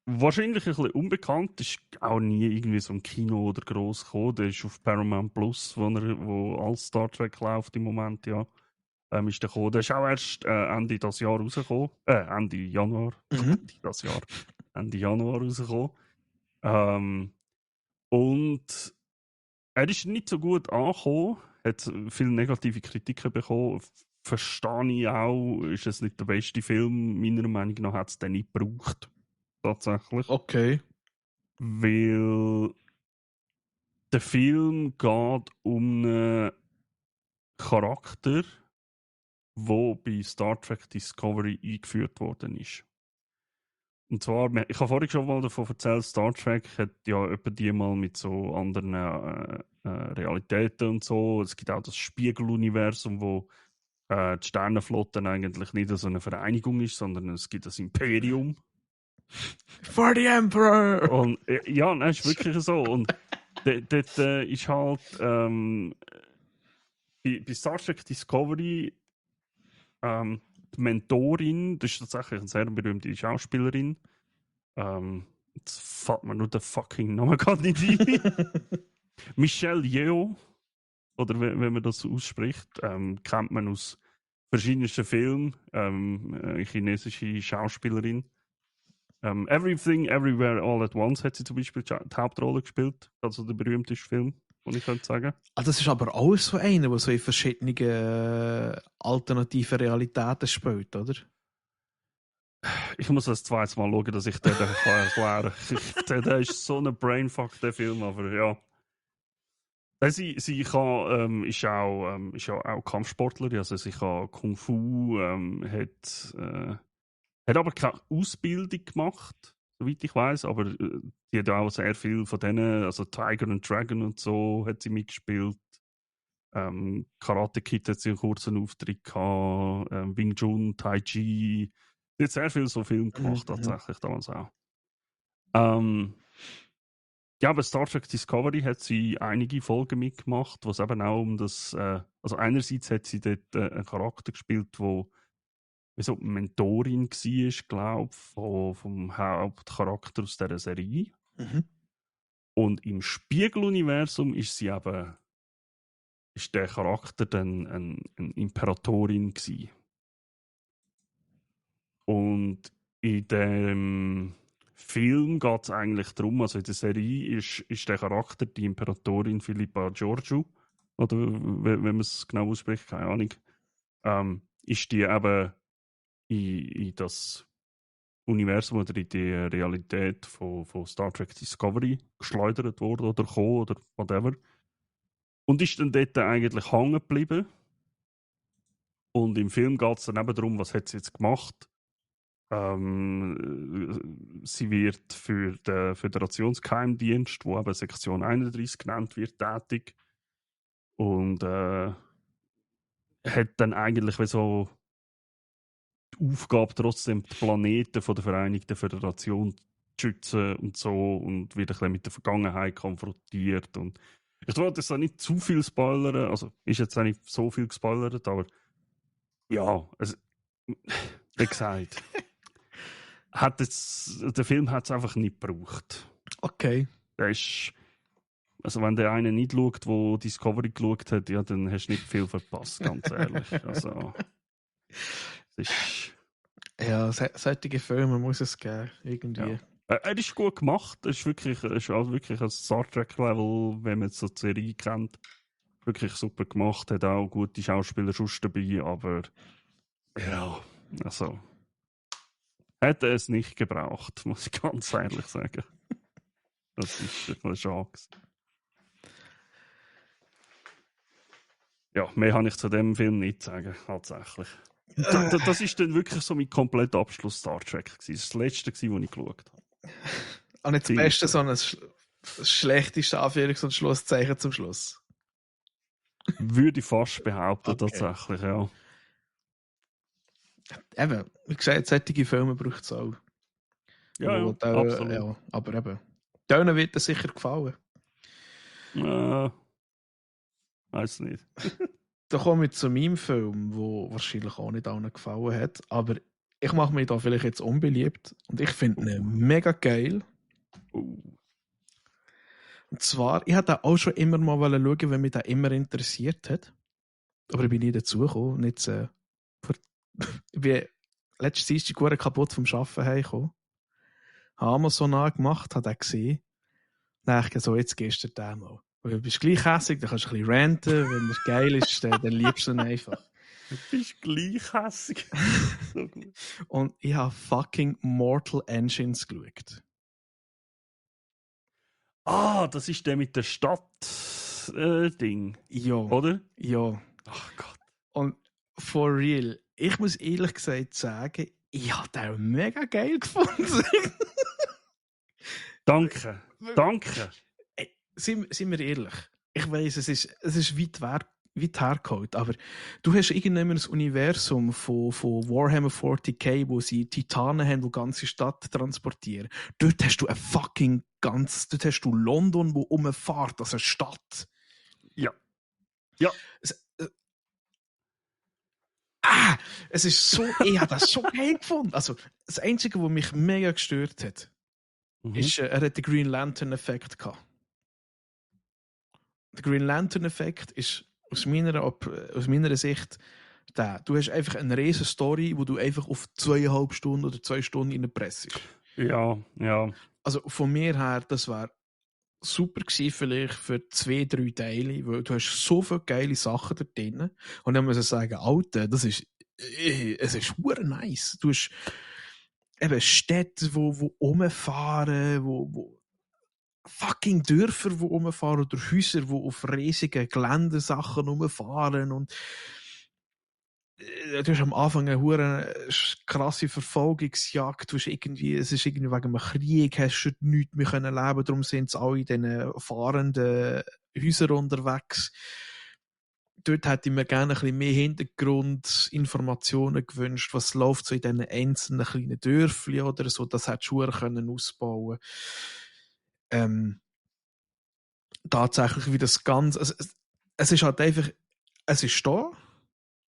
wahrscheinlich ein bisschen unbekannt, ist auch nie irgendwie so im Kino oder gross gekommen. Der ist auf Paramount Plus, wo alles Star Trek läuft im Moment, ja. Ist der gekommen. Der ist auch erst Ende des Jahr rausgekommen. Ende Januar. Ende Januar rausgekommen. Und er ist nicht so gut angekommen, hat viele negative Kritiken bekommen. Verstehe ich auch, ist es nicht der beste Film. Meiner Meinung nach hat es den nicht gebraucht. Tatsächlich. Okay. Weil der Film geht um einen Charakter, der bei Star Trek Discovery eingeführt worden ist. Und zwar, ich habe vorhin schon mal davon erzählt, Star Trek hat ja etwa die mal mit so anderen Realitäten und so. Es gibt auch das Spiegeluniversum, wo die Sternenflotte eigentlich nicht so eine Vereinigung ist, sondern es gibt das Imperium. For the Emperor! Und ja, das ist wirklich so. Und dort ist halt bei Star Trek Discovery die Mentorin, das ist tatsächlich eine sehr berühmte Schauspielerin. Jetzt fällt mir nur der fucking Name gerade nicht ein. Michelle Yeoh, oder wenn man das ausspricht, kennt man aus verschiedensten Filmen. Eine chinesische Schauspielerin. Everything, Everywhere, All at Once hat sie zum Beispiel die Hauptrolle gespielt. Also der berühmteste Film, den ich könnte sagen. Das ist aber auch so einer, der so in verschiedenen alternativen Realitäten spielt, oder? Ich muss das zweites Mal schauen, dass ich den erklären kann. Der ist so ein Brainfuck, der Film, aber ja. Sie ist auch Kampfsportlerin, also sie kann Kung Fu, hat aber keine Ausbildung gemacht, soweit ich weiß, aber die hat auch sehr viel von denen, also Tiger and Dragon und so, hat sie mitgespielt. Karate Kid hat sie einen kurzen Auftritt gehabt, Wing Chun, Tai Chi. Sie hat sehr viel so Filme gemacht, tatsächlich damals auch. Ja, bei Star Trek Discovery hat sie einige Folgen mitgemacht, wo es eben auch um das, also einerseits hat sie dort einen Charakter gespielt, wo wie so Mentorin war, glaube ich, vom Hauptcharakter aus dieser Serie. Mhm. Und im Spiegeluniversum ist der Charakter dann eine Imperatorin gewesen. Und in dem Film geht es eigentlich darum, also in der Serie ist der Charakter die Imperatorin Philippa Georgiou, oder wenn man es genau ausspricht, keine Ahnung, ist die eben in das Universum oder in die Realität von Star Trek Discovery geschleudert worden oder gekommen oder whatever. Und ist dann dort eigentlich hängen geblieben. Und im Film geht es dann eben darum, was hat sie jetzt gemacht. Sie wird für den Föderationsgeheimdienst, wo eben Sektion 31 genannt wird, tätig. Und hat dann eigentlich wie so die Aufgabe, trotzdem die Planeten von der Vereinigten Föderation zu schützen und so, und wird ein bisschen mit der Vergangenheit konfrontiert. Und ich wollte jetzt auch nicht zu viel spoilern, also ist jetzt auch nicht so viel gespoilert, aber ja, also, wie gesagt. der Film hat es einfach nicht gebraucht. Okay. Der ist, also wenn der eine nicht schaut, wo Discovery geschaut hat, ja, dann hast du nicht viel verpasst, ganz ehrlich. Also, es ist... Ja, solche Filme muss es geben, irgendwie. Ja. Er ist gut gemacht, er ist auch wirklich ein Star Trek-Level, wenn man jetzt so die Serie kennt. Wirklich super gemacht, hat auch gute Schauspieler schon dabei, aber ja, also hätte es nicht gebraucht, muss ich ganz ehrlich sagen. Das ist ein bisschen schade. Ja, mehr habe ich zu dem Film nicht zu sagen, tatsächlich. Das ist dann wirklich so mein kompletter Abschluss Star Trek gewesen. Das war das letzte, was ich geschaut habe. Und nicht das Beste, sondern das schlechteste Anführungs- und Schlusszeichen zum Schluss. Würde ich fast behaupten, Okay. tatsächlich, ja. Eben, wie gesagt, solche Filme braucht es auch. Ja, absolut. Ja, aber eben, denen wird es sicher gefallen. Weiß nicht. Da komme ich zu meinem Film, der wahrscheinlich auch nicht allen gefallen hat, aber ich mache mich da vielleicht jetzt unbeliebt und ich finde ihn mega geil. Und zwar, ich hatte auch schon immer mal schauen, wenn mich das immer interessiert hat. Aber ich bin nie dazugekommen. Ich bin letztes Dienstag kaputt vom Arbeiten heimgekommen. Habe Amazon angemacht, habe den gesehen. Dann dachte ich so, jetzt gehst du den mal. Weil du bist gleich hässig, dann kannst du ein bisschen ranten. Wenn er geil ist, dann liebst du ihn einfach. Du bist gleich hässig. So gut. Und ich habe fucking Mortal Engines geschaut. Ah, das ist der mit der Stadt-Ding. Ja. Oder? Ja. Ach Gott. Und for real, ich muss ehrlich gesagt sagen, ich habe den mega geil gefunden. Danke. Sind wir ehrlich? Ich weiss, es ist weit hergeholt, aber du hast irgendwann ein Universum von Warhammer 40k, wo sie Titanen haben, die ganze Stadt transportieren. Dort hast du dort hast du London, wo rumfährt, also eine Stadt. Ja. Es ist so, ich habe das so geil gefunden. Also, das Einzige, was mich mega gestört hat, ist, er hat den Green Lantern-Effekt gehabt. Der Green Lantern-Effekt ist aus meiner Sicht der. Du hast einfach eine riesige Story, wo du einfach auf 2,5 Stunden oder 2 Stunden reinpresst. Ja. Also von mir her, das war super gewesen vielleicht für 2, 3 Teile, weil du hast so viele geile Sachen da drin. Und dann muss ich sagen, Alter, es ist hure nice. Du hast eben Städte, wo rumfahren, wo fucking Dörfer, die rumfahren, oder Häuser, die auf riesigen Geländesachen rumfahren. Und du hast am Anfang eine hure krasse Verfolgungsjagd. Es ist irgendwie wegen einem Krieg, hast du nichts mehr leben können. Darum sind sie alle in diesen fahrenden Häusern unterwegs. Dort hätte ich mir gerne ein bisschen mehr Hintergrundinformationen gewünscht. Was läuft so in diesen einzelnen kleinen Dörfchen oder so. Das hätte Schuhe können ausbauen. Tatsächlich wie das Ganze. Es ist halt einfach, es ist da,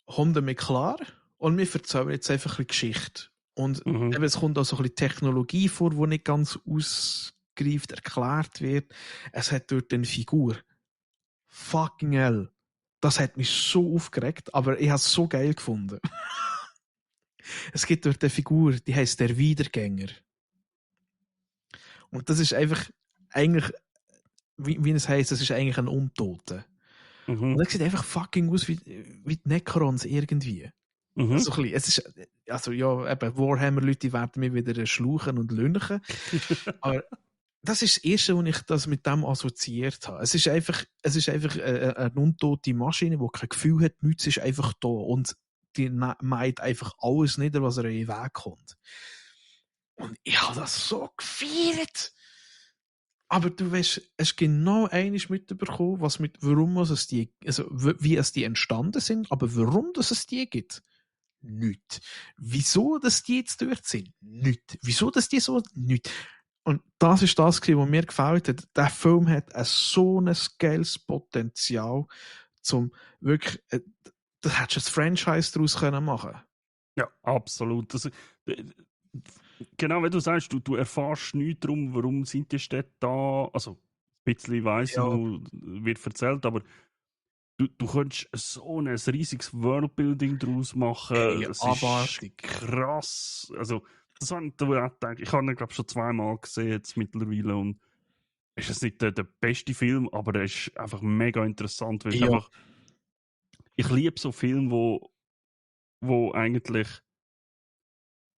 kommt damit klar und wir erzählen jetzt einfach ein bisschen Geschichte. Und eben, es kommt auch so ein bisschen Technologie vor, die nicht ganz ausgereift erklärt wird. Es hat dort eine Figur. Fucking hell. Das hat mich so aufgeregt, aber ich habe es so geil gefunden. Es gibt dort eine Figur, die heißt der Wiedergänger. Und das ist einfach eigentlich, wie es heisst, das ist eigentlich ein Untoter. Und er sieht einfach fucking aus wie die Necrons irgendwie. Also, also ja, eben Warhammer-Leute werden mir wieder schluchen und lünchen. Aber das ist das Erste, wo ich das mit dem assoziiert habe. Es ist einfach eine untote Maschine, die kein Gefühl hat, nichts ist einfach da. Und die meint einfach alles nieder, was ihr in den Weg kommt. Und ich habe das so gefeiert. Aber du weißt, es genau einiges mitbekommen, wie es die entstanden sind, aber warum es die gibt? Nicht. Wieso, dass die jetzt dort sind? Nicht. Wieso, dass die so? Nicht. Und das ist das, was mir gefällt hat. Der Film hat so ein geiles Potenzial, zum wirklich, da hättest du ein Franchise daraus machen können. Ja, absolut. genau, wenn du sagst, du erfährst nichts darum, warum sind die Städte da. Also, ein bisschen weiss ich noch, wird erzählt, aber du könntest so ein riesiges Worldbuilding daraus machen. Ey, Das abartig. ist krass. Also, das habe ich auch gedacht. Ich habe ihn, glaube ich, schon zweimal gesehen jetzt mittlerweile und ist es nicht der beste Film, aber er ist einfach mega interessant, weil es einfach, ich liebe so Filme, wo eigentlich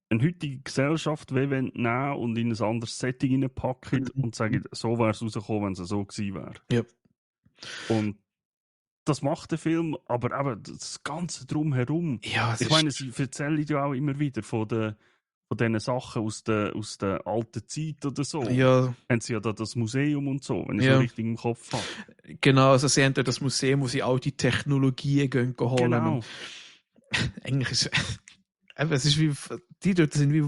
eine heutige Gesellschaft nehmen und in ein anderes Setting reinpacken und sagen, so wäre es rausgekommen, wenn es so gewesen wäre. Ja. Und das macht der Film, aber eben das Ganze drumherum. Ja, ich meine, sie erzählen ja auch immer wieder von diesen Sachen aus der alten Zeit oder so. Ja. Haben sie ja da das Museum und so, wenn ich so richtig im Kopf habe. Genau, also sie haben da das Museum, wo sie alte Technologien gehen holen. Genau. Und eigentlich ist es ist wie, die dort sind wie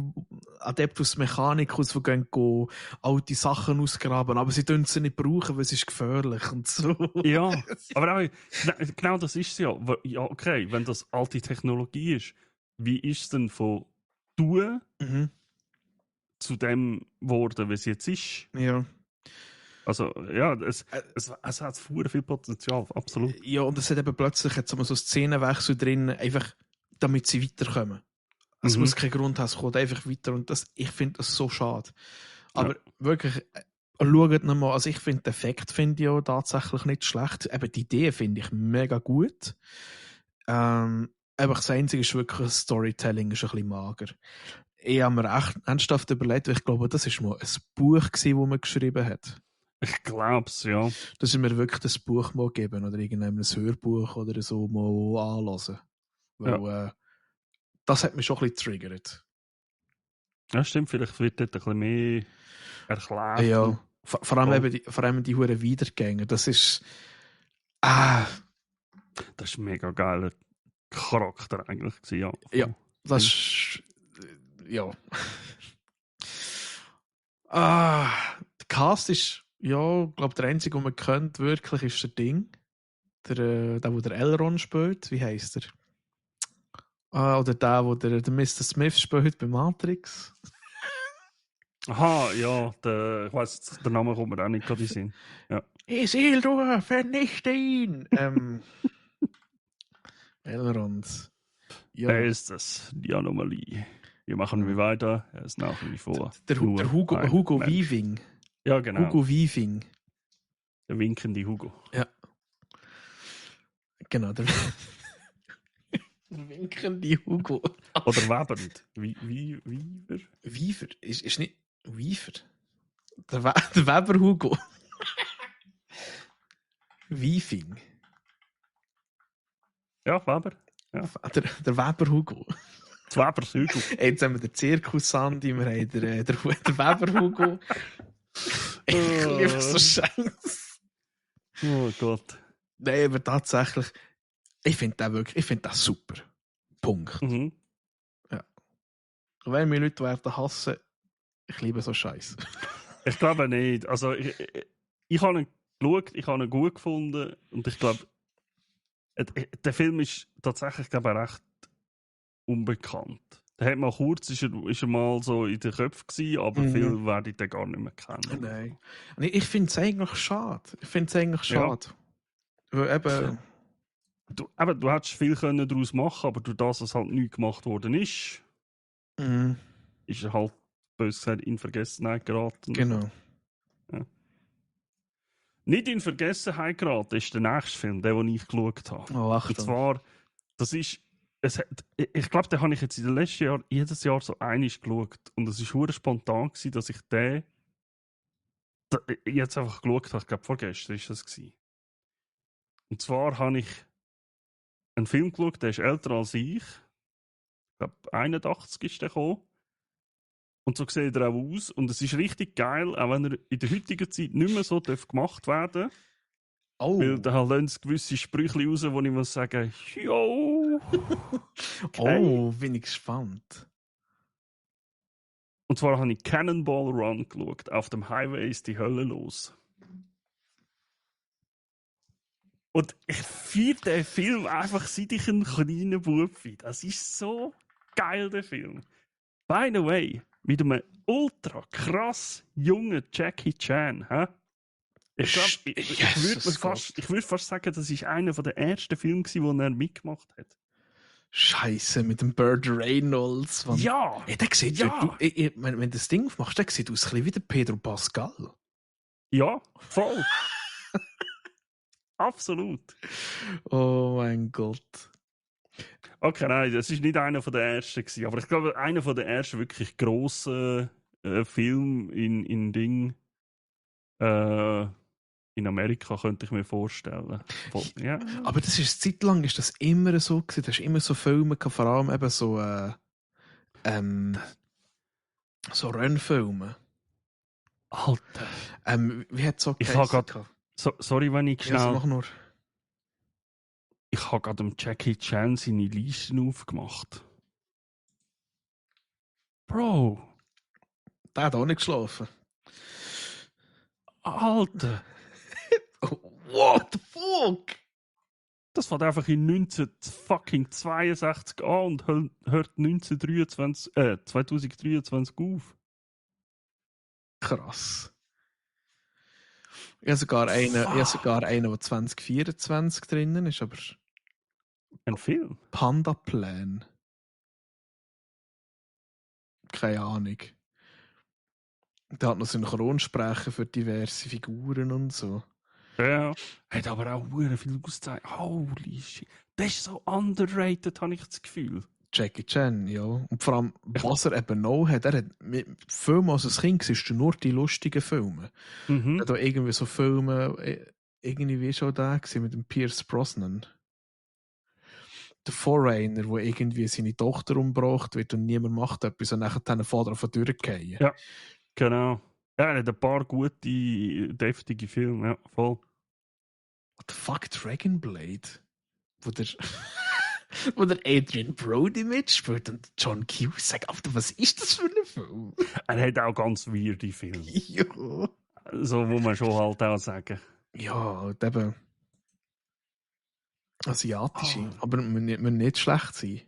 Adeptus Mechanicus, die gehen alte Sachen ausgraben, aber sie dürfen sie nicht brauchen, weil es ist gefährlich und so. Ja, aber auch, genau das ist es ja. Ja, okay, wenn das alte Technologie ist, wie ist es denn von tun zu dem geworden, wie es jetzt ist? Ja. Also, ja, es hat sehr viel Potenzial, absolut. Ja, und es hat eben plötzlich jetzt so Szenenwechsel drin, einfach damit sie weiterkommen. Es muss keinen Grund haben, es kommt einfach weiter und ich finde das so schade. Aber wirklich, schaut nochmal, also ich finde den Effekt finde ich auch tatsächlich nicht schlecht. Eben die Idee finde ich mega gut. Aber das Einzige ist wirklich, das Storytelling ist ein bisschen mager. Ich habe mir echt ernsthaft überlegt, weil ich glaube, das war mal ein Buch gewesen, das man geschrieben hat. Ich glaube es, ja. Dass ich mir wirklich das Buch mal geben oder irgendein Hörbuch oder so mal anhören. Weil das hat mich schon ein bisschen triggert. Ja, stimmt, vielleicht wird dort ein bisschen mehr erklärt. Ja, vor allem die huren Wiedergänge, das ist das ist ein mega geiler Charakter eigentlich gewesen, ja. Ja, das ist ja. Der Cast ist, ja, ich glaube, der einzige, den man kennt, wirklich, ist der Ding. Der wo der Elrond spielt, wie heisst er? Oder der, wo der Mr. Smith spielt bei Matrix. Aha, ja, ich weiss, der Name kommt mir auch nicht gerade in den Sinn. Ja. Isildur, vernichte ihn! Elrond. Ja. Er ist es, die Anomalie. Wir machen wie weiter, er ist nach wie vor. Der Hugo Weaving. Ja, genau. Hugo Weaving. Der winkende Hugo. Ja. Genau, der winkende Hugo. Oder webend. Weaver? Weaver? Ist nicht Weaver? Der Weber Hugo. Weaving. Ja, Weber. Ja. Der Weber Hugo. Das Webers Hugo. Jetzt haben wir den Zirkus Sandy, wir haben den Weber Hugo. Ich liebe so Scheiß. Oh Gott. Nein, aber tatsächlich, ich finde das super. Punkt. Ja. Wenn mich Leute werden hassen, ich liebe so Scheiß. Ich glaube nicht. Also, ich habe ihn geschaut, ich habe ihn gut gefunden und ich glaube, der Film ist tatsächlich, glaube ich, recht unbekannt. Der hat mal kurz, ist er mal so in den Köpfen gewesen, aber viel werde ich den gar nicht mehr kennen. Nein. Ich finde es eigentlich schade. Ja. Weil eben... Du hättest viel daraus machen können, aber durch das, dass halt nichts gemacht worden ist, ist er halt, bös gesagt, in Vergessenheit geraten. Genau. Ja. Nicht in Vergessenheit geraten ist der nächste Film, den ich geschaut habe. Oh, Achtung. Und zwar, ich glaube, den habe ich jetzt in den letzten Jahren jedes Jahr so einmal geschaut. Und es war verdammt spontan gewesen, dass ich den jetzt einfach geschaut habe. Ich glaube, vorgestern war das gewesen. Und zwar habe ich einen Film geschaut, der ist älter als ich. Ich glaube, 81 ist der gekommen. Und so sieht er auch aus. Und es ist richtig geil, auch wenn er in der heutigen Zeit nicht mehr so gemacht werden darf. Oh. Weil da lassen sie gewisse Sprüche raus, wo ich muss sagen, jo. Okay. Oh, bin ich gespannt. Und zwar habe ich Cannonball Run geschaut. Auf dem Highway ist die Hölle los. Und ich feiere den Film einfach, seit ich ein kleiner Bub bin. Das ist so geil, der Film. By the way, mit einem ultra krass jungen Jackie Chan. Hä? Ich glaube, ich würde fast sagen, das ist einer der ersten Filme, wo er mitgemacht hat. Scheiße, mit dem Burt Reynolds. Mann. Ja! Ey, der sieht wenn du das Ding aufmachst, der sieht aus wie der Pedro Pascal. Ja, voll. Absolut. Oh mein Gott. Okay, nein, das ist nicht einer der ersten gewesen, aber ich glaube, einer der ersten wirklich grossen Filme in Ding in Amerika könnte ich mir vorstellen. Ja. Aber das ist zeitlang ist das immer so gewesen. Da hast immer so Filme gehabt, vor allem eben so so Rennfilme. Alter. Wie hat es so ich habe gerade sorry, wenn ich schnell... Also nur. Ich habe gerade dem Jackie Chan seine Listen aufgemacht. Bro. Der hat auch nicht geschlafen. Alter. What the fuck? Das fängt einfach in 1962 an und hört 2023 auf. Krass. Ich habe sogar einen, der 2024 drinnen ist, aber... Ein Film? Panda Plan. Keine Ahnung. Der hat noch Synchronsprecher für diverse Figuren und so. Ja. Hat aber auch viel ausgezeigt. Holy shit. Das ist so underrated, habe ich das Gefühl. Jackie Chan, ja. Und vor allem, was er eben noch hat, er hat Filme als Kind siehst du nur die lustigen Filme. Mhm. Er hat auch irgendwie so Filme, irgendwie schon da gewesen, mit dem Pierce Brosnan. Der Foreigner, wo irgendwie seine Tochter umgebracht wird und niemand macht etwas und nachher den Vater von durchgehen. Ja, genau. Ja, er hat ein paar gute, deftige Filme, ja, voll. What the fuck, Dragon Blade? Wo der, wo der Adrian Brody mitspielt und John Cusack. Alter, was ist das für ein Film? Er hat auch ganz weirde Filme. Ja. So muss man schon halt auch sagen. Ja, und eben asiatische, aber müssen nicht schlecht sein.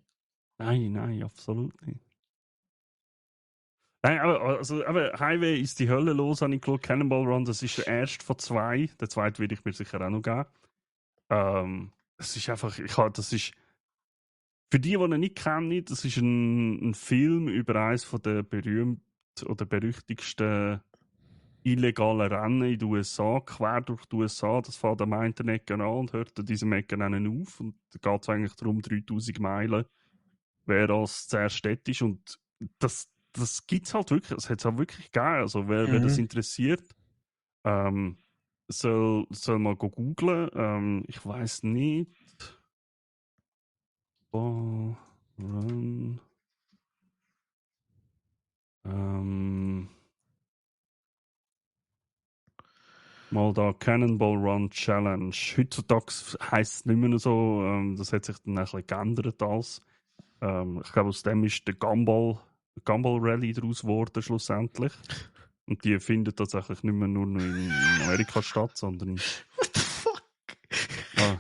Nein, absolut nicht. Nein, aber Highway ist die Hölle los, habe ich geschaut. Cannonball Run, das ist der erste von 2. Der zweite würde ich mir sicher auch noch geben. Das ist einfach, das ist, für die ihn nicht kennen, das ist ein Film über eines der berühmten oder berüchtigsten illegalen Rennen in den USA, quer durch die USA. Das fängt am einen Ecke an und hört an diesem Ecke auf. Und da geht es eigentlich darum, 3000 Meilen, wer als zuerst dort ist. Und das gibt es halt wirklich, das hat es auch wirklich gegeben. Also wer das interessiert, soll mal googlen. Ich weiß nicht. Run. Mal da Cannonball Run Challenge. Heutzutage heisst es nicht mehr so. Das hat sich dann ein bisschen geändert als. Ich glaube, aus dem ist der Gumball Rally daraus geworden, schlussendlich. Und die findet tatsächlich nicht mehr nur in Amerika statt, sondern... What the fuck?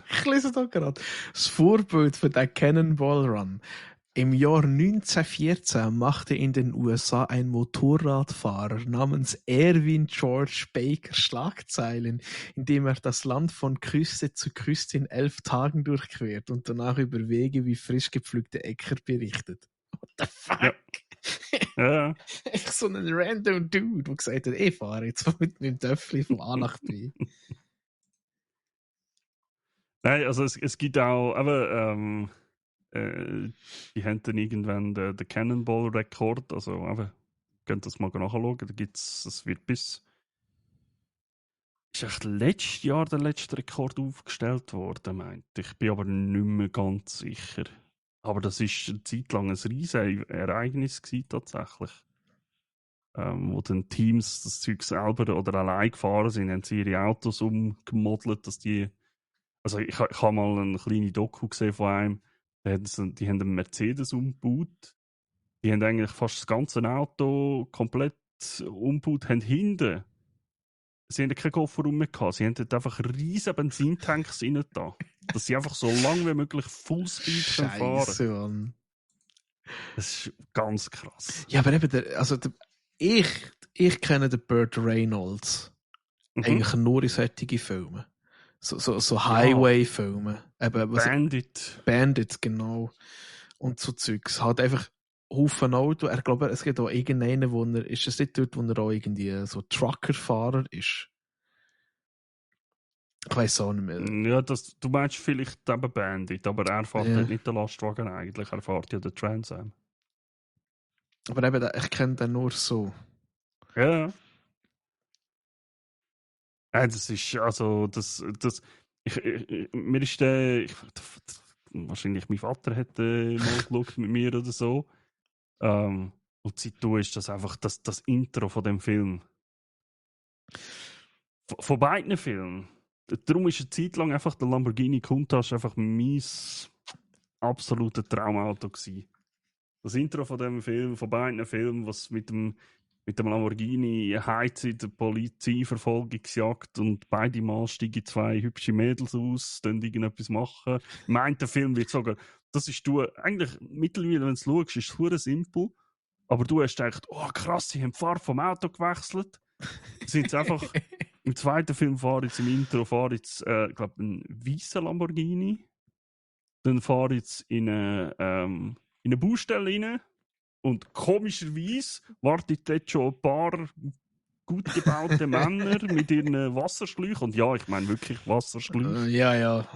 Ich lese da gerade. Das Vorbild für den Cannonball Run. Im Jahr 1914 machte in den USA ein Motorradfahrer namens Erwin George Baker Schlagzeilen, indem er das Land von Küste zu Küste in 11 Tagen durchquert und danach über Wege wie frisch gepflückte Äcker berichtet. What the fuck? Ja. Echt so ein random Dude, der gesagt hat, ich fahre jetzt mit meinem Töffli von A nach B. Nein, also es gibt auch, aber die haben dann irgendwann den Cannonball-Rekord, also aber könnt das mal nachschauen, da gibt's, es wird ist echt letztes Jahr der letzte Rekord aufgestellt worden, meinte ich. Bin aber nicht mehr ganz sicher. Aber das ist eine Zeit lang ein riesiges Ereignis gewesen, tatsächlich. Wo dann Teams das Zeug selber oder allein gefahren sind, haben sie ihre Autos umgemodelt, dass die... Also ich habe mal eine kleine Doku gesehen von einem, die haben einen Mercedes umgebaut. Die haben eigentlich fast das ganze Auto komplett umgebaut, haben hinten... Sie haben keinen Kofferraum mehr gehabt. Sie haben dort einfach riesige Benzintanks rein da. Dass sie einfach so lange wie möglich Fullspeed fahren können. Mann. Das ist ganz krass. Ja, aber eben, ich kenne den Burt Reynolds eigentlich nur in solchen Filmen. So Highway-Filme. Bandit, genau. Und so Zeugs. Halt einfach Haufen Auto. Ich glaube, es gibt auch irgendeinen, wo er, ist es nicht dort, wo er auch irgendwie so Truckerfahrer ist? Ich weiß auch nicht mehr. Ja, du meinst vielleicht eben Bandit, aber er fährt dort nicht den Lastwagen eigentlich, er fährt ja den Trans Am. Aber eben, ich kenne den nur so. Ja. Ja, das ist, also, mir ist wahrscheinlich mein Vater hat mal geschaut mit mir oder so. Und seitdem ist das einfach das Intro von dem Film. Von beiden Filmen. Darum ist eine Zeit lang einfach der Lamborghini Countach einfach mein absolutes Traumauto gewesen. Das Intro von dem Film, von beiden Filmen, was mit dem Lamborghini heizt in der Polizeiverfolgungsjagd und beide Mal steigen zwei hübsche Mädels aus, dann irgendetwas machen. Im einen Film wird sogar, das ist eigentlich mittlerweile, wenn du es schaust, ist es sehr simpel, aber du hast gedacht, oh krass, sie haben die Farbe vom Auto gewechselt. Sind einfach, im zweiten Film im Intro ich glaube, einen weißen Lamborghini. Dann fahre ich in eine Baustelle rein. Und komischerweise warten dort schon ein paar gut gebaute Männer mit ihren Wasserschläuchen. Und ja, ich meine wirklich Wasserschläuche. Ja.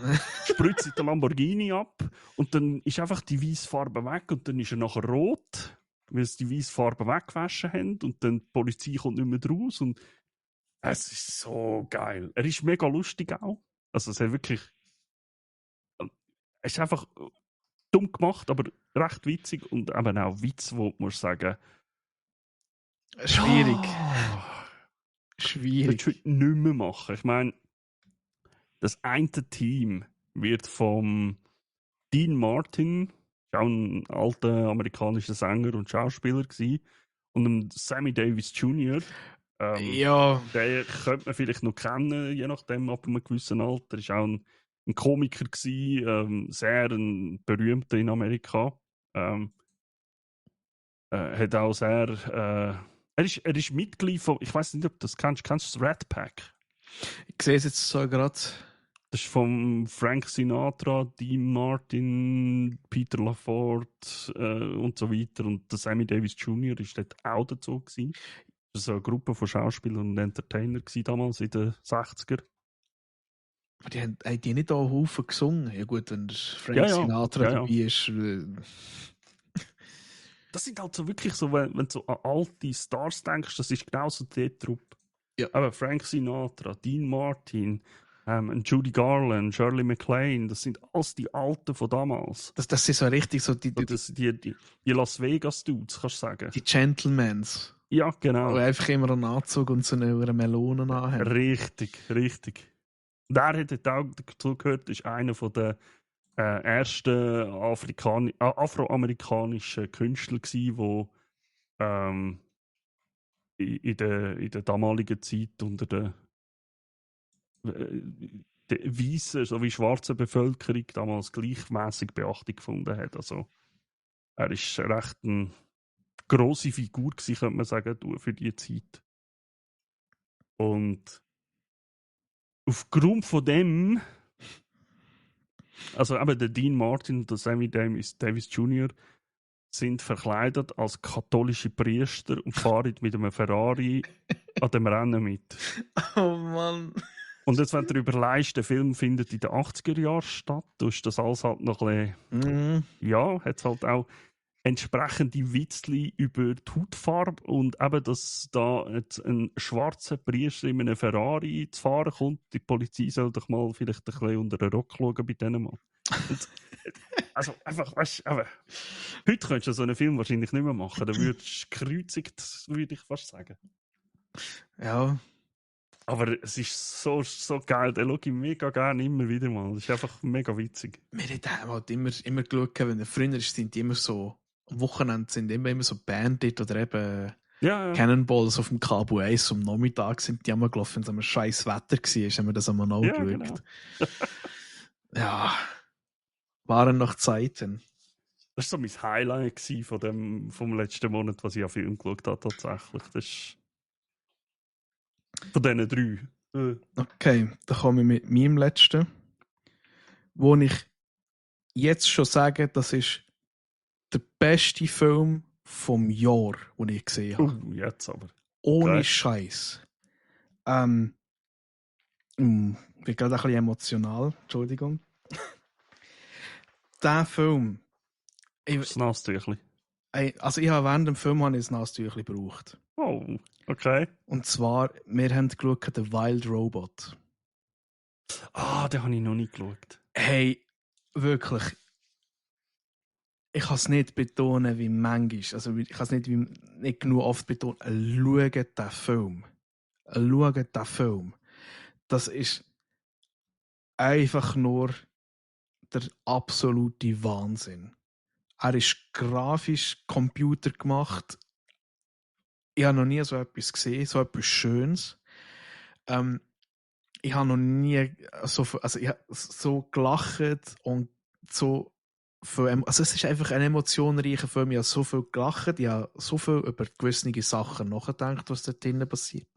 Spritzen den Lamborghini ab. Und dann ist einfach die weiße Farbe weg. Und dann ist er nachher rot, weil sie die weiße Farbe weggewaschen haben. Und dann die Polizei kommt nicht mehr raus. Und es ist so geil. Er ist mega lustig auch. Also es ist wirklich... Es ist einfach dumm gemacht, aber recht witzig. Und eben auch Witz, wo man sagen... Schwierig. Das willst du heute nicht mehr machen. Ich meine, das eine Team wird vom Dean Martin, auch ein alter amerikanischer Sänger und Schauspieler gewesen, und dem Sammy Davis Jr. Ja. Den könnte man vielleicht noch kennen, je nachdem, ab einem gewissen Alter. Er war auch ein Komiker gewesen, sehr ein berühmter in Amerika. Hat auch sehr... Er ist Mitglied von, ich weiß nicht, ob du das kennst du das Rat Pack? Ich sehe es jetzt so gerade. Das ist von Frank Sinatra, Dean Martin, Peter LaForte und so weiter. Und der Sammy Davis Jr. ist dort auch dazu gewesen. Das war eine Gruppe von Schauspielern und Entertainer damals in den 60er. Die haben die nicht auch Haufen gesungen? Ja gut, wenn der Frank Sinatra dabei ist. Das sind halt so wirklich so, wenn du so an alte Stars denkst, das ist genauso die Truppe. Ja. Aber Frank Sinatra, Dean Martin, Judy Garland, Shirley MacLaine, das sind alles die Alten von damals. Das sind so richtig so die Las Vegas-Dudes, kannst du sagen. Die Gentlemans. Ja, genau. Die einfach immer einen Anzug und so eine Melone anhaben. Richtig. Und er hat auch dazu gehört, ist einer von der ersten afroamerikanischen Künstler gewesen, die in der damaligen Zeit unter der weißen sowie schwarzen Bevölkerung damals gleichmäßig Beachtung gefunden hat. Also er ist recht eine grosse Figur gewesen, könnte man sagen, für die Zeit. Und aufgrund von dem, also eben der Dean Martin und der Sammy Davis Jr. sind verkleidet als katholische Priester und fahren mit einem Ferrari an dem Rennen mit. Oh Mann. Und jetzt, wenn du dir überlegst, der Film findet in den 80er Jahren statt, du hast das alles halt noch ein bisschen, ja, hat es halt auch entsprechende Witzli über die Hautfarbe und eben, dass da jetzt ein schwarzer Priester in einem Ferrari zu fahren kommt, die Polizei soll doch mal vielleicht ein bisschen unter den Rock schauen bei denen Mann. Also einfach, weißt du, heute könntest du so einen Film wahrscheinlich nicht mehr machen, dann würdest du gekreuzigt, würde ich fast sagen. Ja. Aber es ist so geil, den schaue ich mega gerne immer wieder mal. Das ist einfach mega witzig. Wir haben halt immer geschaut, wenn früher sind die immer so, am Wochenende sind immer so Bandit oder eben Cannonballs auf dem Kabel 1 am Nachmittag sind die immer gelaufen, wenn es ein scheiß Wetter war, haben wir das einmal noch geschaut. Genau. Ja, waren noch Zeiten. war so mein Highlight vom letzten Monat, was ich an Film geschaut habe, tatsächlich. Das ist von diesen 3. Okay, dann komme ich mit meinem letzten, wo ich jetzt schon sage, das ist der beste Film vom Jahr, den ich gesehen habe. Jetzt aber. Ohne Geil. Scheiß. Ich bin gerade ein bisschen emotional, Entschuldigung. Der Film. Das Nasentüchli. Also ich habe während dem Film ein Nasentüchli gebraucht. Oh, okay. Und zwar, wir haben geschaut, The Wild Robot. Den habe ich noch nicht geschaut. Hey, wirklich. Ich kann es nicht betonen, wie manchmal. Also ich kann es nicht genug oft betonen. Schaut den Film. Schaut den Film. Das ist einfach nur der absolute Wahnsinn. Er ist grafisch Computer gemacht. Ich habe noch nie so etwas gesehen, so etwas Schönes. Ich habe noch nie ich habe so gelacht und so viel, also es ist einfach ein emotionreicher Film. Ich habe so viel gelacht, ich habe so viel über gewisse Sachen nachgedacht, was da drinnen passiert.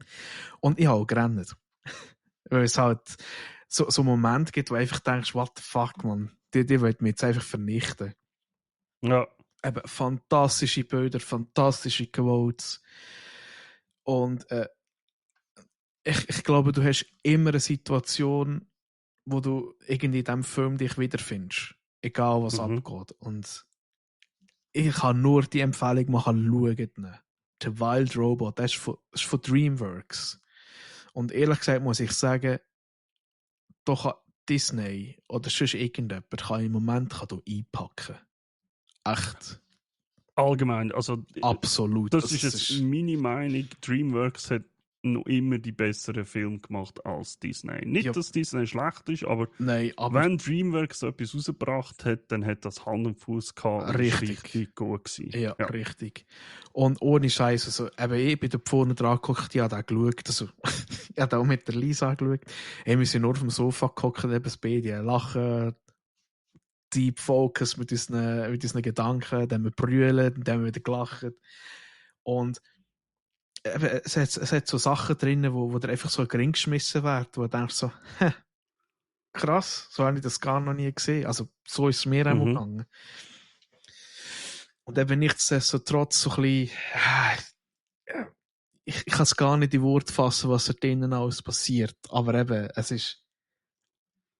Und ich habe auch gerannt. Weil es halt so einen Moment gibt, wo du einfach denkst, what the fuck, man, die wollen mich jetzt einfach vernichten. Ja. Eben fantastische Bilder, fantastische Quotes. Und ich glaube, du hast immer eine Situation, wo du irgendwie in diesem Film dich wiederfindest. Egal, was abgeht. Und ich kann nur die Empfehlung machen, schauen. The Wild Robot, das ist von DreamWorks. Und ehrlich gesagt muss ich sagen, doch Disney oder sonst irgendjemand kann im Moment einpacken. Echt. Allgemein, also absolut. Das ist jetzt meine Meinung. DreamWorks hat noch immer die besseren Filme gemacht als Disney. Nicht, dass Disney schlecht ist, aber wenn DreamWorks etwas rausgebracht hat, dann hat das Hand und Fuß gehabt. Richtig gut gewesen. Ja, richtig. Und ohne Scheiß, also ich bin da vorne dran geguckt, ich habe den geschaut, also ich habe auch mit der Lisa geschaut. Wir sind nur auf dem Sofa geguckt, eben das Baby lachen, Deep Focus mit unseren Gedanken, dann wir brüllen, dann wir wieder gelacht. Und es hat so Sachen drin, wo dir einfach so gering geschmissen werden, wo du denkst so, krass, so habe ich das gar noch nie gesehen. Also so ist es mir auch gegangen. Und eben nichtsdestotrotz so ein bisschen, ich kann es gar nicht in Worte fassen, was da drinnen alles passiert. Aber eben, es ist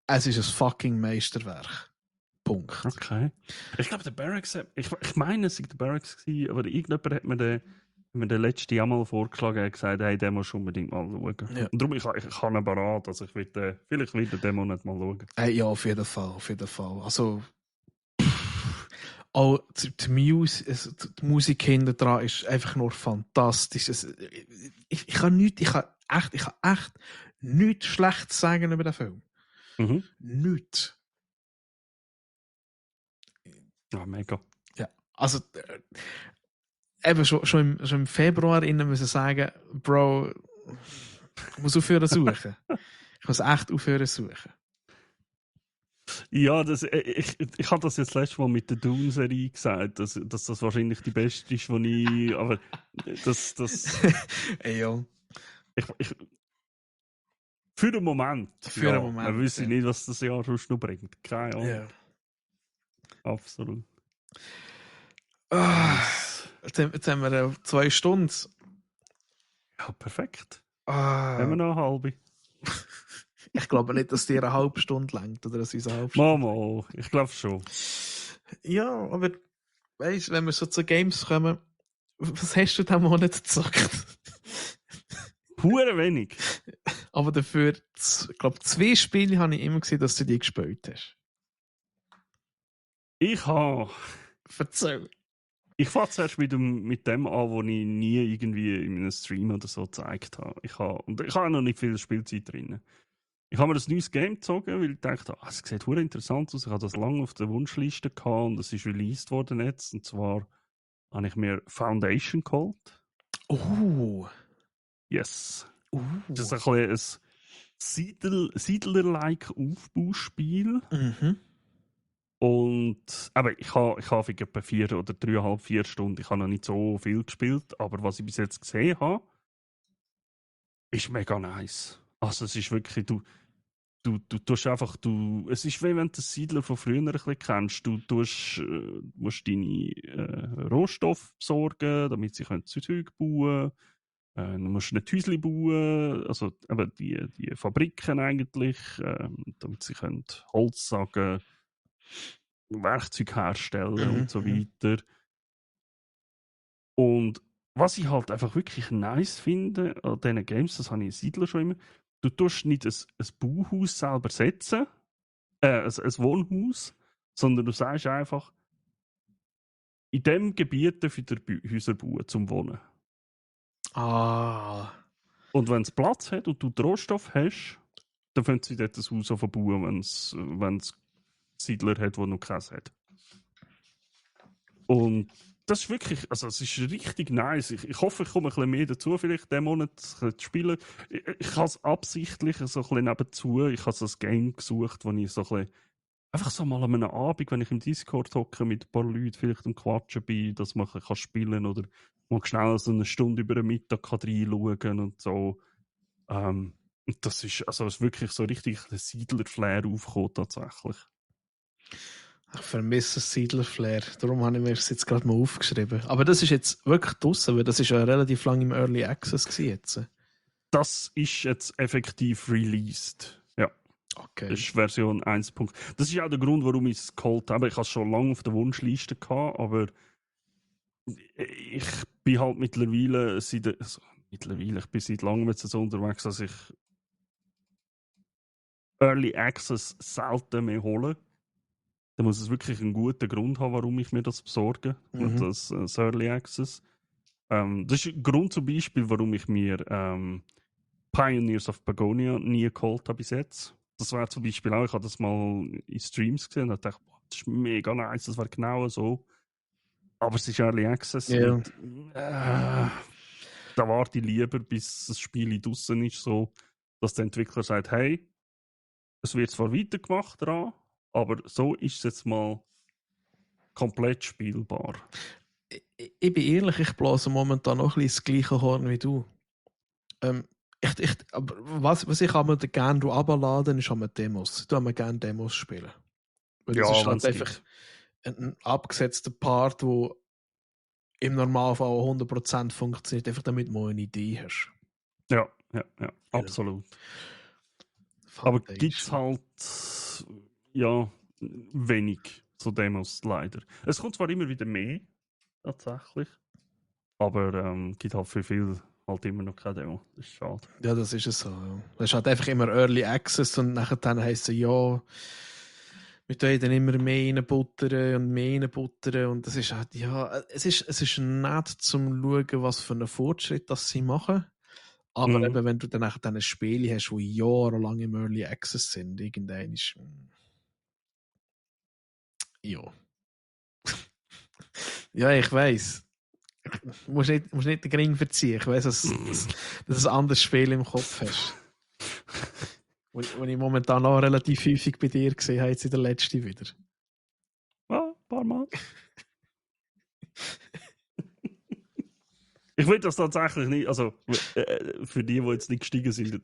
ein fucking Meisterwerk. Punkt. Okay. Ich glaube, der Barracks, ich meine, es war der Barracks gewesen, aber irgendjemand hat mir den letzten Jahr mal vorgeschlagen und gesagt, hey, den musst du unbedingt mal schauen. Ja. Und darum, ich habe ihn parat, also ich will vielleicht wieder den Monat mal schauen. Ja, auf jeden Fall. Also, auch die Musik hinter dran ist einfach nur fantastisch. Ich kann echt nichts Schlechtes sagen über den Film. Nichts. Ja, mega. Ja, also eben schon im Februar müssen sagen, Bro, ich muss aufhören zu suchen. Ich muss echt aufhören zu suchen. Ja, ich habe das jetzt letztes Mal mit der Dune-Serie gesagt, dass das wahrscheinlich die beste ist, die ich. Aber das. Ja. Für den Moment. Für einen Moment. Man wüsste nicht, was das Jahr sonst noch bringt. Keine Ahnung. Ja. Absolut. Jetzt haben wir 2 Stunden. Ja, perfekt. Haben wir noch eine halbe? Ich glaube nicht, dass dir eine halbe Stunde längt oder dass uns eine halbe Stunde. Mama, ich glaube schon. Ja, aber weißt du, wenn wir so zu Games kommen, was hast du diesen Monat gezockt? Hure wenig. Aber dafür, ich glaube, 2 Spiele habe ich immer gesehen, dass du die gespielt hast. Ich habe. Erzähl. Ich fange zuerst mit dem an, wo ich nie irgendwie in einem Stream oder so gezeigt habe. Ich habe noch nicht viel Spielzeit drin. Ich habe mir das neues Game gezogen, weil ich dachte, es sieht hure interessant aus. Ich habe das lange auf der Wunschliste gehabt und es ist released worden jetzt. Und zwar habe ich mir Foundation geholt. Oh. Yes. Das ist ein bisschen ein Siedler-like Aufbauspiel. Und aber ich habe etwa 4 oder 3,5, 4 Stunden. Ich habe noch nicht so viel gespielt, aber was ich bis jetzt gesehen habe, ist mega nice. Also es ist wirklich, du tust einfach, es ist wie wenn du den Siedler von früher ein bisschen kennst. Du musst deine Rohstoffe besorgen, damit sie zu Zeug bauen können. Du musst nicht Häuschen bauen, also eben die Fabriken eigentlich, damit sie Holz sagen, Werkzeug herstellen und so weiter. Und was ich halt einfach wirklich nice finde an diesen Games, das habe ich in Siedler schon immer, du tust nicht ein Bauhaus selber setzen, ein Wohnhaus, sondern du sagst einfach, in diesem Gebiet dürfen Häuser bauen zum Wohnen. Ah. Und wenn es Platz hat und du den Rohstoff hast, dann können sie dort ein Haus bauen, wenn es Siedler hat, die noch keins hat. Und das ist wirklich, also es ist richtig nice. Ich hoffe, ich komme ein bisschen mehr dazu, vielleicht diesen Monat zu spielen. Ich habe es absichtlich so ein bisschen nebenzu. Ich habe so ein Game gesucht, wo ich so ein bisschen, einfach so mal an einem Abend, wenn ich im Discord hocke mit ein paar Leuten vielleicht am Quatschen bin, dass man kann spielen oder mal schnell so eine Stunde über den Mittag reinschauen und so. Und das ist, also es ist wirklich so richtig ein Siedler-Flair aufgekommen tatsächlich. Ich vermisse das Siedler-Flair. Darum habe ich mir das jetzt gerade mal aufgeschrieben. Aber das ist jetzt wirklich draussen, weil das ist ja relativ lange im Early Access gewesen jetzt. Das ist jetzt effektiv released. Ja. Okay. Das ist Version 1. Das ist auch der Grund, warum ich es geholt habe. Ich hatte es schon lange auf der Wunschliste gehabt, aber ich bin halt mittlerweile ich bin seit langem jetzt so unterwegs, dass ich Early Access selten mehr hole. Da muss es wirklich einen guten Grund haben, warum ich mir das besorge. Das Early Access. Das ist ein Grund zum Beispiel, warum ich mir Pioneers of Pagonia nie geholt habe bis jetzt. Das war zum Beispiel auch, ich habe das mal in Streams gesehen und dachte, boah, das ist mega nice, das war genau so. Aber es ist Early Access und da warte ich lieber, bis das Spiel draussen ist, so, dass der Entwickler sagt, hey, es wird zwar weitergemacht daran, aber so ist es jetzt mal komplett spielbar. Ich bin ehrlich, ich blase momentan noch ein bisschen das gleiche Horn wie du. Aber was ich einmal gerne runterladen, ist einmal Demos. Ich tue gerne Demos spielen. Weil das ist halt einfach ein abgesetzter Part, der im Normalfall 100% funktioniert, einfach damit du eine Idee hast. Ja, absolut. Aber gibt es halt wenig so Demos leider. Es kommt zwar immer wieder mehr, tatsächlich, aber gibt halt für viel halt immer noch keine Demo. Das ist schade. Ja, das ist es so. Ja. Das ist halt einfach immer Early Access und nachher dann heisst es ja, wir tun dann immer mehr reinbuttern und das ist halt, ja, es ist nett zum schauen, was für einen Fortschritt das sie machen. Aber eben, wenn du dann nachher dann Spiele hast, die jahrelang im Early Access sind, irgendein ist ja. Ja, ich weiss. Du musst nicht den Gring verziehen. Ich weiss, dass du ein anderes Spiel im Kopf hast. Wo ich momentan auch relativ häufig bei dir gesehen habe, jetzt in der letzten wieder. Ja, ein paar Mal. Ich will das tatsächlich nicht, also für die jetzt nicht gestiegen sind,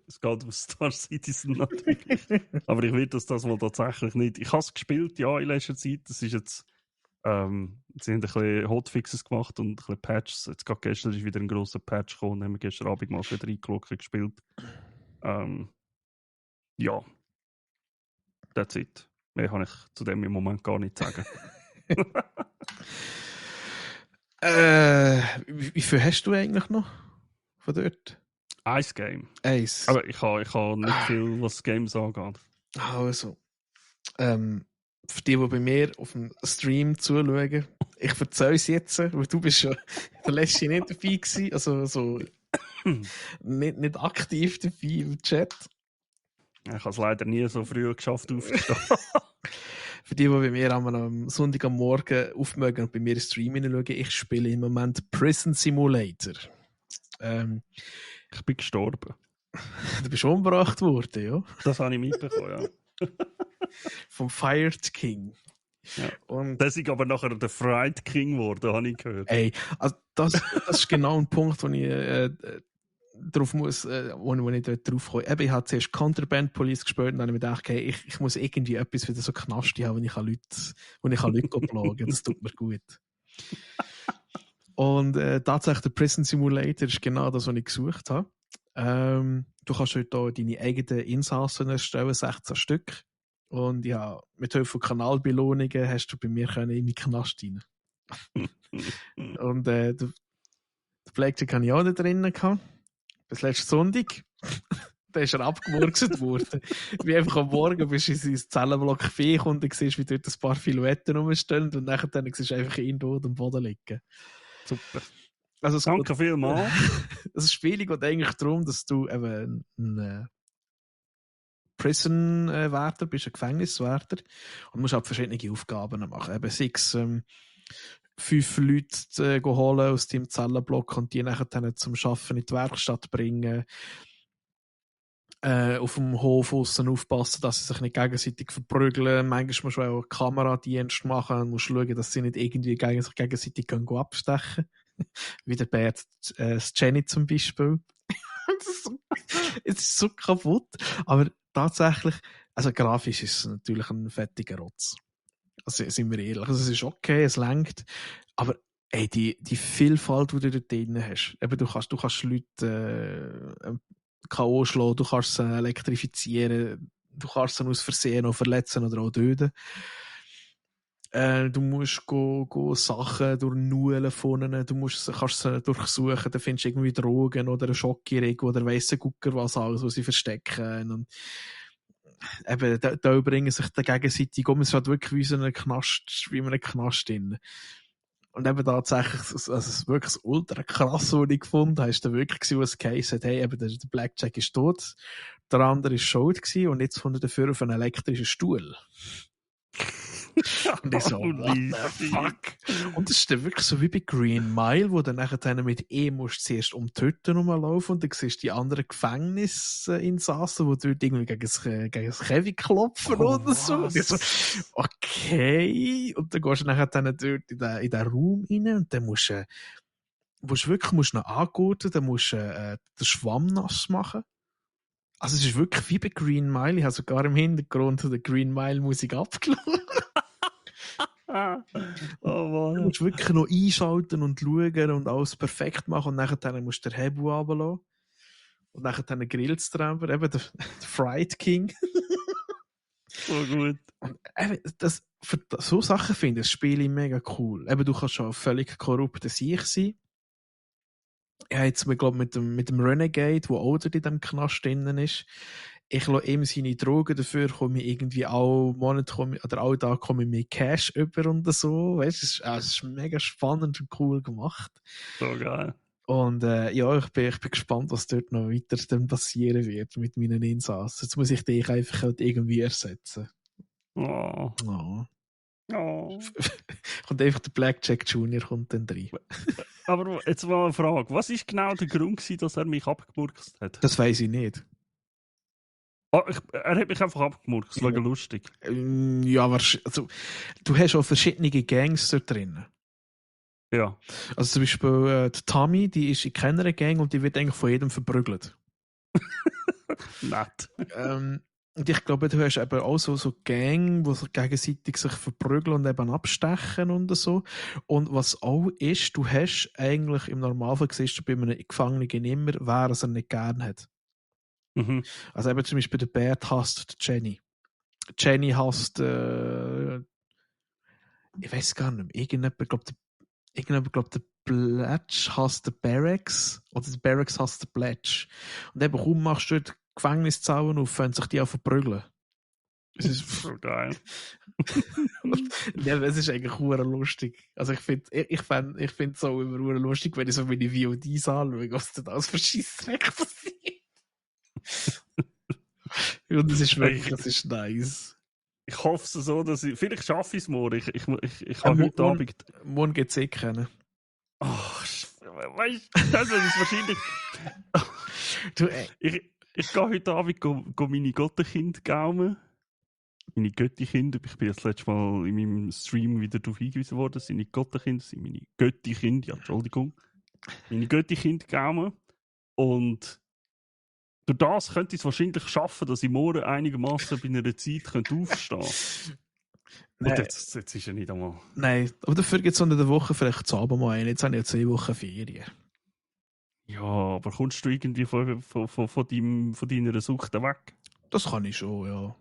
es geht um Star Citizen natürlich, aber ich will das mal tatsächlich nicht. Ich habe es gespielt, ja, in letzter Zeit, das ist jetzt, sie haben ein bisschen Hotfixes gemacht und ein bisschen Patches, jetzt gerade gestern ist wieder ein grosser Patch gekommen, haben wir gestern Abend mal wieder reingeschaut gespielt. Ja, that's it. Mehr kann ich zu dem im Moment gar nicht sagen. Wie viel hast du eigentlich noch von dort? Ice Game. Eins. Aber ich habe nicht viel, was Games angeht. Also, für die bei mir auf dem Stream zuschauen, ich erzähle es jetzt, weil du bist schon der letzte nicht dabei gewesen, also so nicht aktiv dabei im Chat. Ich habe es leider nie so früh geschafft aufzustehen. Für die bei mir am Sonntag am Morgen aufmögen und bei mir Stream hineinschauen, ich spiele im Moment Prison Simulator. Ich bin gestorben. Du bist umgebracht worden, ja? Das habe ich mitbekommen, ja. vom Fired King. Ja. Und das ist aber nachher der Fried King geworden, habe ich gehört. Ey, also das ist genau ein Punkt, wo ich drauf muss, wo ich dort drauf komme. Eben, ich habe zuerst Contraband Police gespielt und dann habe ich mir gedacht, okay, ich muss irgendwie etwas wieder so Knasti haben, wo ich Leute plagen. Das tut mir gut. Und tatsächlich der Prison Simulator ist genau das, was ich gesucht habe. Du kannst heute auch deine eigenen Insassen erstellen, 16 Stück. Und ja, mit Hilfe von Kanalbelohnungen hast du bei mir in meinen Knast rein. Und der Blackjack hatte ich auch da drinnen gehabt. Bis letzten Sonntag. Da ist er abgemurkst worden. Wie einfach am Morgen bist du in sein Zellenblock 4 und dann siehst, wie dort ein paar Silhouetten rumstehen und nachher siehst du einfach ihn dort am Boden liegen. Super. Also danke vielmals. Das Spiel geht eigentlich darum, dass du eben ein Prison-Wärter bist, ein Gefängniswärter und musst halt verschiedene Aufgaben machen. Eben 5 Leute holen aus deinem Zellenblock und die nachher dann zum Arbeiten in die Werkstatt bringen. Auf dem Hof aussen aufpassen, dass sie sich nicht gegenseitig verprügeln. Manchmal musst du auch einen Kameradienst machen und musst schauen, dass sie nicht irgendwie sich gegenseitig abstechen. Wie der Bär Jenny zum Beispiel. Es ist so kaputt. Aber tatsächlich, also grafisch ist es natürlich ein fettiger Rotz. Also sind wir ehrlich. Also es ist okay, es lenkt. Aber ey, die Vielfalt, die du dort drin hast. Eben, du kannst Leute K.O. schlagen, du kannst sie elektrifizieren, du kannst sie aus Versehen auch verletzen oder auch töten. Du musst go Sachen durch Nudeln von du kannst sie durchsuchen, da findest du irgendwie Drogen oder einen Schockiereg oder weissen Gucker, was alles, was sie verstecken. Und eben, da bringen sich dann gegenseitig um. Es hat wirklich wie in einem Knast drin. Und eben tatsächlich, also es ist wirklich ultra krass, was ich gefunden habe, ist dann wirklich gewesen, was geheißen hat, hey, eben, der Blackjack ist tot, der andere ist schuld gewesen und jetzt kommt er dafür auf einen elektrischen Stuhl. Und ich so, what the fuck? Und das ist dann wirklich so wie bei Green Mile, wo dann nachher mit musst zuerst um die Hütte rumlaufen und dann siehst du die anderen Gefängnisinsassen, die dort irgendwie gegen das Kevin klopfen oder so. Und ich so, okay. Und dann gehst du nachher dann dort in den Raum rein und dann musst du noch angurten, dann musst du den Schwamm nass machen. Also es ist wirklich wie bei Green Mile. Ich habe sogar im Hintergrund die Green Mile Musik abgelassen. Du musst wirklich noch einschalten und schauen und alles perfekt machen und nachher musst du den Hebel runterlassen. Und nachher dann grillst du drüber, eben der Fried King. Oh gut. Und eben, für so Sachen finde ich das Spiel mega cool. Eben, du kannst schon völlig korrupter Sieg sein. Ich habe jetzt, glaube mit dem Renegade, der auch in diesem Knast drinnen ist, ich lasse ihm seine Drogen, dafür komme ich irgendwie alle Monate oder alle Tage komme ich mit Cash über und so. Weißt, es ist mega spannend und cool gemacht. So geil. Und ja, ich bin gespannt, was dort noch weiter dann passieren wird mit meinen Insassen. Jetzt muss ich dich einfach halt irgendwie ersetzen. Oh. Oh. Oh. Und einfach der Blackjack Junior kommt dann rein. Aber jetzt mal eine Frage. Was war genau der Grund gewesen, dass er mich abgemurkst hat? Das weiss ich nicht. Oh, er hat mich einfach abgemurkst, wegen lustig. Ja, also, du hast auch verschiedene Gangs dort drin. Ja. Also zum Beispiel die Tammy, die ist in keiner Gang und die wird eigentlich von jedem verprügelt. Nett. Und ich glaube, du hast eben auch so Gang, die sich gegenseitig sich verprügeln und eben abstechen und so. Und was auch ist, du hast eigentlich im Normalfall siehst du bei einem Gefangenen immer, wer es er nicht gern hat. Mhm. Also eben zum Beispiel der Bert hasst Jenny. Jenny hasst ich weiß gar nicht mehr, irgendjemand glaubt der Bletch hasst der Barracks oder der Barracks hasst der Bletch. Und eben kaum machst du dort Gefängniszellen auf, wenn sich die auch verprügeln. Das ist so geil. Ja, das ist eigentlich hure lustig. Also ich finde es so immer hure lustig, wenn ich so meine VODs anschaue, was da alles für Scheissdreck passiert. Und es ist wirklich, es ist nice. Ich hoffe es so, dass vielleicht schaffe ich es morgen. Ich habe heute Abend... Morgen geht es eh kennen. Oh, weißt du, das ist wahrscheinlich... Ich gehe heute Abend meine Gottenkind gaumen. meine Göttikinder, ich bin das letzte Mal in meinem Stream wieder darauf hingewiesen worden, das sind nicht Göttikinder, das sind meine Göttikinder, ja, Entschuldigung. Meine Göttikinder gamen. Und durch das könnte ich es wahrscheinlich schaffen, dass ich morgen einigermaßen bei einer Zeit aufstehen könnte. Und jetzt ist er nicht einmal. Nein, aber dafür gibt es unter der Woche vielleicht zu Abend mal einen. Jetzt habe ich ja 2 Wochen Ferien. Ja, aber kommst du irgendwie von deiner Sucht weg? Das kann ich schon, ja.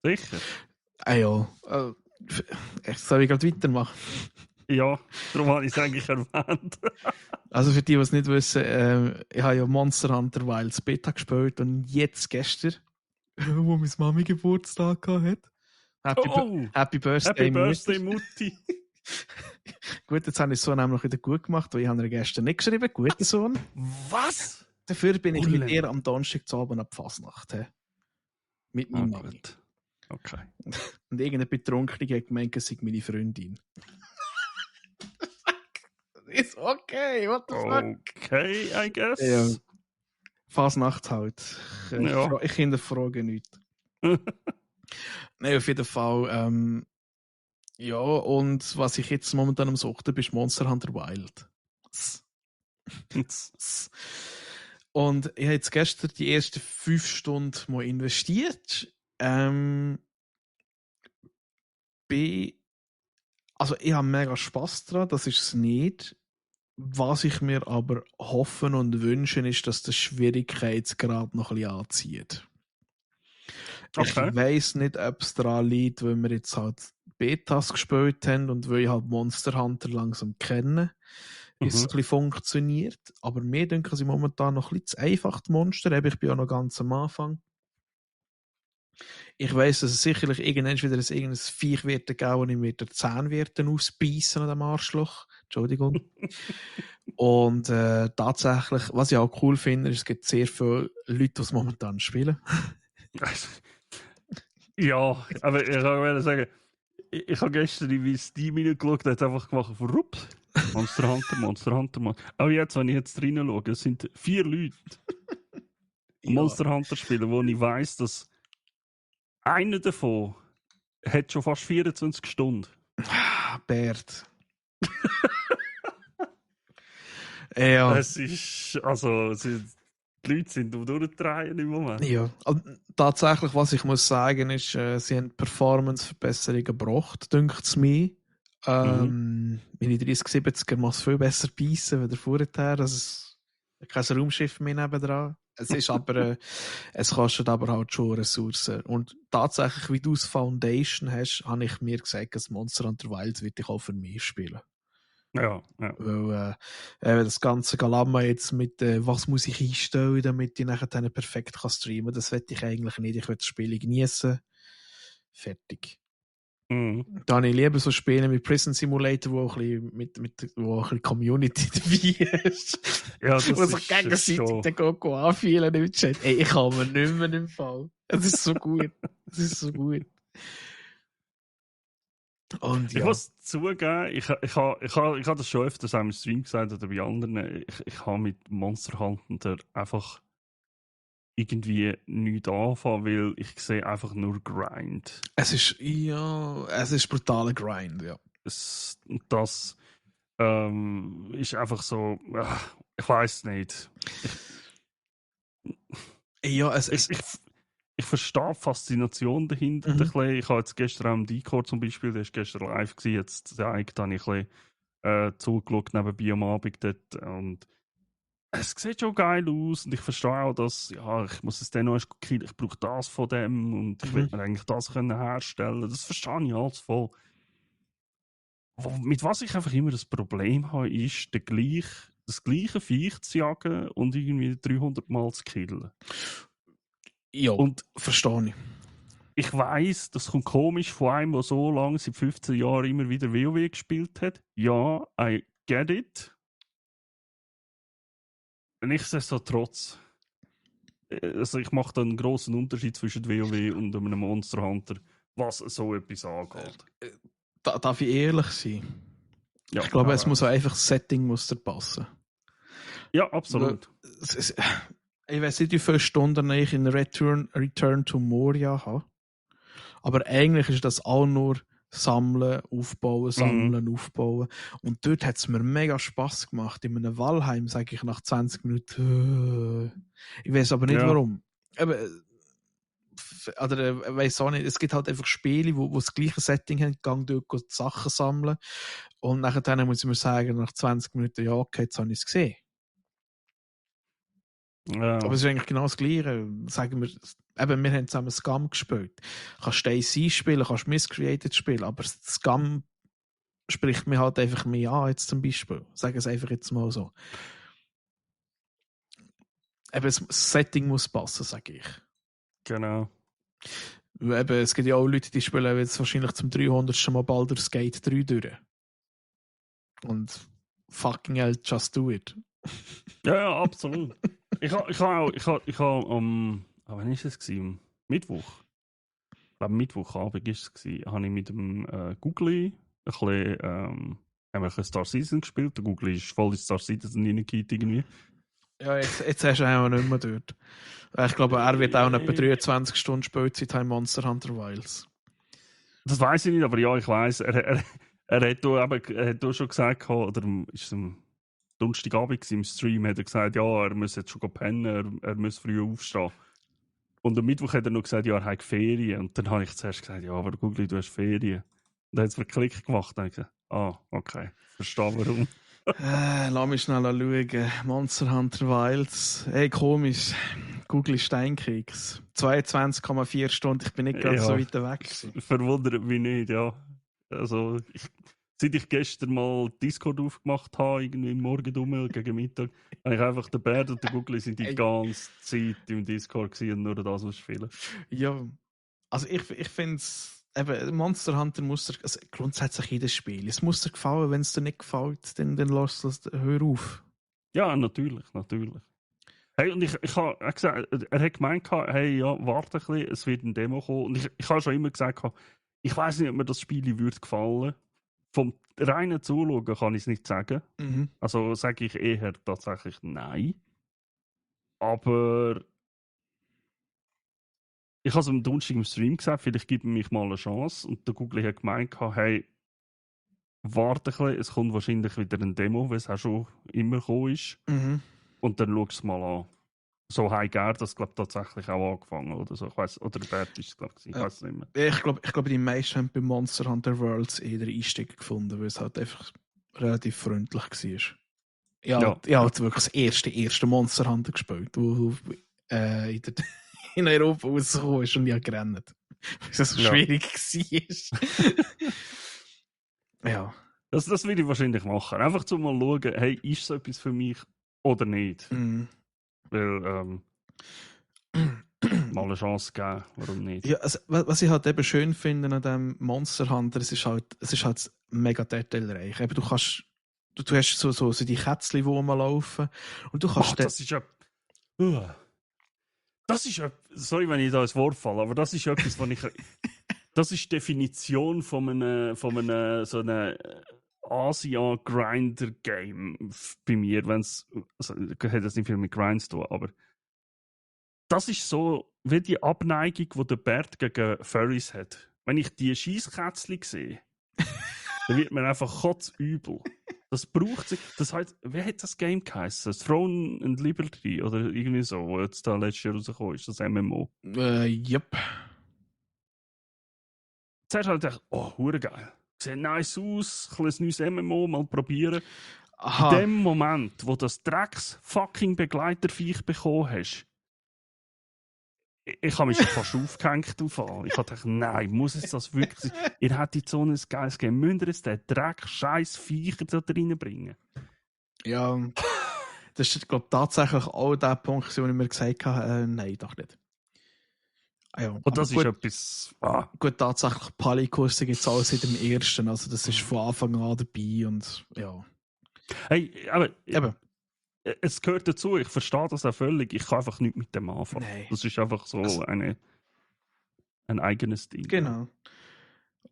Sicher? Ah ja. Soll ich gerade weitermachen? Ja, darum habe ich es eigentlich erwähnt. Also für die, die es nicht wissen, ich habe ja Monster Hunter Wilds Beta gespielt und jetzt gestern, wo meine Mami Geburtstag hatte. Happy Birthday, Mutti. Gut, jetzt habe ich es so nämlich wieder gut gemacht, weil ich habe gestern nicht geschrieben, guter Sohn. Was? Dafür bin ich mit ihr am Donnerstagabend ab Fasnacht. Mit meiner Mami. Gut. Okay. Und irgendeine Betrunkene hat gemeint, es sei meine Freundin. Ist okay, what the fuck? Okay, I guess. Ja. Fasnacht halt. Ich hinterfrage nichts. Nein, auf jeden Fall. Ja, und was ich jetzt momentan am Suchten bin, ist Monster Hunter Wild. Und ich habe jetzt gestern die ersten 5 Stunden mal investiert. Also ich habe mega Spass dran, das ist es nicht. Was ich mir aber hoffen und wünschen, ist, dass der Schwierigkeitsgrad noch ein bisschen anzieht. Okay. Ich weiss nicht, ob es daran liegt, weil wir jetzt halt Betas gespielt haben und weil ich halt Monster Hunter langsam kenne, ist es ein bisschen funktioniert. Aber mir denke ich momentan noch ein bisschen zu einfach, die Monster. Ich bin ja noch ganz am Anfang. Ich weiss, dass es sicherlich irgendwann wieder ein Viech wird geben und ich mir Zähne werden ausbeissen an dem Arschloch. Entschuldigung. Und tatsächlich, was ich auch cool finde, ist, es gibt sehr viele Leute, die es momentan spielen. Ja, aber ich kann sagen, ich habe gestern in Steam reingeschaut und einfach gemacht, rups, Monster Hunter. Aber jetzt, wenn ich jetzt reinschaue, es sind 4 Leute, die Monster Hunter spielen, wo ich weiss, dass einer davon hat schon fast 24 Stunden. Bert. Ja. Es ist, also, die Leute sind durchdrehen im Moment. Ja, also, tatsächlich, was ich muss sagen, ist, sie haben Performance-Verbesserungen gebracht, dünkt es mir. Meine 3070er muss viel besser beißen als vorher. Also, es kein Raumschiff mehr nebendran. Es ist aber, es kostet aber halt schon Ressourcen. Und tatsächlich, wie du es Foundation hast, habe ich mir gesagt, dass Monster Hunter Wilds wird ich auch für mich spielen. Ja. Weil das ganze Galamma jetzt mit was muss ich einstellen, damit ich nachher dann perfekt kann streamen, das will ich eigentlich nicht. Ich will das Spiel genießen. Fertig. Da habe ich lieber so Spiele mit Prison Simulator, wo auch ein bisschen Community dabei ist. Ja, das wo sich gegenseitig den Goku anfühlen im Chat. Ey, ich kann mir nicht mehr im Fall. Es ist so gut. Und, ja. Ich muss zugeben, ich habe das schon öfters im Stream gesagt oder bei anderen, ich habe mit Monster Hunter einfach irgendwie nichts anfangen, weil ich sehe einfach nur Grind. Es ist brutaler Grind, ja. Das ist einfach so, ich weiß nicht. Ich verstehe die Faszination dahinter. Ich habe jetzt gestern auch im Discord zum Beispiel, der ist gestern live gewesen, jetzt habe ich ein bisschen zugeschaut nebenbei am Abend dort und es sieht schon geil aus und ich verstehe auch, dass ich muss es dann noch erst killen, ich brauche das von dem und ich will mir eigentlich das können herstellen. Das verstehe ich alles voll. Mit was ich einfach immer das Problem habe, ist, das gleiche Viech zu jagen und irgendwie 300 Mal zu killen. Ja, und verstehe ich. Ich weiss, das kommt komisch von einem, der so lange, seit 15 Jahren immer wieder WoW gespielt hat. Ja, I get it. Nichtsdestotrotz. Also ich mache da einen grossen Unterschied zwischen WoW und einem Monster Hunter, was so etwas angeht. Darf ich ehrlich sein? Ja, ich glaube, es muss einfach das Setting muss da passen. Ja, absolut. Ich weiß nicht, wie viele Stunden ich in Return to Moria habe. Aber eigentlich ist das auch nur sammeln, aufbauen. Und dort hat es mir mega Spass gemacht. In einem Valheim sage ich nach 20 Minuten, ich weiß aber nicht warum. Aber, oder weiß auch nicht, es gibt halt einfach Spiele, wo das gleiche Setting haben, gang dort Sachen sammeln. Und nachher muss ich mir sagen, nach 20 Minuten, ja, okay, jetzt habe ich es gesehen. Ja. Aber es ist eigentlich genau das Gleiche. Sagen wir, eben, wir haben zusammen Scum gespielt. Kannst DayZ spielen, kannst Miscreated spielen, aber Scum spricht mir halt einfach mehr an, jetzt zum Beispiel. Sagen es einfach jetzt mal so. Eben, das Setting muss passen, sage ich. Genau. Eben, es gibt ja auch Leute, die spielen jetzt wahrscheinlich zum 300. Mal Baldur's Gate 3 durch. Und fucking hell, just do it. Ja, absolut. Ich habe wann ist es gewesen? Mittwoch. Ich glaube, Mittwochabend war es gewesen. Habe ich mit dem Googly ein bisschen, haben wir ein bisschen Star Citizen gespielt. Der Googly ist voll in Star Citizen reingegangen irgendwie. Ja, jetzt hast du ihn auch nicht mehr dort. Ich glaube, er wird auch etwa 23 Stunden Spielzeit haben Monster Hunter Wilds. Das weiß ich nicht, aber ja, ich weiß. Er hat da schon gesagt, oder ist es am Donnerstagabend im Stream, hat er gesagt, ja, er muss jetzt schon pennen, er muss früh aufstehen. Und am Mittwoch hat er noch gesagt, ja, er hat Ferien. Und dann habe ich zuerst gesagt, ja, aber Google, du hast Ferien. Und dann hat es mir Klick gemacht. Dann habe ich gesagt, okay, verstehe warum. Lass mich schnell schauen. Monster Hunter Wilds. Hey, komisch. Google Steinkeks. 22,4 Stunden. Ich bin nicht gerade so weit weg. Verwundert mich nicht, ja. Also, seit ich gestern mal Discord aufgemacht habe, irgendwie morgen gegen Mittag, habe ich einfach den Bert und den Google sind die ganze Zeit im Discord gewesen und nur das was spielen. Ja, also ich finde es. Eben, Monster Hunter muss dir, also grundsätzlich jedes Spiel, es muss dir gefallen, wenn es dir nicht gefällt, dann lass das, hör auf. Ja, natürlich. Hey, und ich habe gesagt, er hat gemeint, hey, ja, warte ein bisschen, es wird eine Demo kommen. Und ich habe schon immer gesagt, ich weiß nicht, ob mir das Spiel würde gefallen. Vom reinen Zuschauen kann ich es nicht sagen. Mhm. Also sage ich eher tatsächlich nein. Aber ich habe es am Donnerstag im Stream gesagt, vielleicht gibt mir mich mal eine Chance. Und der Google hat gemeint, hey, warte ein bisschen, es kommt wahrscheinlich wieder eine Demo, weil es auch schon immer gekommen ist. Mhm. Und dann schau es mal an. So hat er das, glaube ich, tatsächlich auch angefangen. Oder so. Ich weiss, oder Bert ist es, glaube ich. Ich weiß es nicht mehr. Ich glaube, die meisten haben bei Monster Hunter Worlds eher den Einstieg gefunden, weil es halt einfach relativ freundlich war. Ich habe halt wirklich das erste Monster Hunter gespielt, wo in Europa rausgekommen ist und ich habe gerannt. Weil es so schwierig war. Ja. Das würde ich wahrscheinlich machen. Einfach zu mal schauen, hey, ist so etwas für mich oder nicht? Mhm. Weil, mal eine Chance geben, warum nicht? Ja, also, was ich halt eben schön finde an diesem Monster Hunter, es ist halt mega detailreich. Eben, du hast so die Kätzchen, die rumlaufen. Und du kannst das ist ja... Das ist ja... Sorry, wenn ich da ins Wort falle, aber das ist etwas, was ich... Das ist die Definition von einem so einem Asia-Grinder-Game bei mir, wenn es... Also, hat das nicht viel mit Grinds zu tun, aber... Das ist so wie die Abneigung, die der Bert gegen Furries hat. Wenn ich die Scheisskätzchen sehe, dann wird mir einfach kotzübel. Das braucht sich. Das heißt, wie hat das Game geheißen? Throne and Liberty oder irgendwie so, wo jetzt da letztes Jahr rausgekommen ist, das MMO. Yep. Zuerst habe ich gedacht, hure geil. Sieht nice aus, ein neues MMO, mal probieren. Aha. In dem Moment, wo das Drecks-fucking Begleiterviech bekommen hast, ich habe mich schon fast aufgehängt davon. Ich habe gedacht, nein, muss es das wirklich sein? Ihr hättet so ein geiles Game. Müsst ihr jetzt den Dreck, scheiß Viecher da reinbringen? Ja, das ist, glaube ich, tatsächlich auch der Punkt, wo ich mir gesagt habe, nein, doch nicht. Ah, ja. Und das ist etwas... Gut, tatsächlich, Pali-Kurse gibt es alles seit dem ersten. Also das ist von Anfang an dabei und ja. Hey, aber... Eben. Es gehört dazu, ich verstehe das auch völlig. Ich kann einfach nicht mit dem anfangen. Nein. Das ist einfach so ein eigenes Ding. Genau.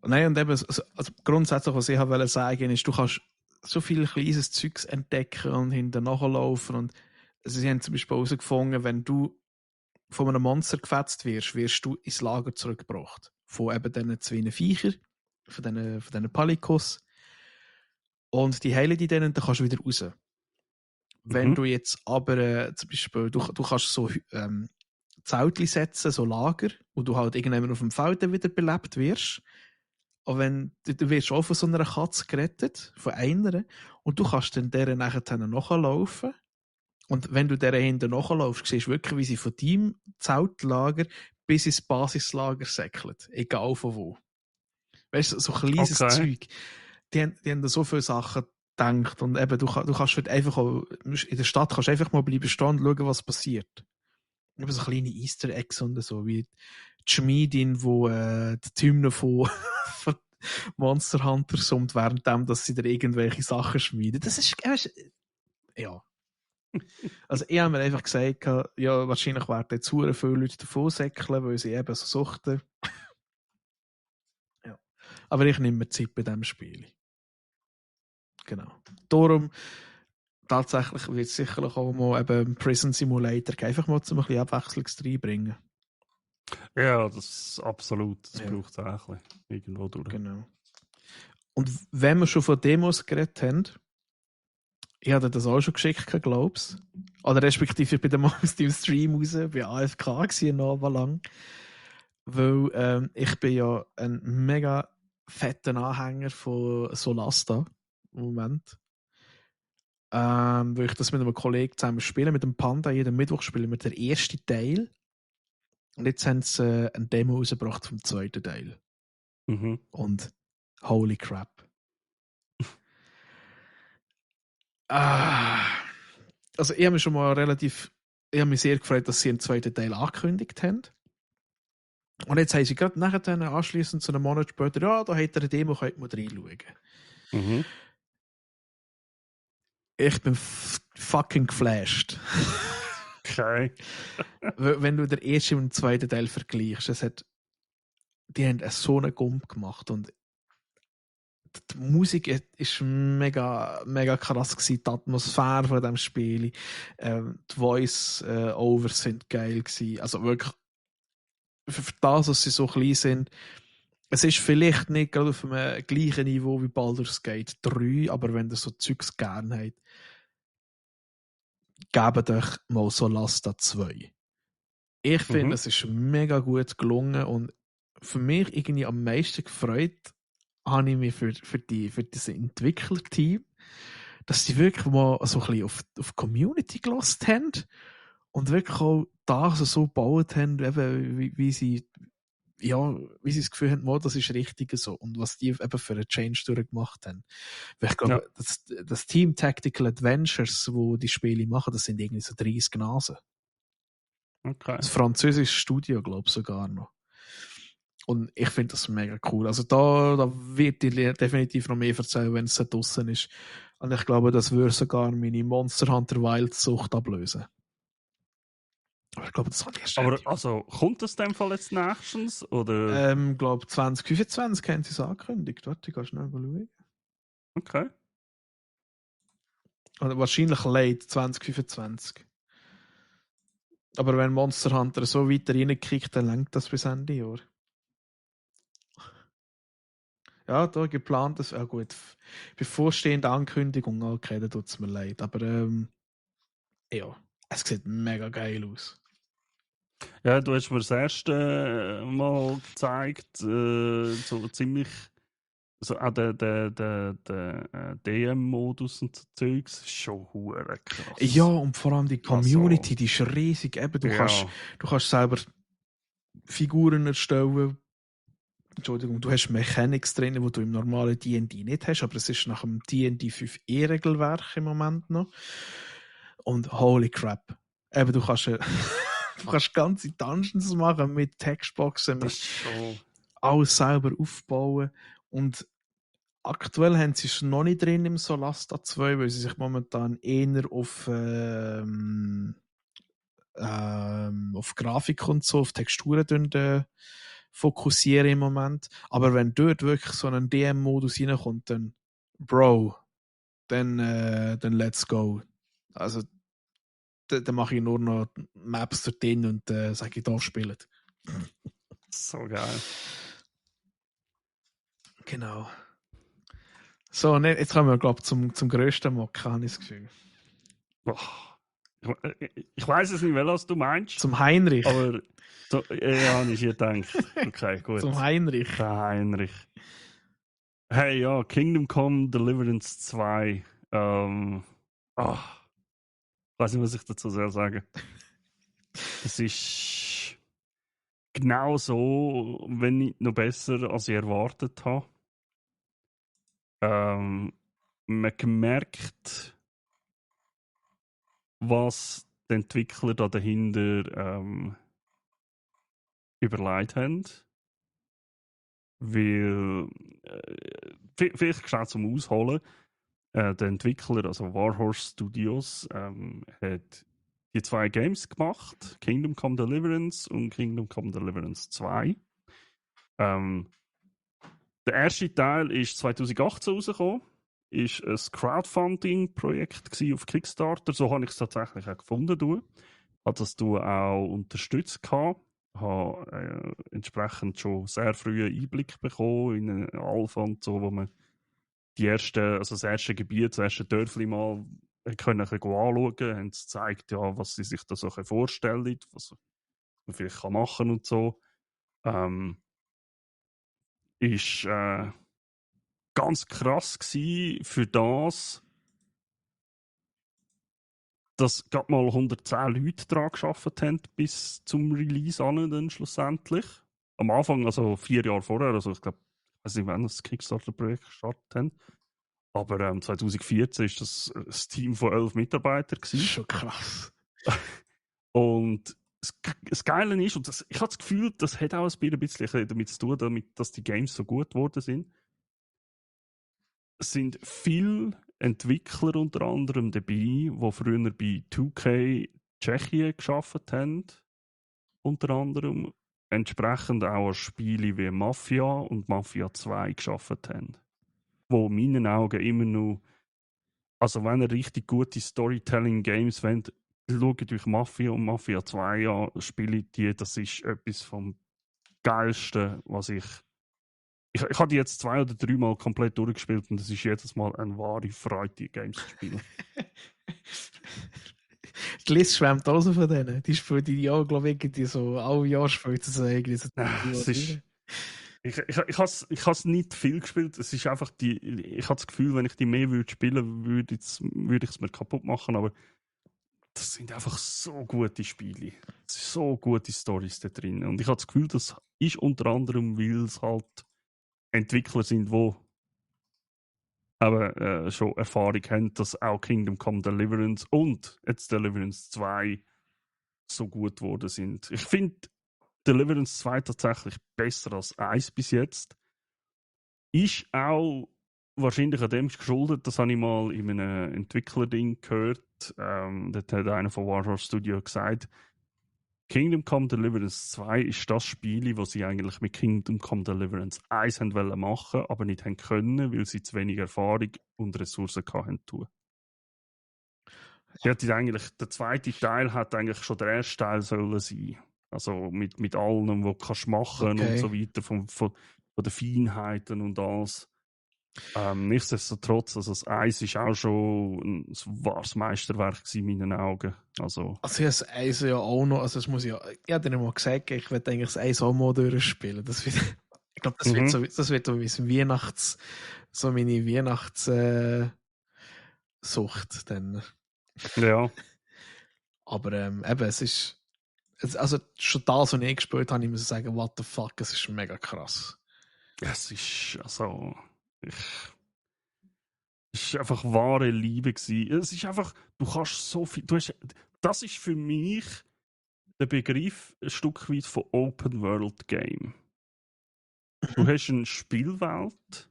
Nein, und eben, also grundsätzlich, was ich wollte sagen, ist, du kannst so viel kleines Zeugs entdecken und hinterher nachlaufen. Und also, sie haben zum Beispiel herausgefunden, wenn du von einem Monster gefetzt wirst du ins Lager zurückgebracht. Von eben diesen zwei Viechern, von diesen Palikos. Und die heilen die dann und dann kannst du wieder raus. Wenn du jetzt aber zum Beispiel, du kannst so Zeltchen setzen, so Lager, wo du halt irgendwann auf dem Feld dann wieder belebt wirst. Aber wenn du wirst auch von so einer Katze gerettet, von einer, und du kannst dann deren nachher nachlaufen. Und wenn du deren hinten nachlaufst, siehst du wirklich, wie sie von deinem Zeltlager bis ins Basislager säckelt. Egal von wo. Weißt du, so kleines Zeug. Die haben da so viele Sachen gedacht. Und eben, du kannst halt einfach auch, in der Stadt kannst du einfach mal bleiben stehen und schauen, was passiert. Eben so kleine Easter Eggs und so, wie die Schmiedin, wo die Hymne von Monster Hunter summt, währenddem, dass sie da irgendwelche Sachen schmieden. Das ist, ja. Also ich habe mir einfach gesagt, ja, wahrscheinlich werden jetzt sehr viele Leute davon säckeln, weil sie eben so suchten. Ja. Aber ich nehme mir Zeit bei diesem Spiel. Genau. Darum, tatsächlich wird es sicherlich auch mal eben Prison Simulator einfach mal zum ein bisschen Abwechslung reinbringen. Ja, das absolut. Das braucht es auch ein bisschen irgendwo durch. Genau. Und wenn wir schon von Demos geredet haben, ich hatte das auch schon geschickt, glaub's. Oder respektive ich bin dann mal aus dem Stream raus, bei AFK gewesen, noch lang. Weil ich bin ja ein mega fetter Anhänger von Solasta im Moment. Weil ich das mit einem Kollegen zusammen spiele, mit dem Panda. Jeden Mittwoch spielen wir den ersten Teil. Und jetzt haben sie eine Demo rausgebracht vom zweiten Teil. Mhm. Und holy crap. Also ich habe mich schon mal ich habe mich sehr gefreut, dass sie einen zweiten Teil angekündigt haben. Und jetzt haben sie gerade nachher anschliessend zu einem Monat später, ja, da hat er eine Demo, könnt ihr reinschauen. Mhm. Ich bin fucking geflasht. Okay. Wenn du den ersten und den zweiten Teil vergleichst, die haben so einen Gump gemacht und die Musik ist mega, mega krass gewesen, die Atmosphäre von diesem Spiel, die Voice-Overs sind geil gewesen, also wirklich für das, dass sie so klein sind. Es ist vielleicht nicht gerade auf einem gleichen Niveau wie Baldur's Gate 3, aber wenn ihr so Zeugs gerne habt, gebt euch mal Solasta 2. Ich finde, es ist mega gut gelungen und für mich irgendwie am meisten gefreut habe ich mich für das Entwicklerteam, dass die wirklich mal so ein bisschen auf Community gelassen haben und wirklich auch das so gebaut haben, eben, wie sie das Gefühl haben, das ist richtig so. Und was die eben für einen Change durchgemacht haben. Weil ich glaube, das Team Tactical Adventures, wo die Spiele machen, das sind irgendwie so 30 Nasen. Okay. Das französische Studio, glaube ich, sogar noch. Und ich finde das mega cool. Also da wird die definitiv noch mehr erzählen, wenn es draussen ist. Und ich glaube, das würde sogar meine Monster Hunter Wild Sucht ablösen. Aber ich glaube, das kann ich Aber also, kommt das in dem Fall jetzt nächstens? Oder? Ich glaube, 2025 haben sie es angekündigt. Warte, ich kann schnell schauen. Okay. Oder wahrscheinlich late 2025. Aber wenn Monster Hunter so weiter reinkriegt, dann lenkt das bis Ende Jahr. Ja, da geplant ist, ja gut, bevorstehende Ankündigung, okay, da tut es mir leid. Aber ja, es sieht mega geil aus. Ja, du hast mir das erste Mal gezeigt, so ziemlich, so auch der DM-Modus und so Zeugs, ist schon hure krass. Ja, und vor allem die Community, die ist riesig. Eben, du kannst selber Figuren erstellen. Entschuldigung, du hast Mechanics drin, die du im normalen D&D nicht hast, aber es ist nach dem D&D 5e-Regelwerk im Moment noch. Und holy crap. Eben, du kannst ganze Dungeons machen mit Textboxen, mit alles selber aufbauen. Und aktuell haben sie es noch nicht drin im Solasta 2, weil sie sich momentan eher auf Grafik und so, auf Texturen fokussieren im Moment. Aber wenn dort wirklich so ein DM-Modus reinkommt, dann Bro, dann let's go. Also dann mache ich nur noch Maps dort und sage, ich darf spielen. So geil. Genau. So, jetzt kommen wir, glaube ich, zum grössten Mock, habe ich das Gefühl. Ich weiß es nicht, was du meinst. Zum Heinrich. Aber ja, ich hier gedacht. Okay, gut. Zum Heinrich. Der Heinrich. Hey, ja, Kingdom Come Deliverance 2. Ich weiß nicht, was ich dazu soll sagen. Es ist genau so, wenn nicht noch besser, als ich erwartet habe. Man merkt, was die Entwickler da dahinter überlegt haben. Weil, vielleicht schnell zum Ausholen, der Entwickler, also Warhorse Studios, hat die 2 Games gemacht, Kingdom Come Deliverance und Kingdom Come Deliverance 2. Der erste Teil ist 2018 rausgekommen, ist ein Crowdfunding-Projekt auf Kickstarter, so habe ich es tatsächlich auch gefunden. Hat das auch unterstützt gehabt. Habe entsprechend schon sehr früh einen Einblick bekommen in eine Alpha und so, wo man das erste Gebiet, das erste Dörfli mal können anschauen, haben gezeigt, ja, was sie sich da so vorstellen, was man vielleicht machen kann und so. Ist ganz krass gewesen für das, dass gerade mal 110 Leute daran gearbeitet haben, bis zum Release an, dann schlussendlich. Am Anfang, also 4 Jahre vorher, also ich glaube, ich weiß nicht, wann das Kickstarter-Projekt gestartet haben. Aber 2014 war das ein Team von 11 Mitarbeitern. Das ist schon krass. Und das Geile ist, und ich habe das Gefühl, das hat auch ein bisschen damit zu tun, dass die Games so gut geworden sind. Es sind viele Entwickler unter anderem dabei, die früher bei 2K Tschechien gearbeitet haben. Unter anderem. Entsprechend auch an Spiele wie Mafia und Mafia 2 gearbeitet haben. Wo in meinen Augen immer noch, also wenn ihr richtig gute Storytelling-Games wollt, schaut euch Mafia und Mafia 2 an, spielt die, das ist etwas vom Geilsten, was ich habe die jetzt 2 oder 3 Mal komplett durchgespielt und es ist jedes Mal eine wahre Freude, die Games zu spielen. Die Liz schwärmt auch so von denen. Die spielt die Jahr, glaube ich, so alle Jahre spielt sie so irgendwie. Ich habe es nicht viel gespielt. Es ist einfach ich habe das Gefühl, wenn ich die mehr würde spielen würde, würde ich es mir kaputt machen. Aber das sind einfach so gute Spiele. So gute Storys da drin. Und ich habe das Gefühl, das ist unter anderem, weil es halt Entwickler sind, die aber schon Erfahrung haben, dass auch Kingdom Come Deliverance und jetzt Deliverance 2 so gut geworden sind. Ich finde Deliverance 2 tatsächlich besser als 1 bis jetzt. Ist auch wahrscheinlich an dem geschuldet, das habe ich mal in einem Entwickler-Ding gehört. Dort hat einer von Warhorse Studio gesagt, Kingdom Come Deliverance 2 ist das Spiel, das sie eigentlich mit Kingdom Come Deliverance 1 haben wollen machen, aber nicht haben können, weil sie zu wenig Erfahrung und Ressourcen hatten. Der zweite Teil hat eigentlich schon der erste Teil sollen sein. Also mit allem, was du machen und so weiter, von den Feinheiten und alles. Nichtsdestotrotz, also das Eis ist auch schon ein wahres Meisterwerk in meinen Augen. Also ich habe das Eis ja auch noch, also das muss ich habe dir mal gesagt, ich werde eigentlich das Eis auch mal durchspielen. Ich glaube, das wird so meine Sucht dann. Ja. Aber eben, es ist, also schon das, was ich gespielt habe, ich muss sagen, what the fuck, es ist mega krass. Es ist, also, es ist einfach wahre Liebe gewesen. Es ist einfach, du kannst so viel, das ist für mich der Begriff ein Stück weit von Open World Game. Du hast eine Spielwelt.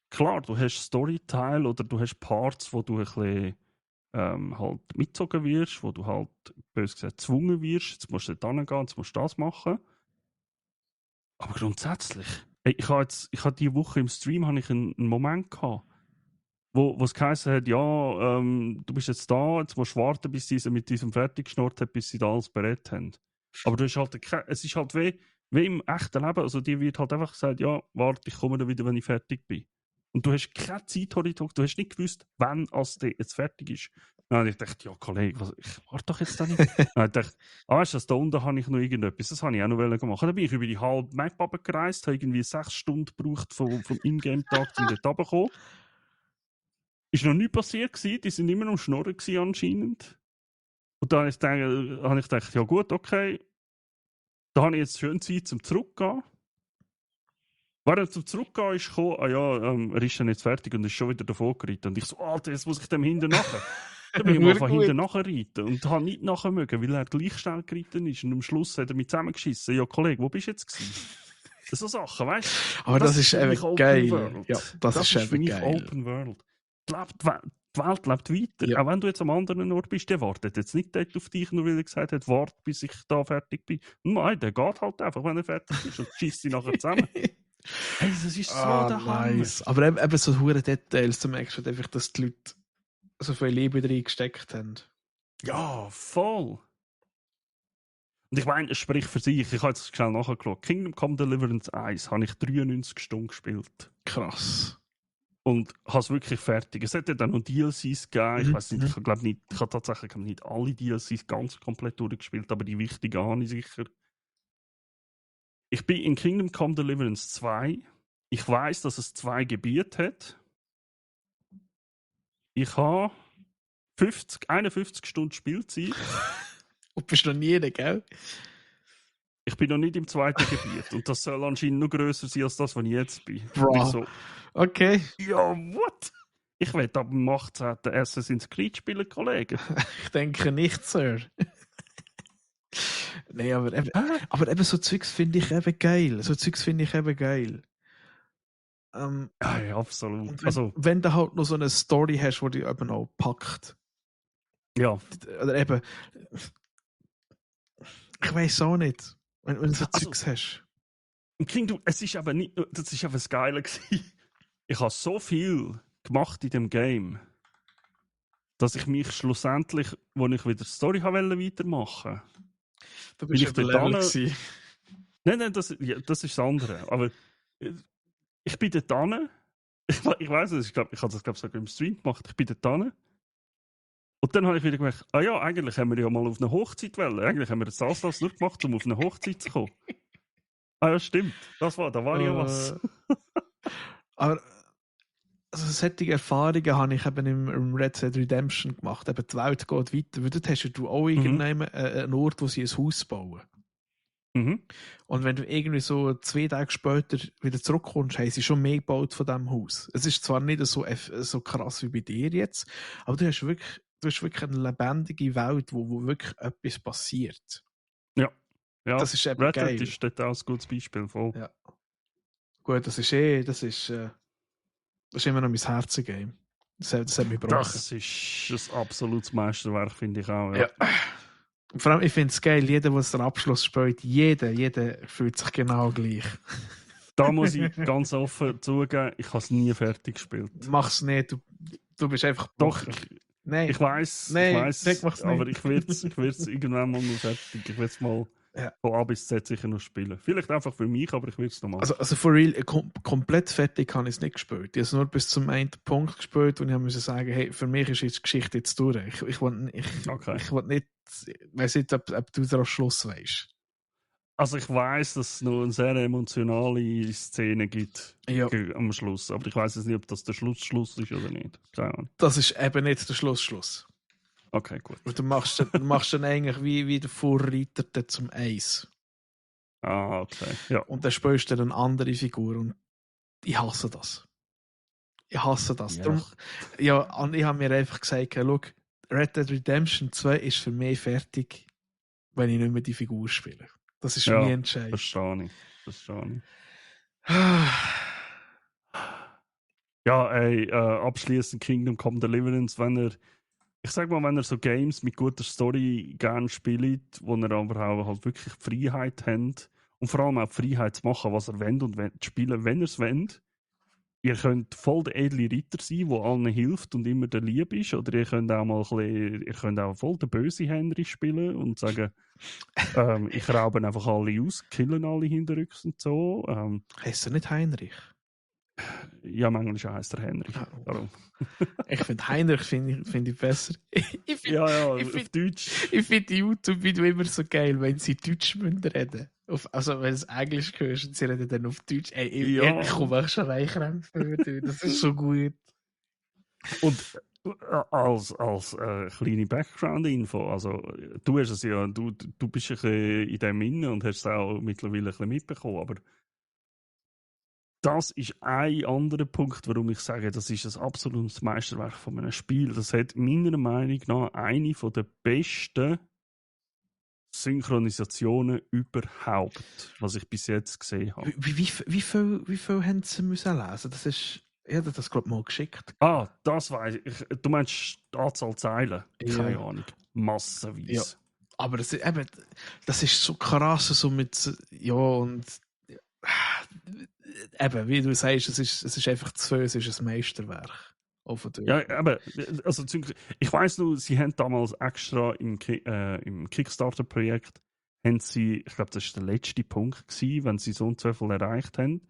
Klar, du hast Storyteil oder du hast Parts, wo du ein bisschen halt mitgezogen wirst, wo du halt, bös gesagt, gezwungen wirst. Jetzt musst du da hingehen, jetzt musst du das machen. Aber grundsätzlich, ich habe diese Woche im Stream einen Moment gehabt, wo es geheißen hat, ja, du bist jetzt da, jetzt musst du warten, bis sie mit diesem fertig geschnurrt hat, bis sie da alles berät haben. Aber du hast halt es ist halt wie im echten Leben, also dir wird halt einfach gesagt, ja, warte, ich komme dann wieder, wenn ich fertig bin. Und du hast keine Zeithorizont, du hast nicht gewusst, wann der jetzt fertig ist. Dann habe ich gedacht, ja, Kollege, ich warte doch jetzt da nicht. Dann habe ich gedacht, weißt du, da unten habe ich noch irgendetwas, das habe ich auch noch machen. Dann bin ich über die halbe Map runtergereist, habe irgendwie 6 Stunden gebraucht vom Ingame-Tag, um dort runterzukommen. Ist noch nichts passiert gewesen, die sind immer noch am Schnurren gewesen anscheinend. Und dann habe ich gedacht, ja gut, okay, da habe ich jetzt schön Zeit zum Zurückgehen. Während er zum Zurückgehen ist gekommen, er ist dann jetzt fertig und ist schon wieder davon geritten. Und ich so, Alter, jetzt muss ich dem hinten nachher. Dann bin ich mal von hinten nachher reiten und habe nicht nachher mögen, weil er gleich schnell geritten ist. Und am Schluss hat er mich zusammengeschissen. Ja, Kollege, wo bist du jetzt gewesen? So Sachen, weißt du? Aber das ist eben geil. World. Ja, das ist für mich geil. Open World. Die Welt lebt weiter. Ja. Auch wenn du jetzt am anderen Ort bist, der wartet jetzt nicht dort auf dich, nur weil er gesagt hat, warte, bis ich da fertig bin. Nein, der geht halt einfach, wenn er fertig ist und schießt sie nachher zusammen. Hey, das ist so der nice. Aber eben so hure Details, du merkst halt einfach, dass die Leute so viel Liebe drin gesteckt haben. Ja, voll. Und ich meine, es spricht für sich. Ich habe jetzt schnell nachgeschaut. Kingdom Come Deliverance 1 habe ich 93 Stunden gespielt. Krass. Und habe es wirklich fertig. Es hat ja dann noch DLCs gegeben. Ich weiß nicht, ich habe tatsächlich nicht alle DLCs ganz komplett durchgespielt, aber die wichtigen habe ich sicher. Ich bin in Kingdom Come Deliverance 2. Ich weiß, dass es 2 Gebiete hat. Ich habe 51 Stunden Spielzeit. Und bist noch nie, gell? Ich bin noch nicht im zweiten Gebiet. Und das soll anscheinend noch grösser sein als das, was ich jetzt bin. Bro. Okay. Ja, what? Ich werde ab dem 18. Assassin's Creed spielen, Kollege. Ich denke nicht, Sir. Nein, aber eben so Zeugs finde ich eben geil. Ja, absolut. Wenn du halt noch so eine Story hast, die dich eben auch packt. Ja. Oder eben, ich weiß auch nicht, wenn du so Zeugs hast. Im Kingdom, es ist aber nicht, das ist aber das Geile gewesen. Ich habe so viel gemacht in dem Game, dass ich mich schlussendlich, als ich wieder die Story weitermachen wollte, du bist bin ich dort. Nein, das ist das andere. Aber ich bin dort hin. Ich weiss es, ich habe das sogar im Stream gemacht. Ich bin dort hin. Und dann habe ich wieder gemerkt, eigentlich haben wir ja mal auf eine Hochzeit wollen. Eigentlich haben wir das alles nur gemacht, um auf eine Hochzeit zu kommen. Ja, stimmt. Da war ja was. Aber also solche Erfahrungen habe ich eben im Red Dead Redemption gemacht. Eben die Welt geht weiter. Weil dort hast du auch einen Ort, wo sie ein Haus bauen. Und wenn du irgendwie so 2 Tage später wieder zurückkommst, haben sie schon mehr gebaut von diesem Haus. Es ist zwar nicht so krass wie bei dir jetzt, aber du hast wirklich eine lebendige Welt, wo wirklich etwas passiert. Ja. Das ist eben Red geil. Dead ist dort auch ein gutes Beispiel voll. Ja. Gut, das ist immer noch mein Herzengame. Das hat mich gebrochen. Das ist ein absolutes Meisterwerk, finde ich auch. Ja. Vor allem, ich finde es geil, jeder, der den Abschluss spielt, jeder fühlt sich genau gleich. Da muss ich ganz offen zugeben, ich habe es nie fertig gespielt. Mach's nicht, du bist einfach Doch, nein. Ich weiß, aber ich werde es irgendwann mal noch fertig. Ich werde es mal von A bis Z sicher noch spielen. Vielleicht einfach für mich, aber ich will es noch mal. Also for real, komplett fertig habe ich es nicht gespielt. Ich habe es nur bis zum einen Punkt gespielt und ich musste sagen, hey, für mich ist jetzt die Geschichte jetzt durch. Ich will nicht, weiss nicht, ob du den Schluss weißt. Also ich weiss, dass es noch eine sehr emotionale Szene gibt am Schluss. Aber ich weiss jetzt nicht, ob das der Schluss ist oder nicht. Keine Ahnung. Das ist eben nicht der Schluss. Okay, gut. Und du machst dann eigentlich wie der Vorreiter zum Eis. Ah, okay. Ja. Und dann spielst du eine andere Figur und ich hasse das. Ja. Darum, ich habe mir einfach gesagt, schau, Red Dead Redemption 2 ist für mich fertig, wenn ich nicht mehr die Figur spiele. Das ist mein Entscheid. Verstehe ich. Ja, abschließend Kingdom Come Deliverance, wenn er so Games mit guter Story gerne spielt, wo er aber auch halt wirklich die Freiheit hat und vor allem auch die Freiheit zu machen, was er will und zu spielen, wenn er es will, ihr könnt voll der edle Ritter sein, der allen hilft und immer der Lieb ist. Oder ihr könnt auch mal ihr könnt auch voll der böse Henry spielen und sagen, ich raube einfach alle aus, killen alle hinterrücks und so. Heißt er nicht Heinrich? Ja, manchmal heisst er Henry. Darum. Ich finde Heinrich find ich besser. Ja, auf Deutsch. Ich finde die YouTube-Video immer so geil, wenn sie Deutsch reden. Also wenn es Englisch hörst und sie reden dann auf Deutsch. Ey, ich komme auch schon reinkrämpfen. Das ist so gut. Und als kleine Background-Info, also du hast es ja, du bist ein bisschen in dem Innen und hast es auch mittlerweile ein bisschen mitbekommen, aber das ist ein anderer Punkt, warum ich sage, das ist ein absolutes Meisterwerk von einem Spiel. Das hat meiner Meinung nach eine der besten Synchronisationen überhaupt, was ich bis jetzt gesehen habe. Wie viel haben sie müssen lesen? Das ist, ich hatte das glaube ich mal geschickt. Das weiß ich. Du meinst die Anzahl Zeilen? Ja. Keine Ahnung. Massenweise. Ja. Aber das ist so krass, so mit, ja, und eben, wie du sagst, es ist einfach zu viel, es ist ein Meisterwerk. Ja, aber also, ich weiss nur, sie haben damals extra im Kickstarter-Projekt, ich glaube, das war der letzte Punkt gewesen, wenn sie so und so viel erreicht haben,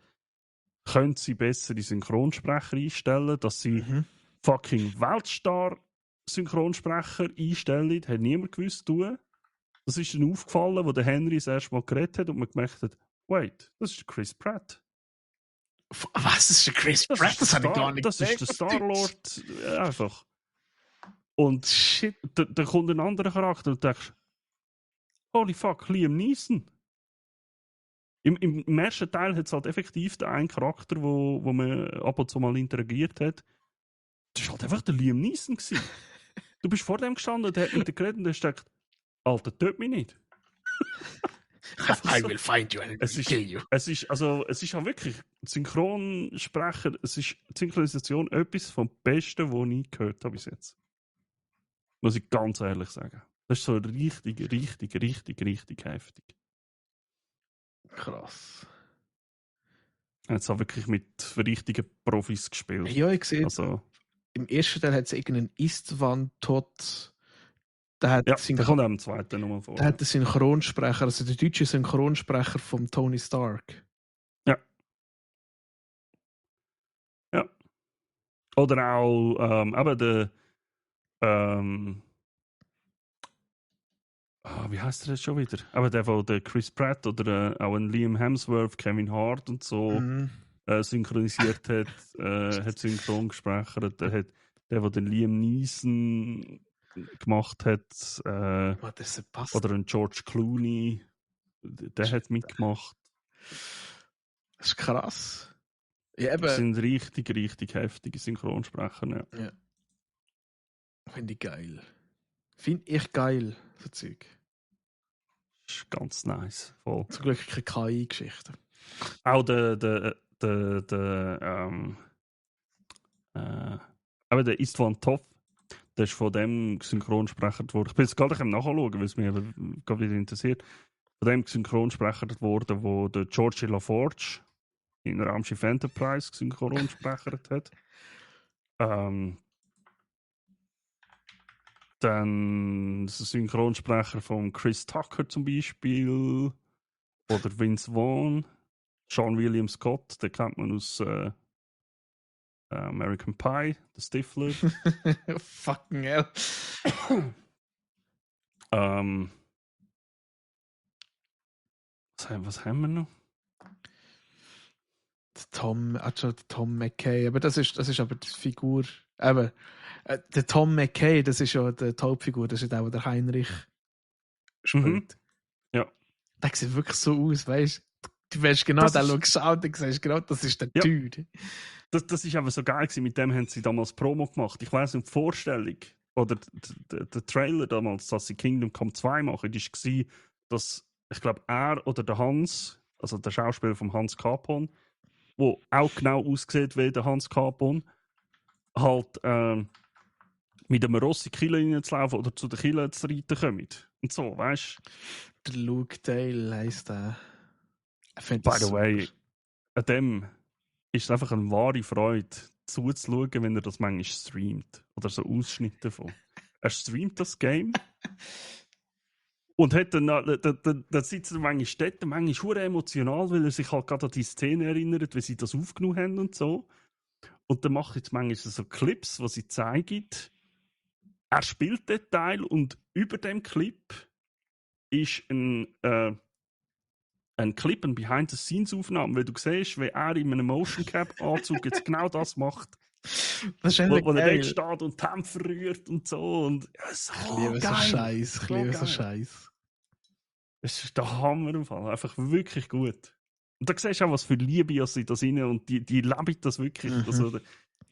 können sie bessere Synchronsprecher einstellen, dass sie fucking Weltstar-Synchronsprecher einstellen, hat niemand gewusst tun. Das ist dann aufgefallen, wo der Henry das erste Mal geredet hat und man gemerkt hat, wait, das ist Chris Pratt. Was ist der Chris Pratt? Das habe ich gar nicht gesehen. Das ist der Star-Lord einfach. Und shit, da kommt ein anderer Charakter und du denkst, holy fuck, Liam Neeson. Im ersten Teil hat es halt effektiv den einen Charakter, wo man ab und zu mal interagiert hat. Das war halt einfach der Liam Neeson gewesen. Du bist vor dem gestanden und hat mit dir geredet und hast gedacht, Alter, töt mich nicht. I will find you and kill you. Es ist auch wirklich Synchronsprecher, es ist Synchronisation etwas vom Besten, was ich gehört habe bis jetzt. Muss ich ganz ehrlich sagen. Das ist so richtig heftig. Krass. Er hat es auch wirklich mit richtigen Profis gespielt. Ja, ich sehe. Also, im ersten Teil hat es irgendeinen Istvan-Tod. Der kommt auch im zweiten nochmal vor. Der hat den Synchronsprecher, also der deutsche Synchronsprecher von Tony Stark. Ja. Ja. Oder auch, aber der, wie heißt der jetzt schon wieder? Aber der von der Chris Pratt oder auch ein Liam Hemsworth, Kevin Hart und so synchronisiert hat, hat Synchrongesprächer. Der den Liam Neeson gemacht hat, oder ein George Clooney, der hat mitgemacht. Das ist krass. Ja, das sind richtig heftige Synchronsprecher. Ja. Finde ich geil. So Zeug. Das ist ganz nice. Voll. Zum Glück keine KI-Geschichte. Auch aber der Istvan Toth, der ist von dem Synchronsprecher worden. Ich bin jetzt gerade am Nachschauen, weil es mich gerade wieder interessiert. Von dem Synchronsprecher worden, wo der George LaForge in Raumschiff Enterprise Synchronsprechert hat. Dann der Synchronsprecher von Chris Tucker zum Beispiel. Oder Vince Vaughn. Sean William Scott, den kennt man aus American Pie, der Stifler. Fucking hell. Was haben wir noch? Tom McKay, aber das ist aber die Figur. Aber der Tom McKay, das ist ja die Hauptfigur, das ist auch der Heinrich spielt. Ja. Der sieht wirklich so aus, weißt du? weißt genau, der schaut und siehst genau, das ist der Dude. Das ist aber so geil gewesen, mit dem haben sie damals Promo gemacht. Ich weiss nicht, die Vorstellung oder der Trailer damals, dass sie Kingdom Come 2 machen, war, dass, ich glaube, er oder der Hans, also der Schauspieler von Hans Capon, wo auch genau aussieht wie der Hans Capon, halt mit einem Rossi Kille reinzulaufen oder zu der Kille zu reiten kommen. Und so, weißt du? Der Luke Dale heisst der. By the way, an dem ist es einfach eine wahre Freude, zuzuschauen, wenn er das manchmal streamt. Oder so Ausschnitte davon. Er streamt das Game und hat dann sitzt er manchmal dort, manchmal hure emotional, weil er sich halt gerade an die Szene erinnert, wie sie das aufgenommen haben und so. Und dann macht jetzt manchmal so Clips, wo sie zeigen, er spielt den Teil und über dem Clip ist ein Clip, eine Behind-the-Scenes-Aufnahme, weil du siehst, wie er in einem Motion-Cap-Anzug jetzt genau das macht. Das ist Wo er geil. dort steht und die Hände verrührt und so. Und, ja, so Ich liebe so geil. Scheiß. Ich liebe so geil. Scheiß. Das ist der Hammer im Fall. Einfach wirklich gut. Und da siehst du auch, was für Liebe sie da rein und die leben das wirklich. Mhm. Also,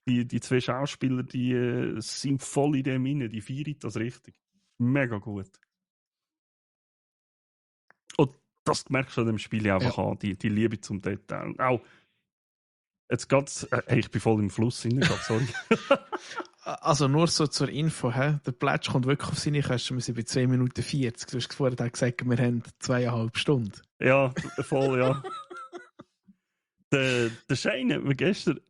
die zwei Schauspieler, die sind voll in dem inne, die feiern das richtig. Mega gut. Und das merkst du an dem Spiel einfach an, die Liebe zum Detail. Und auch, jetzt geht's, ich bin voll im Fluss rein, sorry. Also nur so zur Info, der Plätsch kommt wirklich auf seine Kosten, wir sind bei 2 Minuten 40. Du hast vorher gesagt, wir haben 2,5 Stunden. Ja, voll, ja. Der Shane hat mir gestern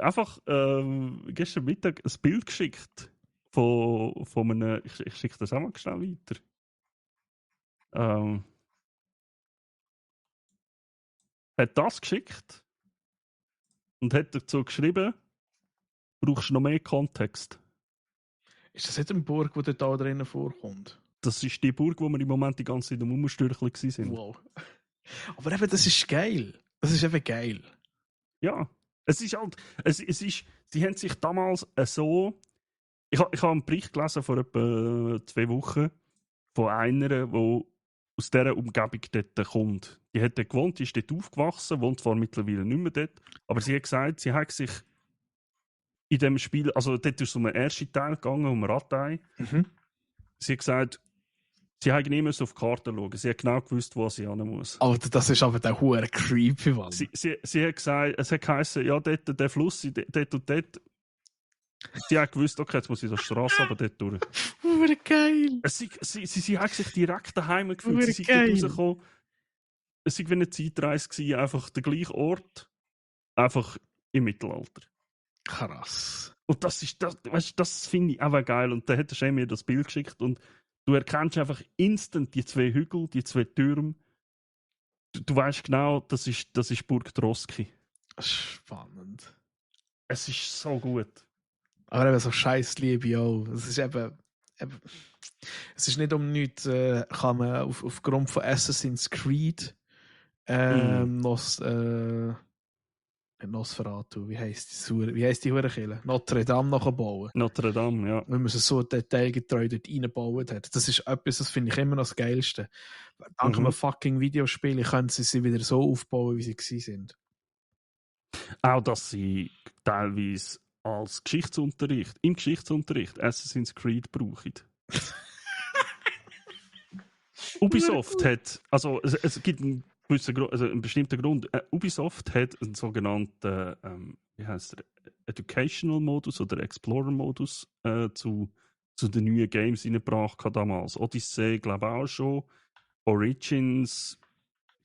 Mittag ein Bild geschickt von einem, ich schicke das auch mal schnell weiter. Hat das geschickt und hat dazu geschrieben, brauchst du noch mehr Kontext. Ist das nicht eine Burg, die da drinnen vorkommt? Das ist die Burg, wo wir im Moment die ganze Zeit im Umstürchel waren. Wow. Aber eben, das ist geil. Das ist eben geil. Ja, es ist halt, sie haben sich damals so, ich habe einen Bericht gelesen vor etwa 2 Wochen von einer, die aus dieser Umgebung dort kommt. Die hat dort gewohnt, die ist dort aufgewachsen, wohnt zwar mittlerweile nicht mehr dort, aber sie hat gesagt, sie hat sich in dem Spiel, also dort ist es um den ersten Teil gegangen, um Ratei. Mhm. Sie hat gesagt, sie hat nie auf die Karte schauen. Sie hat genau gewusst, wo sie hin muss. Alter, das ist aber der hure creepy, Mann. Sie hat gesagt, es hat geheißen, ja, dort, der Fluss, dort und dort. Sie hat gewusst, okay, jetzt muss ich die Straße aber dort durch. Hure geil. Sie hat sich direkt daheim gefühlt. Hure Sie sind geil. dort rausgekommen. Es war wie eine Zeitreise gewesen, einfach der gleiche Ort, einfach im Mittelalter. Krass. Und das finde ich einfach geil. Und dann hat der Shane mir das Bild geschickt und du erkennst einfach instant die 2 Hügel, die 2 Türme. Du weißt genau, das ist Burg Troski. Spannend. Es ist so gut. Aber eben so scheiß Liebe auch. Es ist eben es ist nicht um nichts, kann man aufgrund von Assassin's Creed Nosferatu, wie heisst die Hurenkille? Notre Dame nachbauen. Notre Dame, ja. Wenn man es so detailgetreu dort reingebaut hat. Das ist etwas, das finde ich immer noch das Geilste. Dank einem fucking Videospiel können sie wieder so aufbauen, wie sie gewesen sind. Auch, dass sie teilweise als im Geschichtsunterricht Assassin's Creed brauchen. Ubisoft hat, also es gibt einen bestimmten Grund. Ubisoft hat einen sogenannten, wie heißt der, Educational-Modus oder Explorer-Modus zu den neuen Games reingebracht damals. Odyssey, glaube ich auch schon. Origins,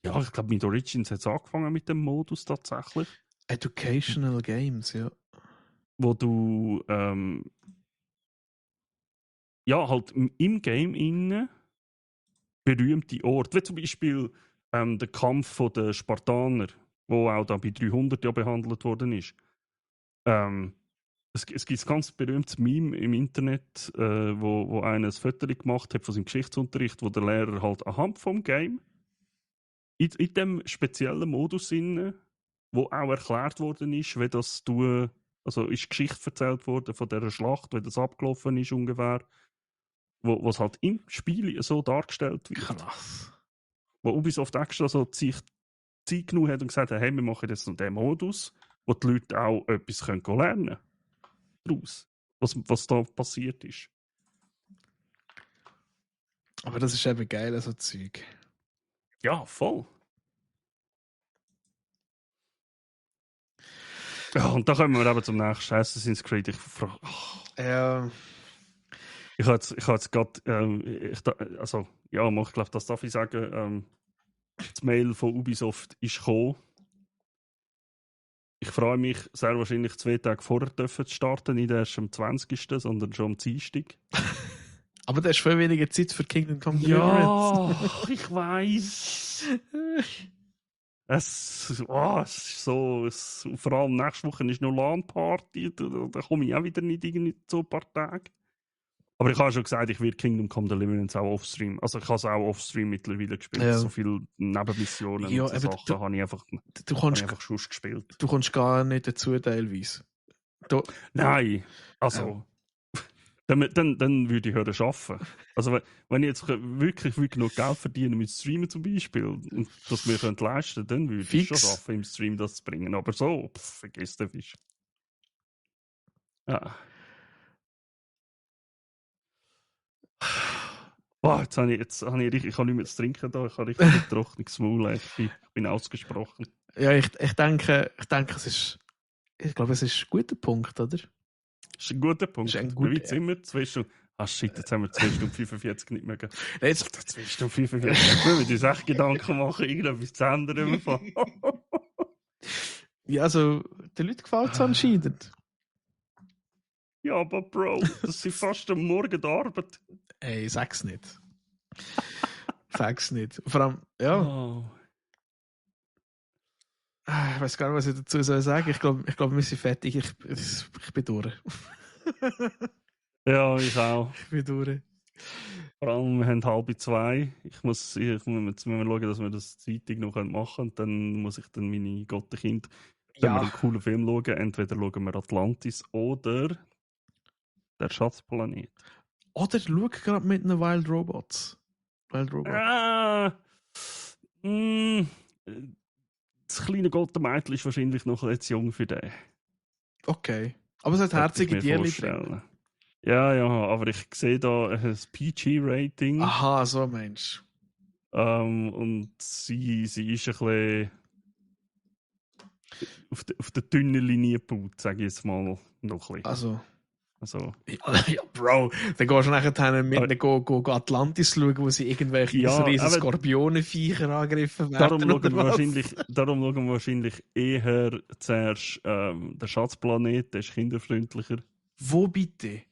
ja, ich glaube mit Origins hat es angefangen mit dem Modus tatsächlich. Educational Games, ja. Wo du ja, halt im Game innen berühmte Orte, wie zum Beispiel der Kampf der Spartaner, wo auch da bei 300 ja behandelt worden ist. Es gibt ein ganz berühmtes Meme im Internet, wo einer ein Foto gemacht hat von seinem Geschichtsunterricht, wo der Lehrer halt anhand vom Game in dem speziellen Modus inne, wo auch erklärt worden ist, wie das also ist Geschichte erzählt worden von dieser Schlacht, wie das abgelaufen ist ungefähr, wo es halt im Spiel so dargestellt wird. Krass. Wo Ubisoft extra so sich Zeit genommen hat und gesagt hat, hey, wir machen jetzt noch den Modus, wo die Leute auch etwas lernen können daraus, was da passiert ist. Aber das ist eben geil, so Zeug. Ja, voll. Ja, und da kommen wir eben zum nächsten Assassin's Creed. Ich frage, ich habe jetzt gerade, also, ja, ich glaube, das darf ich sagen, das Mail von Ubisoft ist gekommen. Ich freue mich sehr wahrscheinlich 2 Tage vorher dürfen zu starten, nicht erst am 20., sondern schon am Dienstag. Aber das ist viel weniger Zeit für Kingdom Come Deliverance. Ja, ich weiss. Es ist so, vor allem nächste Woche ist noch LAN-Party, da komme ich auch wieder nicht irgendwie so ein paar Tage. Aber ich habe schon gesagt, ich werde Kingdom Come Deliverance auch offstream. Also ich habe es auch offstream mittlerweile gespielt. Ja. So viele Nebenmissionen und so Sachen habe ich einfach schon gespielt. Du kommst gar nicht dazu teilweise. Nein, also dann würde ich hören arbeiten. Also wenn ich jetzt wirklich noch Geld verdiene mit Streamen zum Beispiel und das mir leisten könnte, dann würde ich schon arbeiten, im Stream das zu bringen. Aber so, vergiss den Fisch. Ja. Boah, ich habe nicht mehr zu trinken da, ich habe richtig ein trockenes Maul, ich bin ausgesprochen. Ja, ich denke, ich glaube, es ist ein guter Punkt, oder? Das ist ein guter Punkt. Wie weit sind wir? 2 Stunden. Shit, jetzt haben wir 2 Stunden 45 nicht mehr gegeben. Jetzt 2 Stunden 45. Jetzt müssen wir uns echt Gedanken machen, irgendetwas zu ändern. Ja, also, den Leuten gefällt es anscheinend. Ja, aber Bro, das sind fast am Morgen der Arbeit. Ey, sag's nicht. Sag's nicht. Vor allem, ja. Oh. Ich weiß gar nicht, was ich dazu sagen soll. Ich glaube, wir sind fertig. Ich bin durch. Ja, ich auch. Ich bin durch. Vor allem, wir haben 1:30. Ich muss schauen, dass wir das zeitig noch machen können. Und dann muss ich dann meine Gottenkind einen coolen Film schauen. Entweder schauen wir Atlantis oder der Schatzplanet. Oder schau gerade mit den Wild Robots. Das kleine Gottenmädchen ist wahrscheinlich noch etwas jung für den. Okay. Aber es hat herzige Tierchen drin. Ja, aber ich sehe da ein PG-Rating. Aha, so Mensch. Und sie ist ein bisschen auf der dünnen Linie gebaut, sage ich jetzt mal noch ein bisschen. Also. Ja, Bro, dann gehst du nachher mit Atlantis schauen, wo sie irgendwelche riesen Skorpionenviecher angegriffen werden. Darum schauen wir wahrscheinlich eher zuerst den Schatzplanet, der ist kinderfreundlicher. Wo bitte?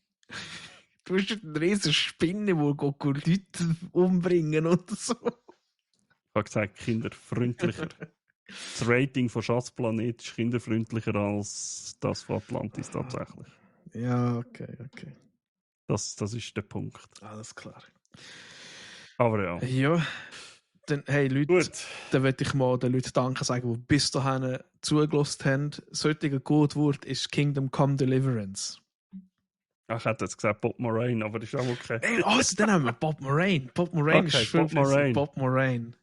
Du hast eine riesen Spinne, die Leute umbringen oder so. Ich habe gesagt, kinderfreundlicher. Das Rating von Schatzplanet ist kinderfreundlicher als das von Atlantis tatsächlich. Ja, okay. Das ist der Punkt. Alles klar. Aber ja. Ja, dann, hey Leute, gut. Dann möchte ich mal den Leuten Danke sagen, die bis dahin zugelassen haben. Das heutige Codewort ist Kingdom Come Deliverance. Ich hätte jetzt gesagt Bob Moraine, aber das ist auch okay. Hey, also dann haben wir Bob Moraine. Bob Moraine okay, ist Bob Moraine.